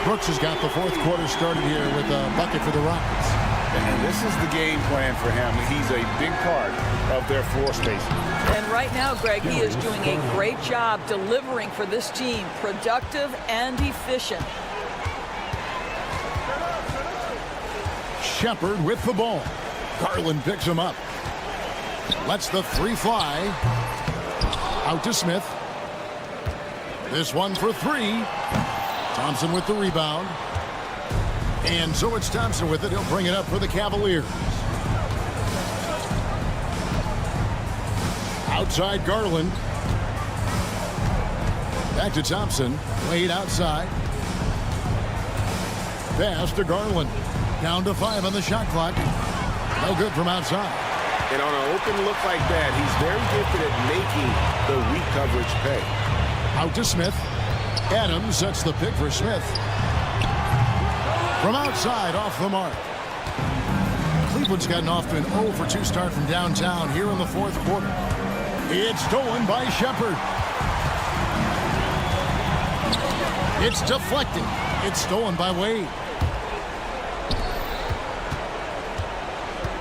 Brooks has got the fourth quarter started here with a bucket for the Rockets. And this is the game plan for him. He's a big part of their floor spacing. And right now, Greg, he is doing a great job delivering for this team. Productive and efficient. Shepard with the ball. Garland picks him up. Lets the 3 fly. Out to Smith. This one for 3. Thompson with the rebound. And so it's Thompson with it. He'll bring it up for the Cavaliers. Outside Garland. Back to Thompson. Wade outside. Pass to Garland. Down to 5 on the shot clock. No good from outside. And on an open look like that, he's very gifted at making the weak coverage pay. Out to Smith. Adams sets the pick for Smith. From outside, off the mark. Cleveland's gotten off to an 0 for 2 start from downtown here in the fourth quarter. It's stolen by Shepard. It's deflected. It's stolen by Wade.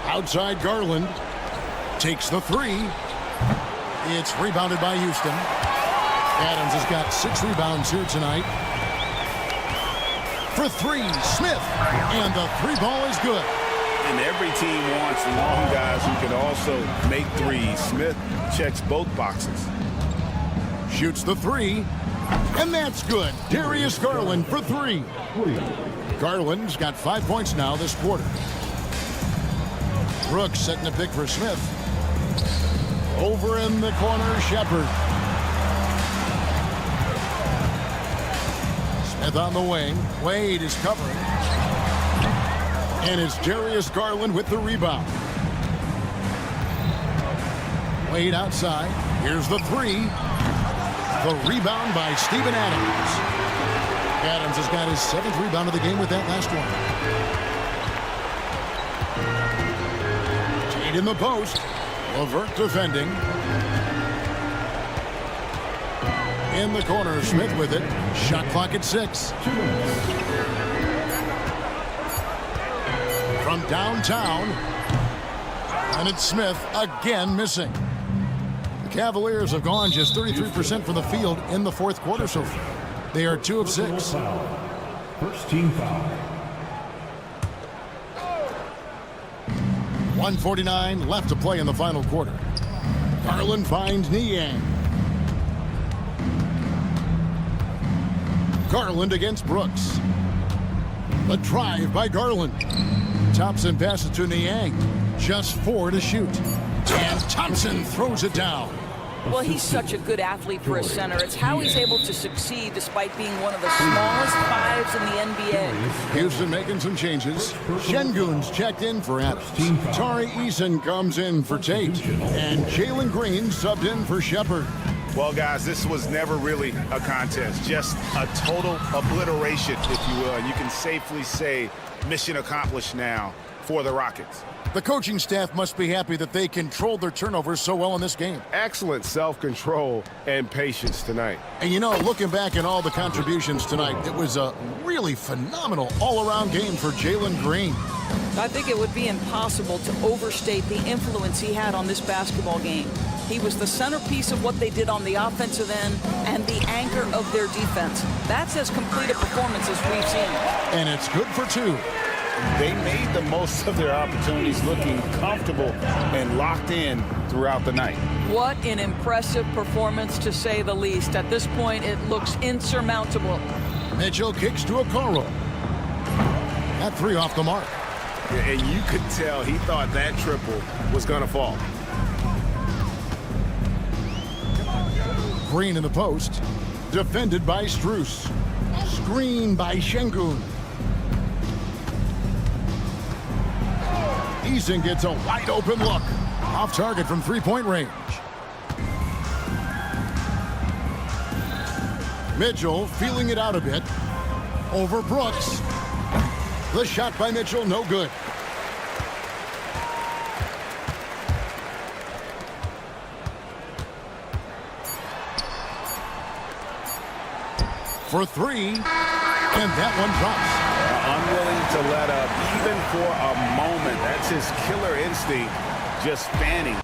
Outside Garland. Takes the 3. It's rebounded by Houston. Adams has got 6 rebounds here tonight. For 3, Smith. And the 3 ball is good. And every team wants long guys who can also make threes. Smith checks both boxes. Shoots the 3. And that's good. Darius Garland for 3. Garland's got 5 points now this quarter. Brooks setting the pick for Smith. Over in the corner, Shepard. Smith on the wing. Wade is covering. And it's Darius Garland with the rebound. Wade outside. Here's the 3. The rebound by Steven Adams. Adams has got his 7th rebound of the game with that last one. Tate in the post. LeVert defending. In the corner, Smith with it. Shot clock at 6. From downtown. And it's Smith again missing. The Cavaliers have gone just 33% from the field in the fourth quarter so far. They are 2 of 6. First team foul. 1:49 left to play in the final quarter. Garland finds Niang. Garland against Brooks. The drive by Garland. Thompson passes to Niang. Just 4 to shoot. And Thompson throws it down. Well, he's such a good athlete for a center. It's how he's able to succeed despite being one of the smallest 5s in the NBA. Houston making some changes. Şengün's checked in for Adams. Tari Eason comes in for Tate. And Jalen Green subbed in for Shepard. Well, guys, this was never really a contest. Just a total obliteration, if you will. And you can safely say mission accomplished now for the Rockets. The coaching staff must be happy that they controlled their turnovers so well in this game. Excellent self-control and patience tonight. And you know, looking back at all the contributions tonight, it was a really phenomenal all-around game for Jalen Green. I think it would be impossible to overstate the influence he had on this basketball game. He was the centerpiece of what they did on the offensive end and the anchor of their defense. That's as complete a performance as we've seen. And it's good for 2. They made the most of their opportunities, looking comfortable and locked in throughout the night. What an impressive performance, to say the least. At this point, it looks insurmountable. Mitchell kicks to Okoro. That 3 off the mark. And you could tell he thought that triple was going to fall. Green in the post. Defended by Strus. Screen by Şengün. Eason gets a wide open look. Off target from three-point range. Mitchell feeling it out a bit. Over Brooks. The shot by Mitchell, no good. For three, and that one drops. Unwilling to let up, even for a moment. That's his killer instinct, just fanning.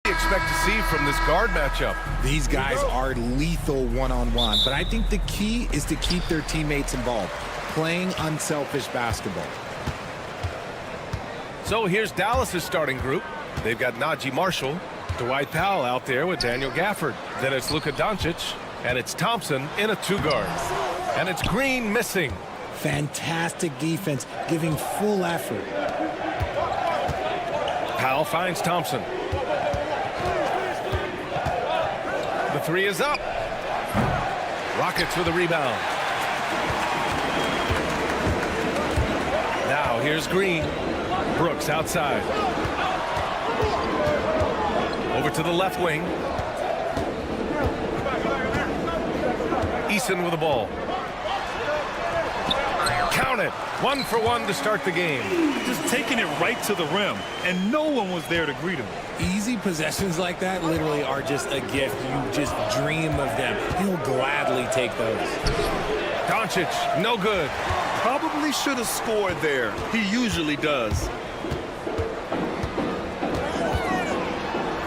Expect to see from this guard matchup. These guys are lethal one-on-one, but I think the key is to keep their teammates involved, playing unselfish basketball. So here's Dallas's starting group. They've got Najee Marshall, Dwight Powell out there with Daniel Gafford. Then it's Luka Doncic, and it's Thompson in a two-guard. And it's Green missing. Fantastic defense, giving full effort. Powell finds Thompson. The three is up. Rockets with a rebound. Now here's Green. Brooks outside. Over to the left wing. Eason with the ball. Count it. 1 for 1 to start the game. Just taking it right to the rim, and no one was there to greet him. Easy possessions like that literally are just a gift. You just dream of them. He'll gladly take those. Doncic, no good. Probably should have scored there. He usually does.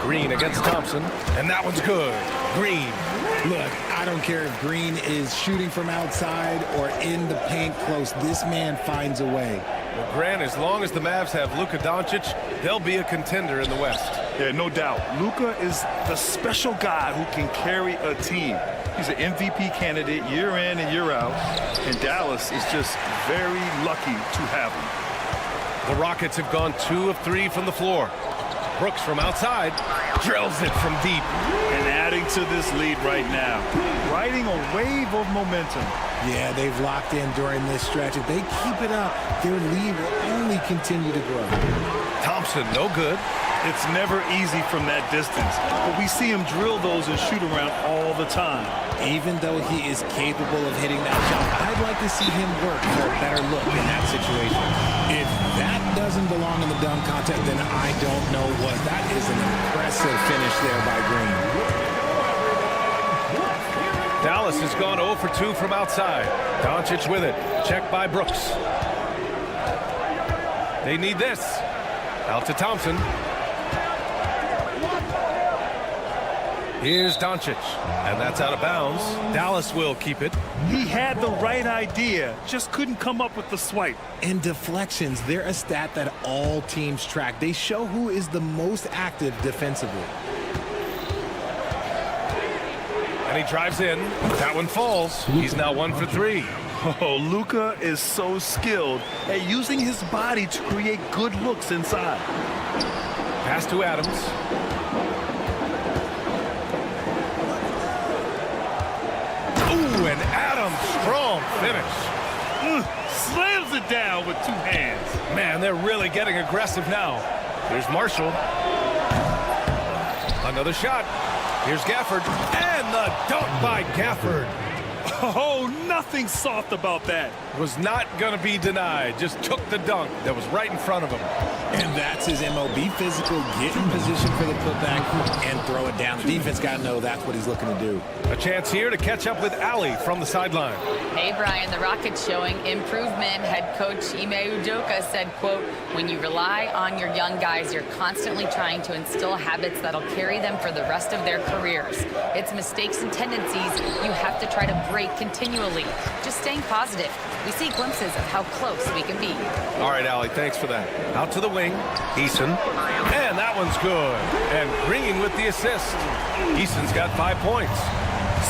Green against Thompson, and that one's good. Green. Look, I don't care if Green is shooting from outside or in the paint close. This man finds a way. Well, Grant, as long as the Mavs have Luka Doncic, they'll be a contender in the West. Yeah, no doubt. Luka is the special guy who can carry a team. He's an MVP candidate year in and year out, and Dallas is just very lucky to have him. The Rockets have gone 2 of 3 from the floor. Brooks from outside drills it from deep. And adding to this lead right now, riding a wave of momentum. Yeah, they've locked in during this stretch. If they keep it up, their lead will only continue to grow. Thompson, no good. It's never easy from that distance, but we see him drill those and shoot around all the time. Even though he is capable of hitting that shot, I'd like to see him work for a better look in that situation. If that doesn't belong in the dunk contest, then I don't know what. That is an impressive finish there by Green. Dallas has gone 0 for 2 from outside. Doncic with it. Checked by Brooks. They need this. Out to Thompson. Here's Doncic, and that's out of bounds. Dallas will keep it. He had the right idea, just couldn't come up with the swipe. And deflections, they're a stat that all teams track. They show who is the most active defensively. And he drives in. That one falls. He's now 1 for 3. Oh, Luka is so skilled at using his body to create good looks inside. Pass to Adams. And Adams, strong finish. Slams it down with 2 hands. Man, they're really getting aggressive now. Here's Marshall. Another shot. Here's Gafford. And the dunk by Gafford. Oh, nothing soft about that. Was not going to be denied. Just took the dunk that was right in front of him. And that's his MO. Be physical, get in position for the putback, and throw it down. The defense got to know that's what he's looking to do. A chance here to catch up with Ali from the sideline. Hey, Brian, the Rockets showing improvement. Head coach Ime Udoka said, quote, when you rely on your young guys, you're constantly trying to instill habits that'll carry them for the rest of their careers. It's mistakes and tendencies you have to try to break great continually. Just staying positive. We see glimpses of how close we can be. All right, Allie, thanks for that. Out to the wing, Eason. And that one's good. And Green with the assist. Eason's got 5 points.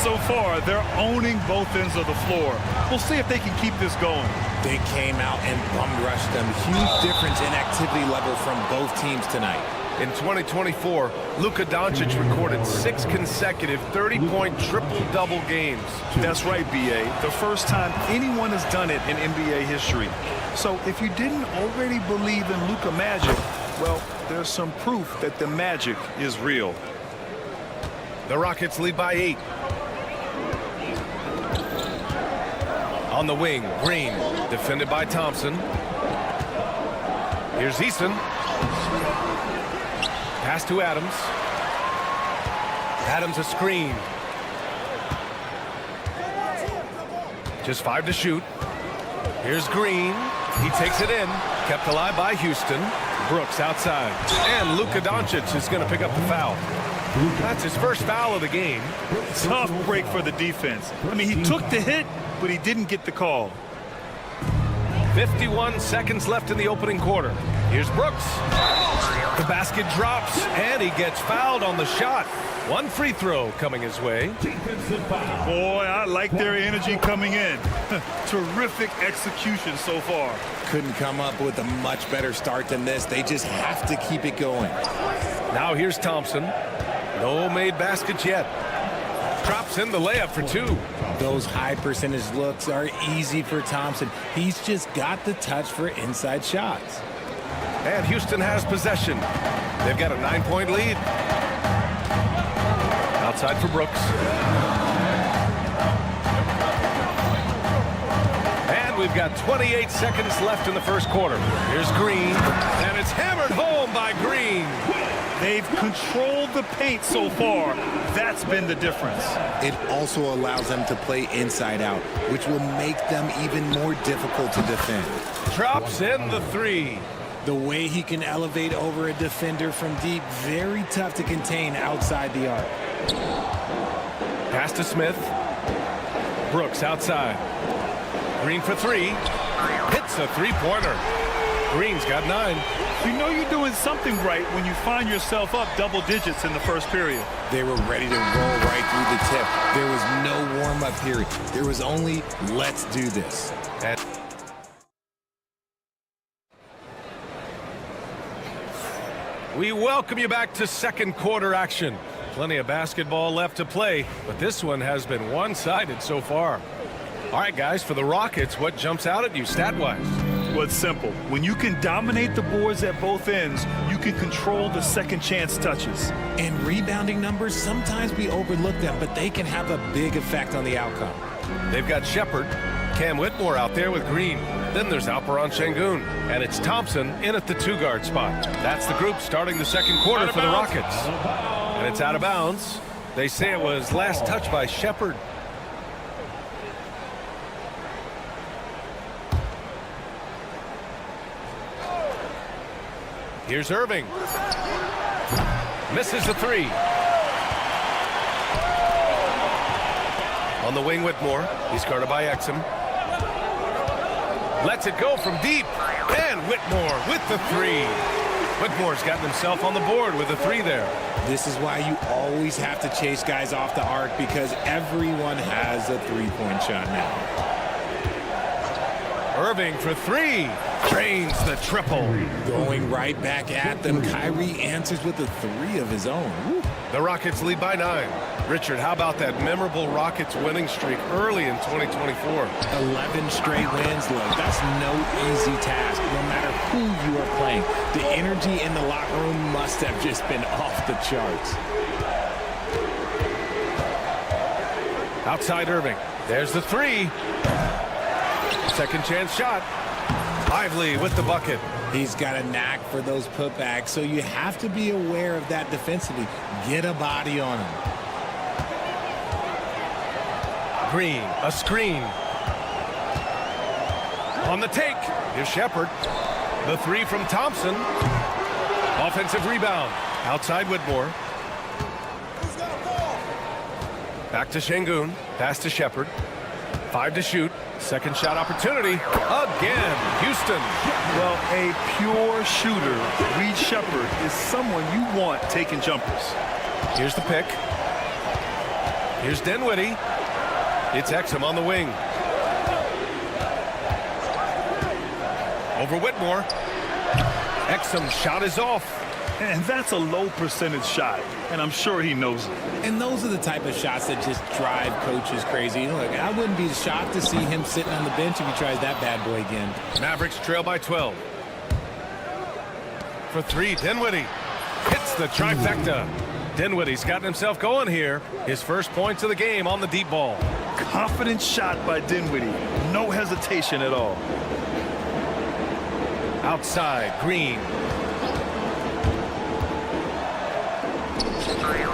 So far, they're owning both ends of the floor. We'll see if they can keep this going. They came out and bum-rushed them. Huge difference in activity level from both teams tonight. In 2024, Luka Doncic recorded 6 consecutive 30-point triple-double games. That's right, B.A. The first time anyone has done it in NBA history. So if you didn't already believe in Luka Magic, well, there's some proof that the magic is real. The Rockets lead by 8. On the wing, Green, defended by Thompson. Here's Eason. Pass to Adams. Adams a screen. Just 5 to shoot. Here's Green. He takes it in. Kept alive by Houston. Brooks outside. And Luka Doncic is going to pick up the foul. That's his first foul of the game. Tough break for the defense. I mean, he took the hit, but he didn't get the call. 51 seconds left in the opening quarter. Here's Brooks. The basket drops, and he gets fouled on the shot. One free throw coming his way. Boy, I like their energy coming in. Terrific execution so far. Couldn't come up with a much better start than this. They just have to keep it going. Now here's Thompson. No made baskets yet. Drops in the layup for 2. Those high percentage looks are easy for Thompson. He's just got the touch for inside shots. And Houston has possession. They've got a 9-point lead. Outside for Brooks. And we've got 28 seconds left in the first quarter. Here's Green. And it's hammered home by Green. They've controlled the paint so far. That's been the difference. It also allows them to play inside out, which will make them even more difficult to defend. Drops in the 3. The way he can elevate over a defender from deep, very tough to contain outside the arc. Pass to Smith. Brooks outside. Green for 3. Hits a 3-pointer. Green's got 9. You know you're doing something right when you find yourself up double digits in the first period. They were ready to roll right through the tip. There was no warm-up period. There was only, let's do this. And we welcome you back to second quarter action. Plenty of basketball left to play, but this one has been one-sided so far. All right, guys, for the Rockets, what jumps out at you stat-wise? Well, it's simple. When you can dominate the boards at both ends, you can control the second chance touches. And rebounding numbers, sometimes we overlook them, but they can have a big effect on the outcome. They've got Shepard, Cam Whitmore out there with Green. Then there's Alperen Şengün, and it's Thompson in at the 2-guard spot. That's the group starting the second quarter for the Rockets. And it's out of bounds. They say it was last touched by Shepard. Here's Irving. Misses the 3. On the wing, Whitmore. He's guarded by Exum. Lets it go from deep. And Whitmore with the 3. Whitmore's gotten himself on the board with a 3 there. This is why you always have to chase guys off the arc, because everyone has a 3-point shot now. Irving for 3. Drains the triple. Going right back at them. Kyrie answers with a 3 of his own. Woo. The Rockets lead by 9. Richard, how about that memorable Rockets winning streak early in 2024? 11 straight wins, look. That's no easy task, no matter who you are playing. The energy in the locker room must have just been off the charts. Outside Irving. There's the 3. Second chance shot. Lively with the bucket. He's got a knack for those putbacks, so you have to be aware of that defensively. Get a body on him. Green, a screen. On the take, here's Shepard. The 3 from Thompson. Offensive rebound. Outside Whitmore. Back to Şengün. Pass to Shepard. 5 to shoot. Second shot opportunity. Again, Houston. Well, a pure shooter, Reed Shepherd, is someone you want taking jumpers. Here's the pick. Here's Dinwiddie. It's Exum on the wing. Over Whitmore. Exum's shot is off. And that's a low percentage shot, and I'm sure he knows it. And those are the type of shots that just drive coaches crazy. Look, I wouldn't be shocked to see him sitting on the bench if he tries that bad boy again. Mavericks trail by 12. For 3, Dinwiddie hits the trifecta. Dinwiddie's gotten himself going here. His first points of the game on the deep ball. Confident shot by Dinwiddie. No hesitation at all. Outside, Green.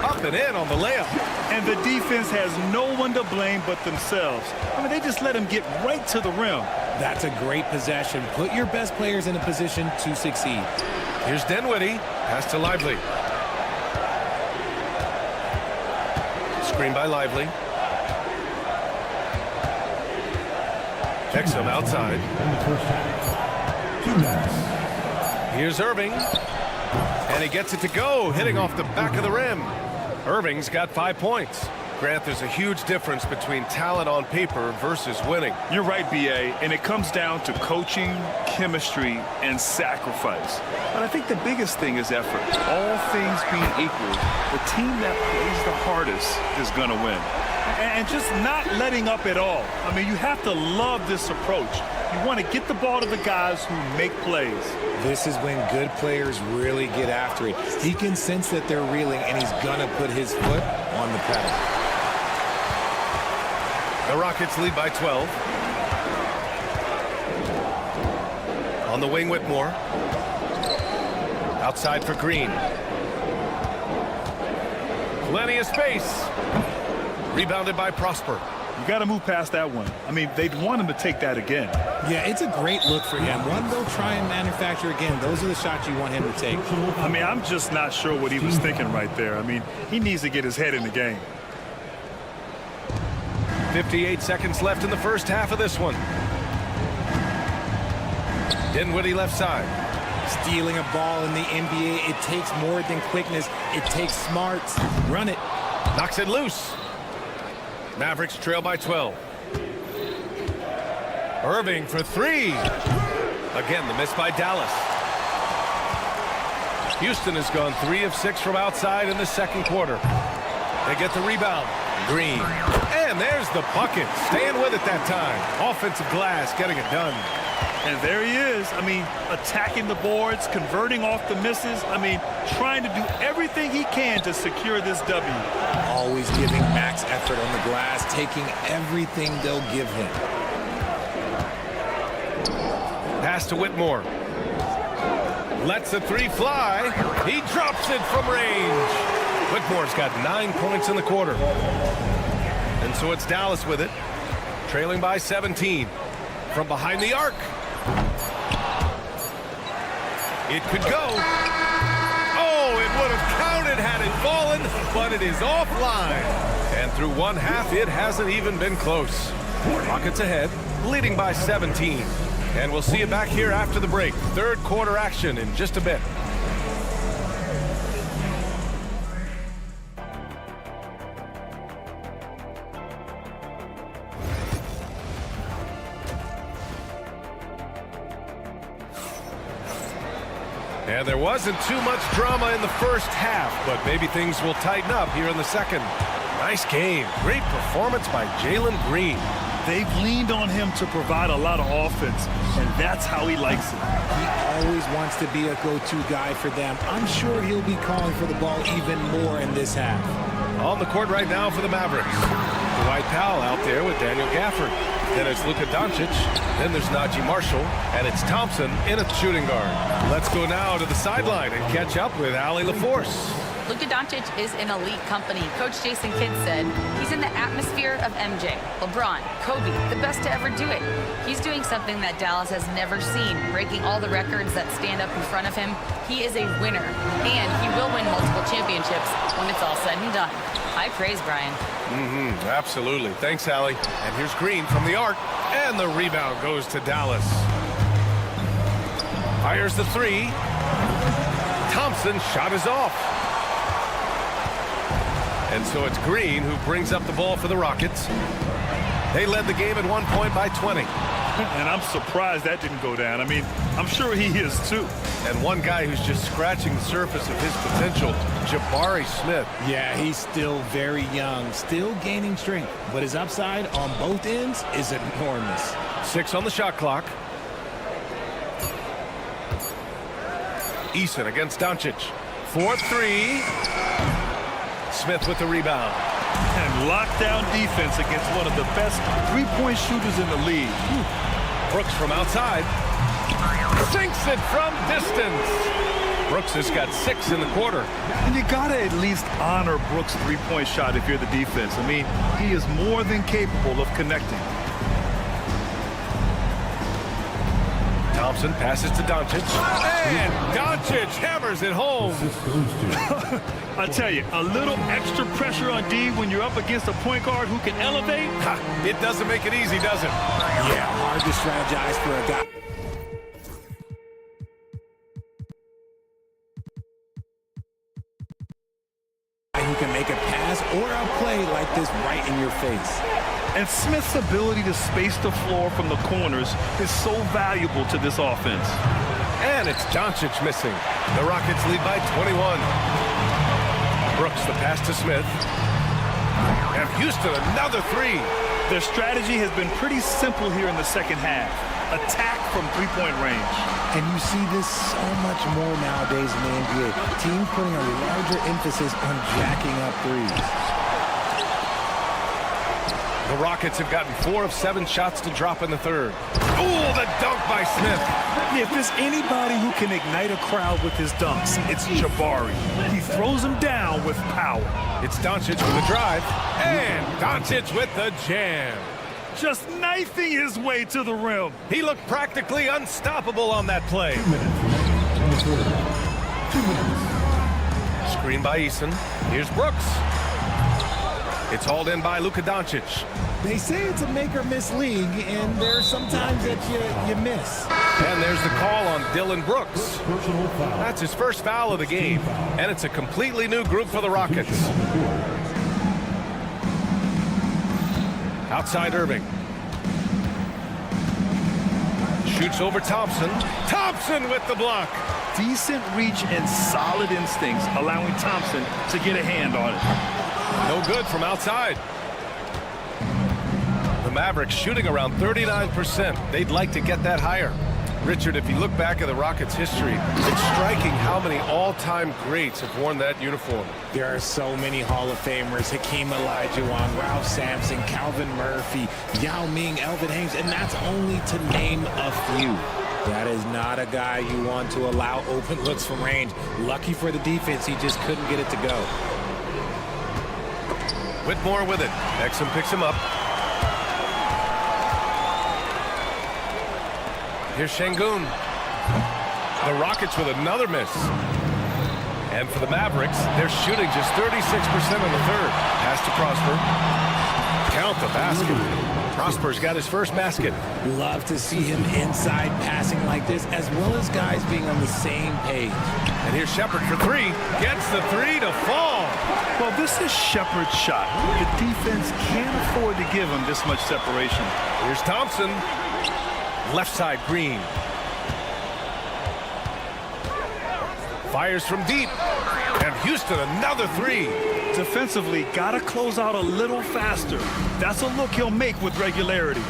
Up and in on the layup. And the defense has no one to blame but themselves. I mean, they just let him get right to the rim. That's a great possession. Put your best players in a position to succeed. Here's Dinwiddie. Pass to Lively. Screen by Lively. Exum outside. Here's Irving. And he gets it to go, hitting off the back of the rim. Irving's got 5 points. Grant, there's a huge difference between talent on paper versus winning. You're right, B.A., and it comes down to coaching, chemistry, and sacrifice. But I think the biggest thing is effort. All things being equal, the team that plays the hardest is going to win. And just not letting up at all. I mean, you have to love this approach. You want to get the ball to the guys who make plays. This is when good players really get after it. He can sense that they're reeling, and he's going to put his foot on the pedal. The Rockets lead by 12. On the wing, Whitmore. Outside for Green. Plenty of space. Rebounded by Prosper. You got to move past that one. I mean, they'd want him to take that again. Yeah, it's a great look for him. One they'll try and manufacture again. Those are the shots you want him to take. I mean, I'm just not sure what he was thinking right there. I mean, he needs to get his head in the game. 58 seconds left in the first half of this one. Dinwiddie left side. Stealing a ball in the NBA, it takes more than quickness. It takes smarts. Run it. Knocks it loose. Mavericks trail by 12. Irving for 3. Again, the miss by Dallas. Houston has gone 3 of 6 from outside in the second quarter. They get the rebound. Green. And there's the bucket. Staying with it that time. Offensive glass getting it done. And there he is. I mean, attacking the boards, converting off the misses. I mean, trying to do everything he can to secure this W. Always giving max effort on the glass, taking everything they'll give him. Pass to Whitmore. Lets the 3 fly. He drops it from range. Whitmore's got 9 points in the quarter. And so it's Dallas with it. Trailing by 17. From behind the arc. It could go. Oh, it would have counted had it fallen, but it is offline. And through one half, it hasn't even been close. Rockets ahead, leading by 17. And we'll see you back here after the break. Third quarter action in just a bit. And there wasn't too much drama in the first half, but maybe things will tighten up here in the second. Nice game. Great performance by Jalen Green. They've leaned on him to provide a lot of offense, and that's how he likes it. He always wants to be a go-to guy for them. I'm sure he'll be calling for the ball even more in this half. On the court right now for the Mavericks. Dwight Powell out there with Daniel Gafford. Then it's Luka Doncic. Then there's Najee Marshall. And it's Thompson in at shooting guard. Let's go now to the sideline and catch up with Allie LaForce. Luka Doncic is in elite company. Coach Jason Kidd said he's in the atmosphere of MJ, LeBron, Kobe, the best to ever do it. He's doing something that Dallas has never seen, breaking all the records that stand up in front of him. He is a winner, and he will win multiple championships when it's all said and done. High praise, Brian. Absolutely. Thanks, Allie. And here's Green from the arc. And the rebound goes to Dallas. Fires the three. Thompson's shot is off. And so it's Green who brings up the ball for the Rockets. They led the game at 1 point by 20. And I'm surprised that didn't go down. I mean, I'm sure he is too. And one guy who's just scratching the surface of his potential, Jabari Smith. Yeah, he's still very young, still gaining strength, but his upside on both ends is enormous. 6 on the shot clock. Eason against Doncic. 4-3. Smith with the rebound. And lockdown defense against one of the best three-point shooters in the league. Brooks from outside. Sinks it from distance. Brooks has got 6 in the quarter. And you gotta at least honor Brooks' three-point shot if you're the defense. I mean, he is more than capable of connecting. Thompson passes to Doncic. And Doncic hammers it home. I tell you, a little extra pressure on D when you're up against a point guard who can elevate. It doesn't make it easy, does it? Yeah, hard to strategize for a guy who can make a pass or a play like this right in your face. And Smith's ability to space the floor from the corners is so valuable to this offense. And it's Doncic missing. The Rockets lead by 21. Brooks the pass to Smith. And Houston another three. Their strategy has been pretty simple here in the second half. Attack from three-point range. And you see this so much more nowadays in the NBA. Teams putting a larger emphasis on jacking up threes. The Rockets have gotten 4 of 7 shots to drop in the third. Ooh, the dunk by Smith. If there's anybody who can ignite a crowd with his dunks, it's Jabari. He throws them down with power. It's Doncic with the drive. And Doncic with the jam. Just knifing his way to the rim. He looked practically unstoppable on that play. 2 minutes. Screen by Eason. Here's Brooks. It's hauled in by Luka Doncic. They say it's a make-or-miss league, and there's sometimes that you miss. And there's the call on Dylan Brooks. Personal foul. That's his first foul of the game, and it's a completely new group for the Rockets. Outside Irving. Shoots over Thompson. Thompson with the block. Decent reach and solid instincts, allowing Thompson to get a hand on it. No good from outside. The Mavericks shooting around 39%. They'd like to get that higher. Richard, if you look back at the Rockets' history, it's striking how many all-time greats have worn that uniform. There are so many Hall of Famers: Hakeem Olajuwon, Ralph Sampson, Calvin Murphy, Yao Ming, Elvin Hayes, and that's only to name a few. That is not a guy you want to allow open looks from range. Lucky for the defense, he just couldn't get it to go. Whitmore with it. Exum picks him up. Here's Şengün. The Rockets with another miss. And for the Mavericks, they're shooting just 36% on the third. Pass to Prosper. Count the basket. Prosper's got his first basket. Love to see him inside passing like this, as well as guys being on the same page. And here's Shepherd for three. Gets the three to fall. Well, this is Shepherd's shot. The defense can't afford to give him this much separation. Here's Thompson. Left side, Green. Fires from deep. And Houston another three. Defensively, gotta close out a little faster. That's a look he'll make with regularity.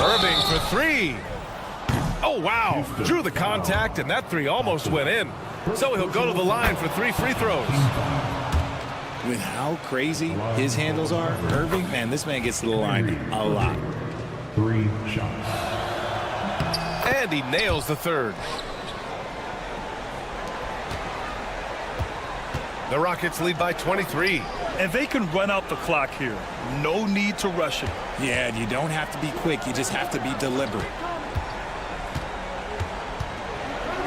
Irving for three. Oh, wow. Drew the contact, and that three almost went in. So he'll go to the line for 3 free throws. With how crazy his handles are, Irving, man, this man gets to the line a lot. 3 shots. And he nails the third. The Rockets lead by 23. And they can run out the clock here. No need to rush it. Yeah, and you don't have to be quick. You just have to be deliberate.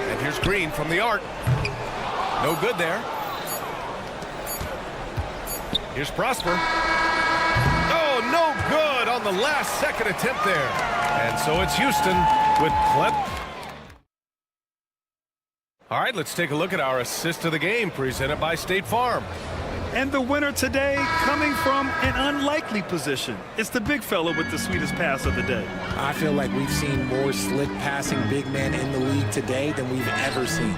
And here's Green from the arc. No good there. Here's Prosper. Oh, no good on the last second attempt there. And so it's Houston with All right, let's take a look at our assist of the game presented by State Farm. And the winner today coming from an unlikely position. It's the big fella with the sweetest pass of the day. I feel like we've seen more slick passing big men in the league today than we've ever seen.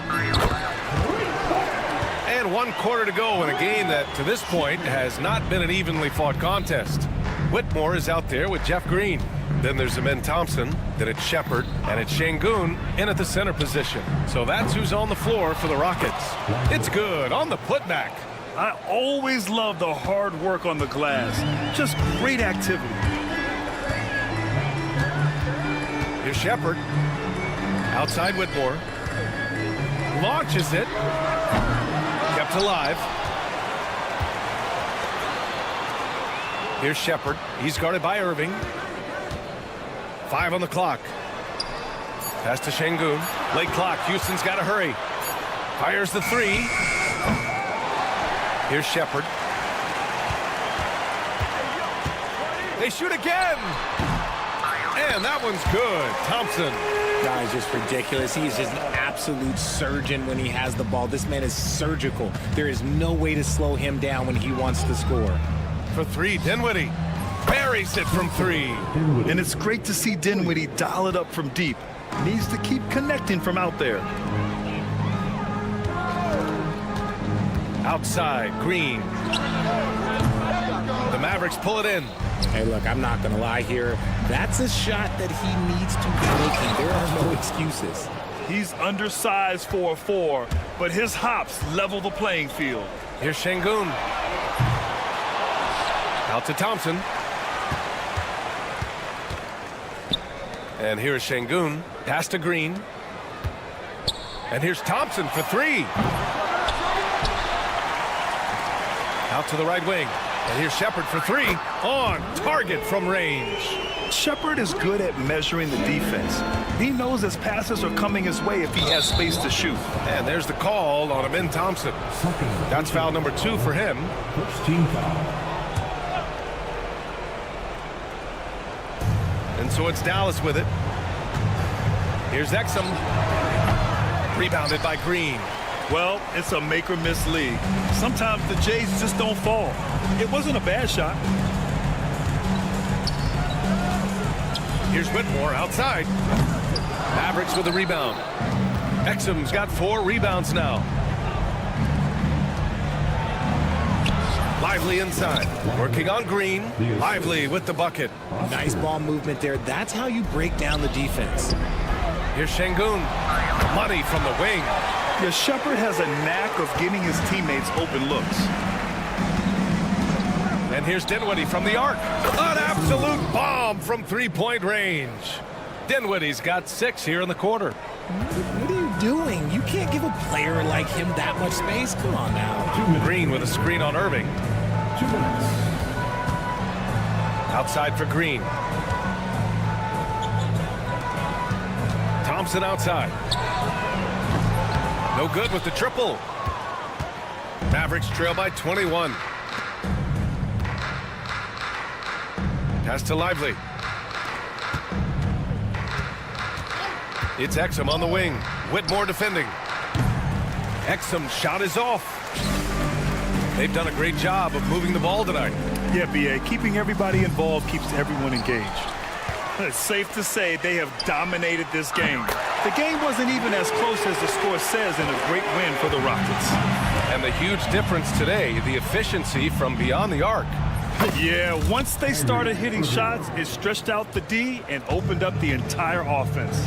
And 1 quarter to go in a game that, to this point, has not been an evenly fought contest. Whitmore is out there with Jeff Green. Then there's Amin Thompson, then it's Shepard, and it's Şengün in at the center position. So that's who's on the floor for the Rockets. It's good on the putback. I always love the hard work on the glass. Just great activity. Here's Shepard. Outside Whitmore. Launches it. Kept alive. Here's Shepard. He's guarded by Irving. 5 on the clock. Pass to Şengün. Late clock. Houston's got to hurry. Fires the 3. Here's Shepard. They shoot again. And that one's good. Thompson. Guy's just ridiculous. He is just an absolute surgeon when he has the ball. This man is surgical. There is no way to slow him down when he wants to score. For 3, Dinwiddie. Buries it from 3. And it's great to see Dinwiddie dial it up from deep. Needs to keep connecting from out there. Outside, Green. The Mavericks pull it in. Hey, look, I'm not going to lie here. That's a shot that he needs to be making. There are no excuses. He's undersized for a 4, but his hops level the playing field. Here's Şengün. Out to Thompson. And here's Şengün. Pass to Green. And here's Thompson for 3. Out to the right wing. And here's Shepard for 3. On target from range. Shepard is good at measuring the defense. He knows his passes are coming his way if he has space to shoot. And there's the call on Amin Thompson. That's foul number 2 for him. First team foul. And so it's Dallas with it. Here's Exum. Rebounded by Green. Well, it's a make or miss league. Sometimes the Jays just don't fall. It wasn't a bad shot. Here's Whitmore outside. Mavericks with a rebound. Exum's got 4 rebounds now. Lively inside. Working on Green. Lively with the bucket. Nice ball movement there. That's how you break down the defense. Here's Şengün. Money from the wing. Yeah, Shepard has a knack of getting his teammates open looks. And here's Dinwiddie from the arc. An absolute bomb from 3-point range. Dinwiddie's got 6 here in the quarter. What are you doing? You can't give a player like him that much space. Come on now. Green with a screen on Irving. 2 minutes. Outside for Green. Thompson outside. No good with the triple. Mavericks trail by 21. Pass to Lively. It's Exum on the wing. Whitmore defending. Exum's shot is off. They've done a great job of moving the ball tonight. Yeah, B.A., keeping everybody involved keeps everyone engaged. It's safe to say they have dominated this game. The game wasn't even as close as the score says in a great win for the Rockets. And the huge difference today, the efficiency from beyond the arc. Yeah, once they started hitting shots, it stretched out the D and opened up the entire offense.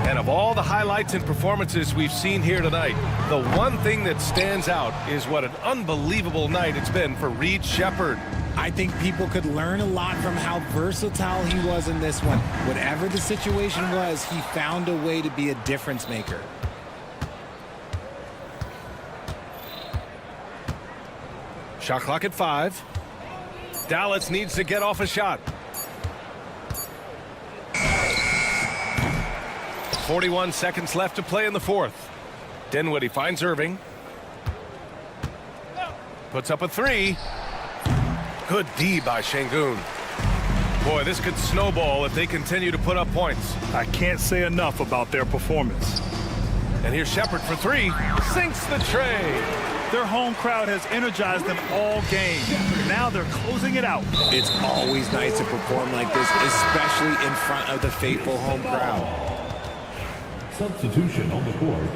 And of all the highlights and performances we've seen here tonight, the one thing that stands out is what an unbelievable night it's been for Reed Shepard. I think people could learn a lot from how versatile he was in this one. Whatever the situation was, he found a way to be a difference maker. Shot clock at 5. Dallas needs to get off a shot. 41 seconds left to play in the fourth. Dinwiddie finds Irving. Puts up a 3. Good D by Şengün. Boy, this could snowball if they continue to put up points. I can't say enough about their performance. And here's Shepard for three. Sinks the tray. Their home crowd has energized them all game. Now they're closing it out. It's always nice to perform like this, especially in front of the faithful home crowd. Substitution on the court.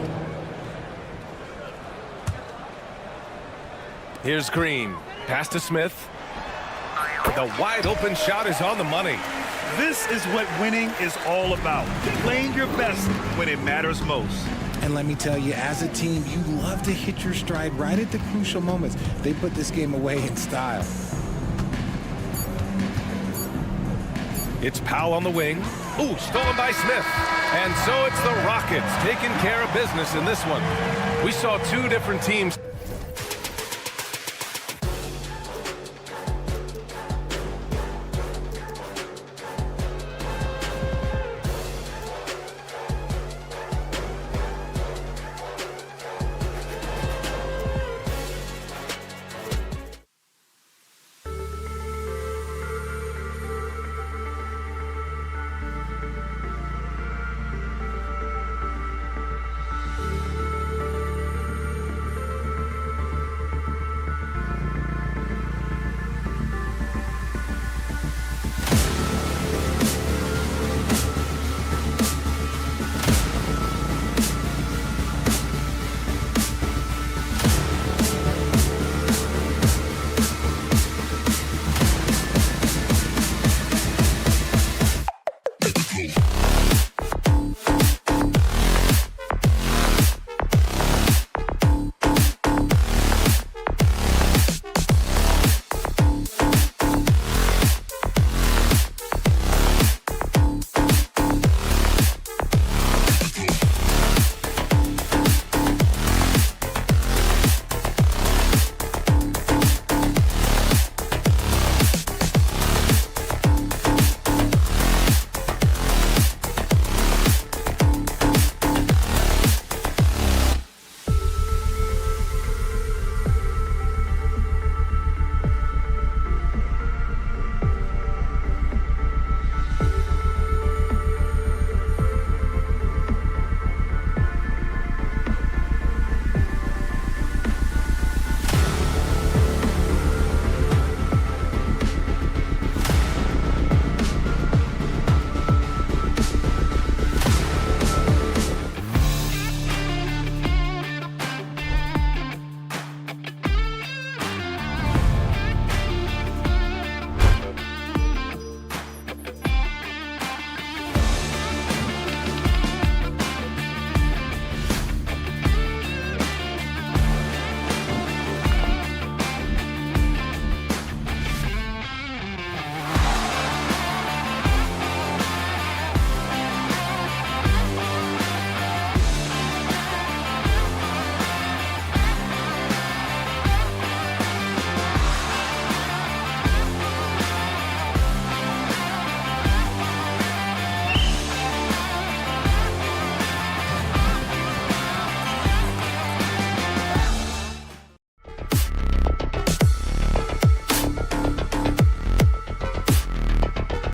Here's Green. Pass to Smith. The wide open shot is on the money. This is what winning is all about. Playing your best when it matters most. And let me tell you, as a team, you love to hit your stride right at the crucial moments. They put this game away in style. It's Powell on the wing. Ooh, stolen by Smith. And so it's the Rockets taking care of business in this one. We saw two different teams.